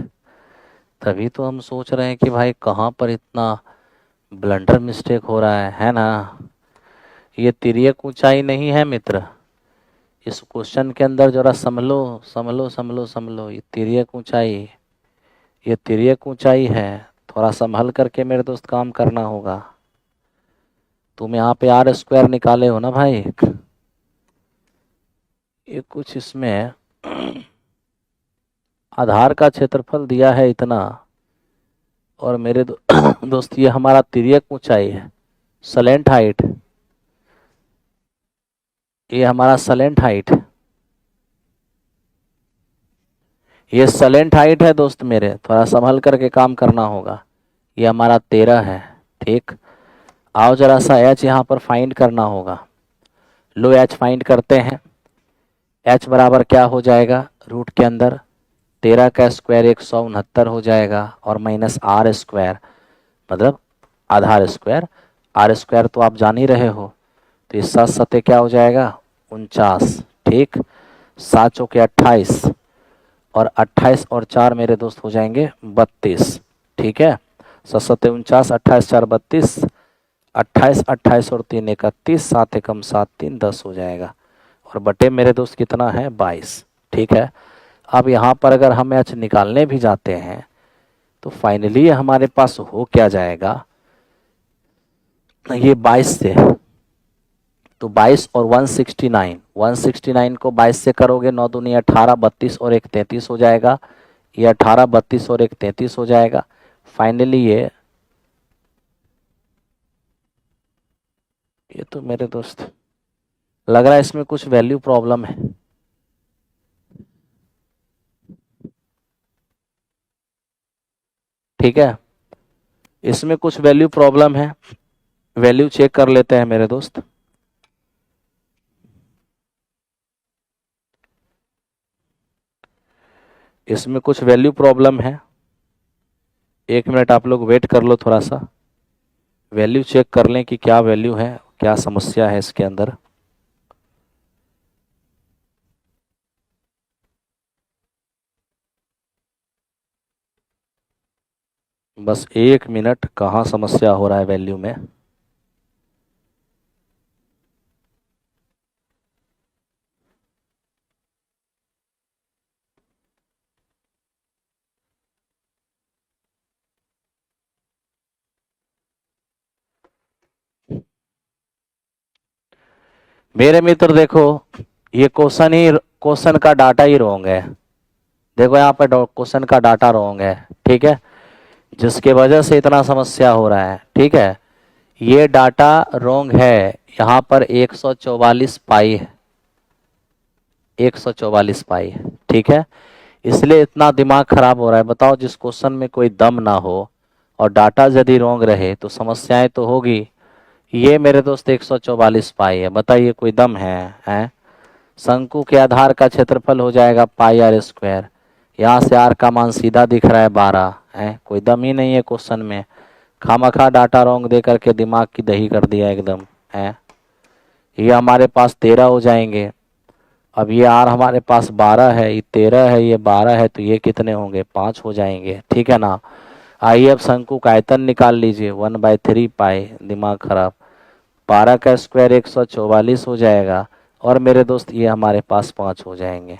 तभी तो हम सोच रहे हैं कि भाई कहाँ पर इतना ब्लंडर मिस्टेक हो रहा है ना। ये तिर्यक ऊंचाई नहीं है मित्र, इस क्वेश्चन के अंदर जरा समझो समझो समझो समझो, ये तिर्यक ऊंचाई, ये तिर्यक ऊंचाई है। थोड़ा संभल करके मेरे दोस्त काम करना होगा। तुम यहाँ पे आर स्क्वायर निकाले हो ना भाई, ये कुछ इसमें आधार का क्षेत्रफल दिया है इतना और मेरे दोस्त ये हमारा तिर्यक ऊंचाई है, सलेंट हाइट, ये हमारा सलेंट हाइट, ये सलेंट हाइट है दोस्त मेरे, थोड़ा संभल करके काम करना होगा। ये हमारा 13 है। ठीक, आओ जरा सा एच यहाँ पर फाइंड करना होगा। लो एच फाइंड करते हैं। एच बराबर क्या हो जाएगा, रूट के अंदर 13 का स्क्वायर 169 हो जाएगा और माइनस आर स्क्वायर मतलब आधार स्क्वायर, आर स्क्वायर तो आप जान ही रहे हो, तो इस 7 सत्ते क्या हो जाएगा 49। ठीक, 7 चौके 28 और 28 और 4 मेरे दोस्त हो जाएंगे 32। ठीक है, 7 सत्ते 49, 28 4 32, 28 28 और 3 31, 7 एकम 7 3 10 हो जाएगा और बटे मेरे दोस्त कितना है 22। ठीक है, अब यहाँ पर अगर हम एच निकालने भी जाते हैं तो फाइनली हमारे पास हो क्या जाएगा, ये 22 से, तो 22 और 169, 169 को 22 से करोगे 9 दूनी 18, 32 और 1 33 हो जाएगा, ये 18 32 और 1 33 हो जाएगा। फाइनली ये तो मेरे दोस्त लग रहा है इसमें कुछ वैल्यू प्रॉब्लम है। ठीक है, इसमें कुछ वैल्यू प्रॉब्लम है, वैल्यू चेक कर लेते हैं मेरे दोस्त। इसमें कुछ वैल्यू प्रॉब्लम है, 1 मिनट आप लोग वेट कर लो, थोड़ा सा वैल्यू चेक कर लें कि क्या वैल्यू है, क्या समस्या है इसके अंदर। बस 1 मिनट, कहाँ समस्या हो रहा है वैल्यू में। मेरे मित्र देखो, ये क्वेश्चन का डाटा ही रॉन्ग है। देखो यहाँ पर क्वेश्चन का डाटा रॉन्ग है। ठीक है, जिसके वजह से इतना समस्या हो रहा है। ठीक है, ये डाटा रॉन्ग है, यहाँ पर 144 पाई है, 144 पाई है। ठीक है, इसलिए इतना दिमाग खराब हो रहा है। बताओ, जिस क्वेश्चन में कोई दम ना हो और डाटा यदि रॉन्ग रहे तो समस्याएं तो होगी। ये मेरे दोस्त 144 पाई है, बताइए कोई दम है? शंकु के आधार का क्षेत्रफल हो जाएगा पाई आर स्क्वायर, यहाँ से आर का मान सीधा दिख रहा है 12 है, कोई दम ही नहीं है क्वेश्चन में। खामखा डाटा रॉन्ग दे करके दिमाग की दही कर दिया एकदम है। ये हमारे पास 13 हो जाएंगे, अब ये आर हमारे पास 12 है, ये 13 है, ये 12 है, तो ये कितने होंगे 5 हो जाएंगे। ठीक है ना, आइए अब शंकु का आयतन निकाल लीजिए, 1/3 पाई, दिमाग खराब, 12 का स्क्वायर 144 हो जाएगा, और मेरे दोस्त ये हमारे पास 5 हो जाएंगे।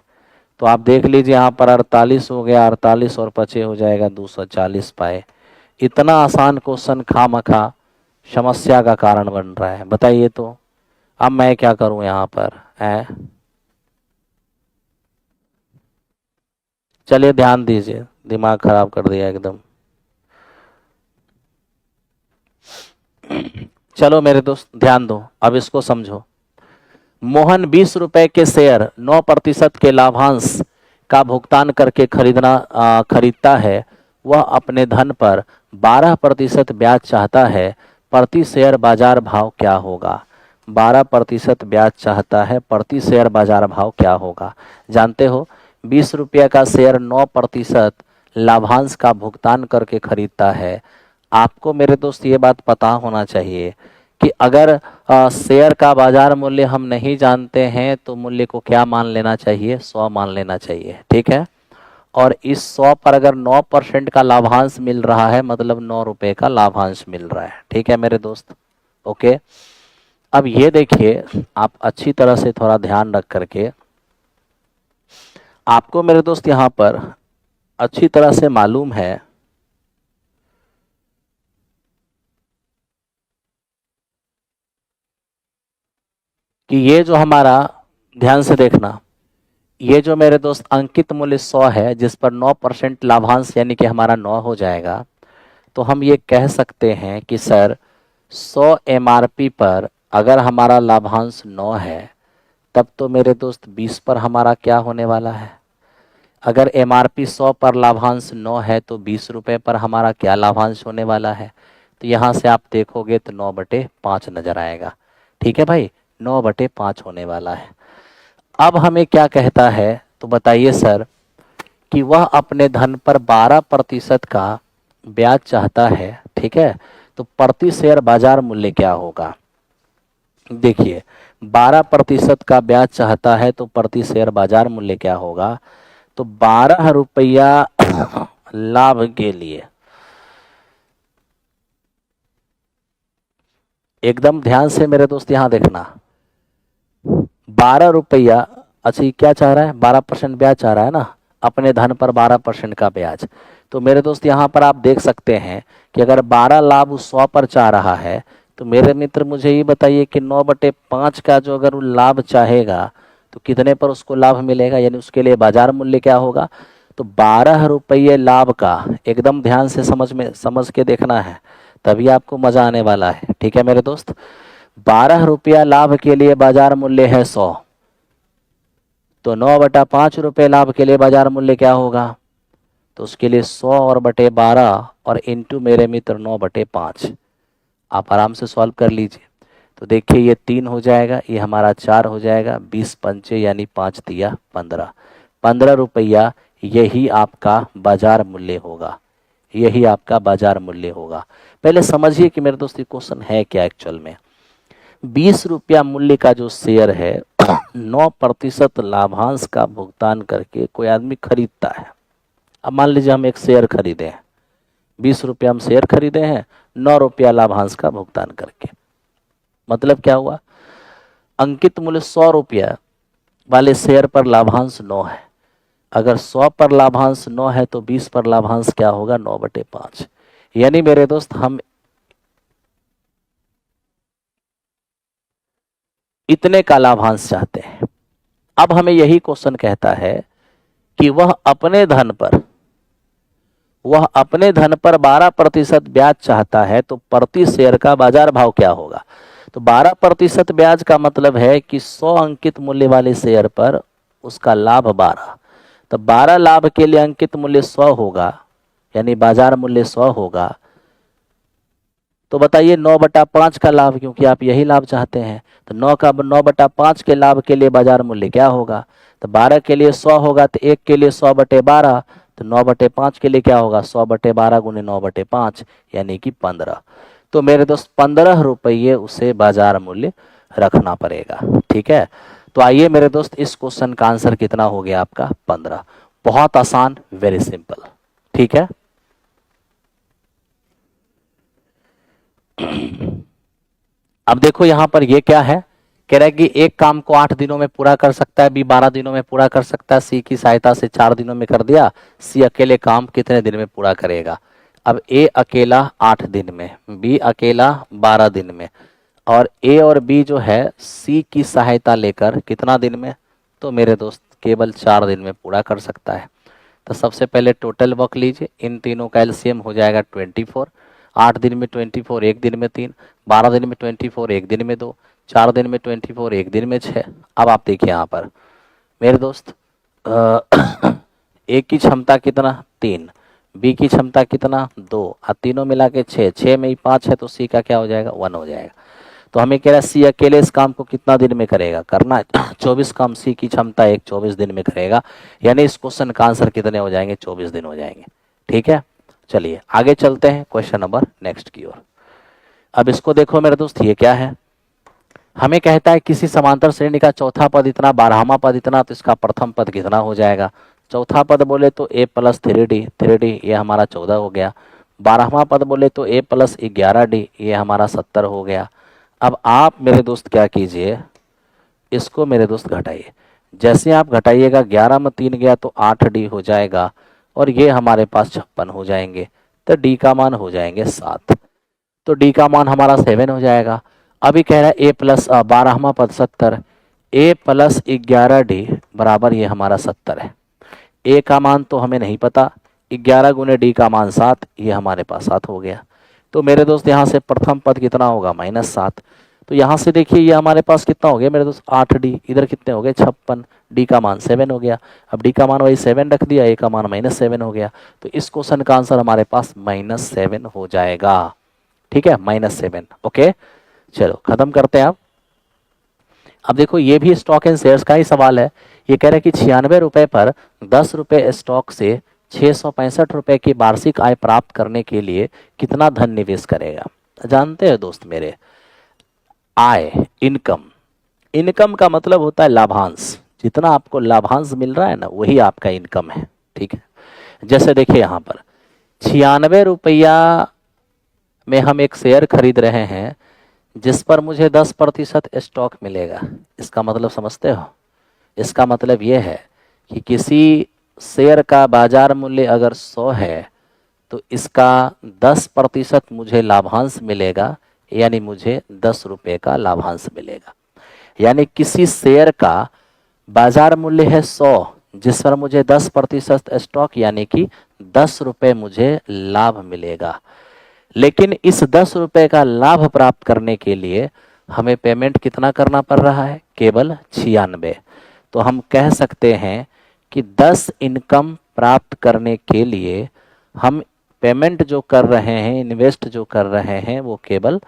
तो आप देख लीजिए यहाँ पर 48 हो गया, 48 और 5 हो जाएगा 240 पाए। इतना आसान क्वेश्चन खामखा समस्या का कारण बन रहा है, बताइए तो अब मैं क्या करूं यहाँ पर है। चलिए ध्यान दीजिए, दिमाग खराब कर दिया एकदम। चलो मेरे दोस्त ध्यान दो, अब इसको समझो। मोहन 20 रुपए के शेयर 9% के लाभांश का भुगतान करके खरीदता है। वह अपने धन पर 12% ब्याज चाहता है, प्रति शेयर बाजार भाव क्या होगा? 12% ब्याज चाहता है, प्रति शेयर बाजार भाव क्या होगा? जानते हो 20 रुपये का शेयर 9% लाभांश का भुगतान करके खरीदता है। आपको मेरे दोस्त ये बात पता होना चाहिए कि अगर शेयर का बाजार मूल्य हम नहीं जानते हैं तो मूल्य को क्या मान लेना चाहिए? 100 मान लेना चाहिए, ठीक है। और इस 100 पर अगर 9% का लाभांश मिल रहा है, मतलब 9 रुपए का लाभांश मिल रहा है, ठीक है मेरे दोस्त। ओके, अब ये देखिए, आप अच्छी तरह से थोड़ा ध्यान रख करके, आपको मेरे दोस्त यहाँ पर अच्छी तरह से मालूम है कि ये जो हमारा, ध्यान से देखना, ये जो मेरे दोस्त अंकित मूल्य 100 है, जिस पर 9% लाभांश यानी कि हमारा 9 हो जाएगा, तो हम ये कह सकते हैं कि सर 100 एमआरपी पर अगर हमारा लाभांश 9 है, तब तो मेरे दोस्त 20 पर हमारा क्या होने वाला है? अगर एमआरपी 100 पर लाभांश 9 है तो 20 रुपए पर हमारा क्या लाभांश होने वाला है? तो यहाँ से आप देखोगे तो 9/5 नजर आएगा, ठीक है भाई, 9/5 होने वाला है। अब हमें क्या कहता है, तो बताइए सर, कि वह अपने धन पर 12% का ब्याज चाहता है, ठीक है, तो प्रति शेयर बाजार मूल्य क्या होगा? देखिए 12% का ब्याज चाहता है तो प्रति शेयर बाजार मूल्य क्या होगा? तो 12 रुपया लाभ के लिए, एकदम ध्यान से मेरे दोस्त यहां देखना, 12 रुपया, अच्छा ये क्या चाह रहा है? 12% ब्याज चाह रहा है ना, अपने धन पर 12% का ब्याज। तो मेरे दोस्त यहाँ पर आप देख सकते हैं कि अगर 12 लाभ उस 100 पर चाह रहा है, तो मेरे मित्र मुझे ये बताइए कि 9/5 का जो अगर वो लाभ चाहेगा तो कितने पर उसको लाभ मिलेगा, यानी उसके लिए बाजार मूल्य क्या होगा? तो 12 रुपये लाभ का, एकदम ध्यान से समझ के देखना है, तभी आपको मजा आने वाला है, ठीक है मेरे दोस्त। 12 रुपया लाभ के लिए बाजार मूल्य है 100, तो 9/5 रुपये लाभ के लिए बाजार मूल्य क्या होगा? तो उसके लिए 100 और बटे 12 और इंटू मेरे मित्र 9/5। आप आराम से सॉल्व कर लीजिए। तो देखिए ये 3 हो जाएगा, ये हमारा 4 हो जाएगा, 20 पंचे यानी 5 तिया 15, 15 रुपया यही आपका बाजार मूल्य होगा, यही आपका बाजार मूल्य होगा। पहले समझिए कि मेरे दोस्त ये क्वेश्चन है क्या एक्चुअल में। 20 रुपया मूल्य का जो शेयर है 9% लाभांश का भुगतान करके कोई आदमी खरीदता है। अब मान लीजिए हम एक शेयर खरीदे हैं, 20 रुपया हम शेयर खरीदे हैं, 9 रुपया लाभांश का भुगतान करके, मतलब क्या हुआ? अंकित मूल्य 100 रुपया वाले शेयर पर लाभांश 9 है। अगर 100 पर लाभांश 9 है तो 20 पर लाभांश क्या होगा? 9/5। यानी मेरे दोस्त हम इतने का लाभांश चाहते हैं। अब हमें यही क्वेश्चन कहता है कि वह अपने धन पर 12% ब्याज चाहता है, तो प्रति शेयर का बाजार भाव क्या होगा? तो 12% ब्याज का मतलब है कि 100 अंकित मूल्य वाले शेयर पर उसका लाभ 12, तो 12 लाभ के लिए अंकित मूल्य 100 होगा, यानी बाजार मूल्य 100 होगा। तो बताइए 9/5 का लाभ, क्योंकि आप यही लाभ चाहते हैं, तो 9/5 के लाभ के लिए बाजार मूल्य क्या होगा? तो 12 के लिए 100 होगा, तो 1 के लिए 100/12, तो 9/5 के लिए क्या होगा? 100/12 गुने 9/5 यानी कि 15। तो मेरे दोस्त 15 रुपये उसे बाजार मूल्य रखना पड़ेगा, ठीक है। तो आइए मेरे दोस्त, इस क्वेश्चन का आंसर कितना हो गया आपका? 15। बहुत आसान, वेरी सिंपल, ठीक है। अब देखो यहां पर ये क्या है, कह रहा है कि एक काम को 8 दिनों में पूरा कर सकता है, बी 12 दिनों में पूरा कर सकता है, सी की सहायता से 4 दिनों में कर दिया, सी अकेले काम कितने दिन में पूरा करेगा। अब ए अकेला 8 दिन में, बी अकेला 12 दिन में, और ए और बी जो है सी की सहायता लेकर कितना दिन में, तो मेरे दोस्त केवल 4 दिन में पूरा कर सकता है। तो सबसे पहले टोटल वर्क लीजिए, इन तीनों का एलसीएम हो जाएगा 24। 8 दिन में 24, एक दिन में 3, 12 दिन में 24, एक दिन में 2, 4 दिन में 24, एक दिन में 6। अब आप देखिए यहाँ पर मेरे दोस्त ए की क्षमता कितना 3, बी की क्षमता कितना 2, और तीनों मिला के 6, 6 में ही 5 है तो सी का क्या हो जाएगा 1 हो जाएगा। तो हमें कह रहा है सी अकेले इस काम को कितना दिन में करेगा, करना है 24 काम, सी की क्षमता 24 दिन में करेगा, यानी इस क्वेश्चन का आंसर कितने हो जाएंगे 24 दिन हो जाएंगे। ठीक है, चलिए आगे चलते हैं क्वेश्चन नंबर नेक्स्ट की ओर। अब इसको देखो मेरे दोस्त, ये क्या है, हमें कहता है किसी समांतर श्रेणी का चौथा पद इतना, 12वां पद इतना, तो इसका प्रथम पद कितना हो जाएगा। चौथा पद बोले तो a प्लस 3d, 3d ये हमारा 14 हो गया। 12वां पद बोले तो a प्लस 11d, ये हमारा 70 हो गया। अब आप मेरे दोस्त क्या कीजिए, इसको मेरे दोस्त घटाइए, जैसे आप घटाइएगा 11 में 3 गया तो 8d हो जाएगा, और ये हमारे पास 56 हो जाएंगे, तो d का मान हो जाएंगे 7, तो d का मान हमारा 7 हो जाएगा। अभी कह रहा है a प्लस 12वां पद 70, a प्लस 11d बराबर ये हमारा 70 है। a का मान तो हमें नहीं पता, 11 गुने d का मान 7, ये हमारे पास 7 हो गया। तो मेरे दोस्त यहाँ से प्रथम पद कितना होगा -7, तो यहाँ से देखिए ये हमारे पास कितना हो गया मेरे दोस्त 8d, इधर कितने हो गए 56, d का मान 7 हो गया। अब d का मान वही 7 रख दिया, a का मान -7 हो गया, तो इस क्वेश्चन का आंसर हमारे पास -7 हो जाएगा। ठीक है, -7। ओके, चलो खत्म करते हैं। अब देखो ये भी स्टॉक एंड शेयर्स का ही सवाल है। ये कह रहे हैं कि 96 रुपए पर 10 रुपए स्टॉक से 665 रुपए की वार्षिक आय प्राप्त करने के लिए कितना धन निवेश करेगा। जानते हैं दोस्त मेरे, आय इनकम, इनकम का मतलब होता है लाभांश, जितना आपको लाभांश मिल रहा है ना वही आपका इनकम है। ठीक है, जैसे देखिए यहाँ पर 96 रुपया में हम एक शेयर खरीद रहे हैं जिस पर मुझे 10% स्टॉक मिलेगा। इसका मतलब समझते हो, इसका मतलब यह है कि किसी शेयर का बाजार मूल्य अगर 100 है तो इसका 10% मुझे लाभांश मिलेगा, यानी मुझे 10 रुपये का लाभांश मिलेगा। यानी किसी शेयर का बाजार मूल्य है 100 जिस पर मुझे 10% स्टॉक यानी कि 10 रुपये मुझे लाभ मिलेगा। लेकिन इस 10 रुपये का लाभ प्राप्त करने के लिए हमें पेमेंट कितना करना पड़ रहा है, केवल 96। तो हम कह सकते हैं कि 10 इनकम प्राप्त करने के लिए हम पेमेंट जो कर रहे हैं, इन्वेस्ट जो कर रहे हैं वो केवल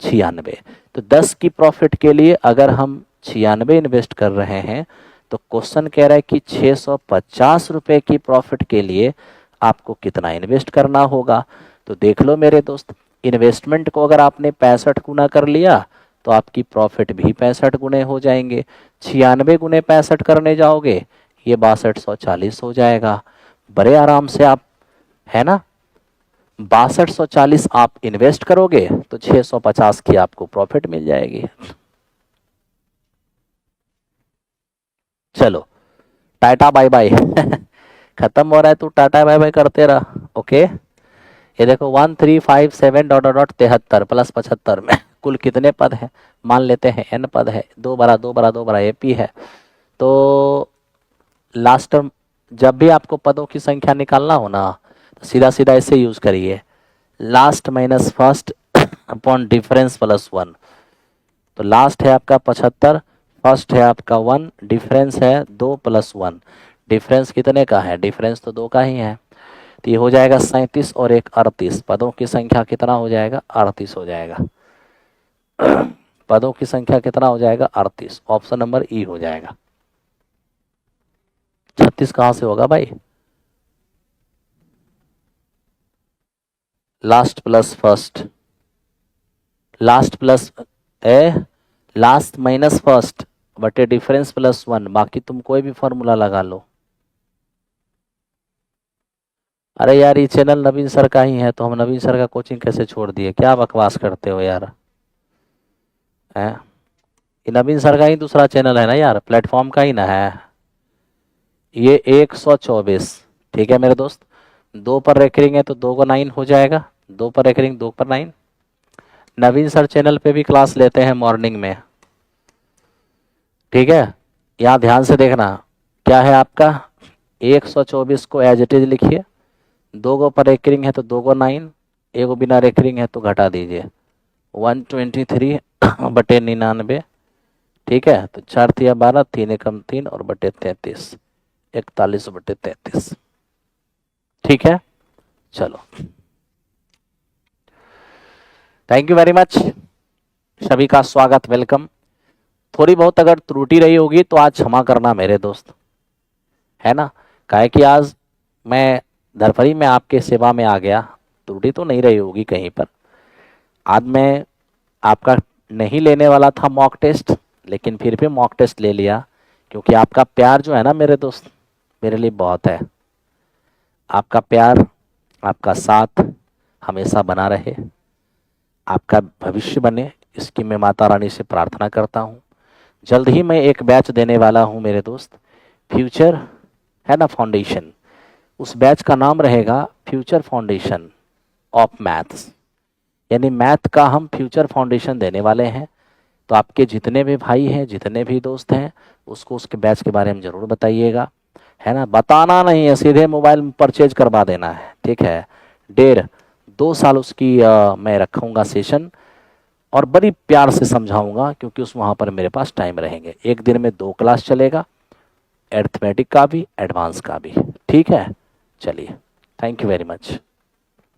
96। तो 10 की प्रॉफिट के लिए अगर हम 96 इन्वेस्ट कर रहे हैं तो क्वेश्चन कह रहा है कि 650 रुपये की प्रॉफिट के लिए आपको कितना इन्वेस्ट करना होगा। तो देख लो मेरे दोस्त, इन्वेस्टमेंट को अगर आपने 65 गुना कर लिया तो आपकी प्रॉफिट भी 65 गुने हो जाएंगे। 96 गुने 65 करने जाओगे ये 6240 हो जाएगा। बड़े आराम से आप, है ना, 6240 आप इन्वेस्ट करोगे तो 650 की आपको प्रॉफिट मिल जाएगी। चलो टाटा बाय बाय खत्म हो रहा है, तू टाटा बाय बाय करते रह। ओके, ये देखो 1357 डॉट डॉट 73 प्लस 75 में कुल कितने पद हैं, मान लेते हैं n पद है, 2 बरा 2 बरा 2 बरा AP है। तो लास्ट जब भी आपको पदों की संख्या निकालना हो ना तो सीधा सीधा ऐसे यूज करिए, last minus first upon difference plus 1। तो लास्ट है आपका 75, फर्स्ट है आपका 1, डिफरेंस है 2 प्लस 1। डिफरेंस कितने का है, डिफरेंस तो 2 का ही है, तो ये हो जाएगा 37 और 1 38। पदों की संख्या कितना हो जाएगा 38 हो जाएगा पदों की संख्या कितना हो जाएगा 38, ऑप्शन नंबर ई हो जाएगा। 36 कहां से होगा भाई, last plus first, last plus last minus first बटे डिफरेंस प्लस 1, बाकी तुम कोई भी फॉर्मूला लगा लो। अरे यार ये चैनल नवीन सर का ही है, तो हम नवीन सर का कोचिंग कैसे छोड़ दिए? क्या बकवास करते हो यार, हैं? ये नवीन सर का ही दूसरा चैनल है ना यार, प्लेटफॉर्म का ही ना है ये। 124, ठीक है मेरे दोस्त। 2 पर रेकरिंग है तो 2 को 9 हो जाएगा, 2 पर रेकरिंग 2 पर 9। नवीन सर चैनल पे भी क्लास लेते हैं मॉर्निंग में, ठीक है। यहाँ ध्यान से देखना, क्या है आपका 124 को एज इट इज लिखिए, 2 को पर रेकरिंग है तो 2 को 9, 1 को बिना रेकरिंग है तो घटा दीजिए 123/99, ठीक है। तो 4 तिया 12, 3 एकम 3 और बटे 33, 41/33, ठीक है। चलो, थैंक यू वेरी मच, सभी का स्वागत, वेलकम। थोड़ी बहुत अगर त्रुटि रही होगी तो आज क्षमा करना मेरे दोस्त, है ना। काहे कि आज मैं धरफरी में आपके सेवा में आ गया, त्रुटि तो नहीं रही होगी कहीं पर। आज मैं आपका नहीं लेने वाला था मॉक टेस्ट, लेकिन फिर भी मॉक टेस्ट ले लिया, क्योंकि आपका प्यार जो है ना मेरे दोस्त, मेरे लिए बहुत है। आपका प्यार, आपका साथ हमेशा बना रहे, आपका भविष्य बने, इसकी मैं माता रानी से प्रार्थना करता हूँ। जल्द ही मैं एक बैच देने वाला हूँ मेरे दोस्त, फ्यूचर है ना फाउंडेशन, उस बैच का नाम रहेगा फ्यूचर फाउंडेशन ऑफ मैथ्स, यानी मैथ का हम फ्यूचर फाउंडेशन देने वाले हैं। तो आपके जितने भी भाई हैं, जितने भी दोस्त हैं, उसको उसके बैच के बारे में ज़रूर बताइएगा, है ना। बताना नहीं है, सीधे मोबाइल में परचेज करवा देना है, ठीक है। 1.5-2 साल उसकी मैं रखूँगा सेशन, और बड़ी प्यार से समझाऊंगा, क्योंकि उस वहाँ पर मेरे पास टाइम रहेंगे। एक दिन में 2 क्लास चलेगा, अरिथमेटिक का भी, एडवांस का भी, ठीक है। चलिए, थैंक यू वेरी मच।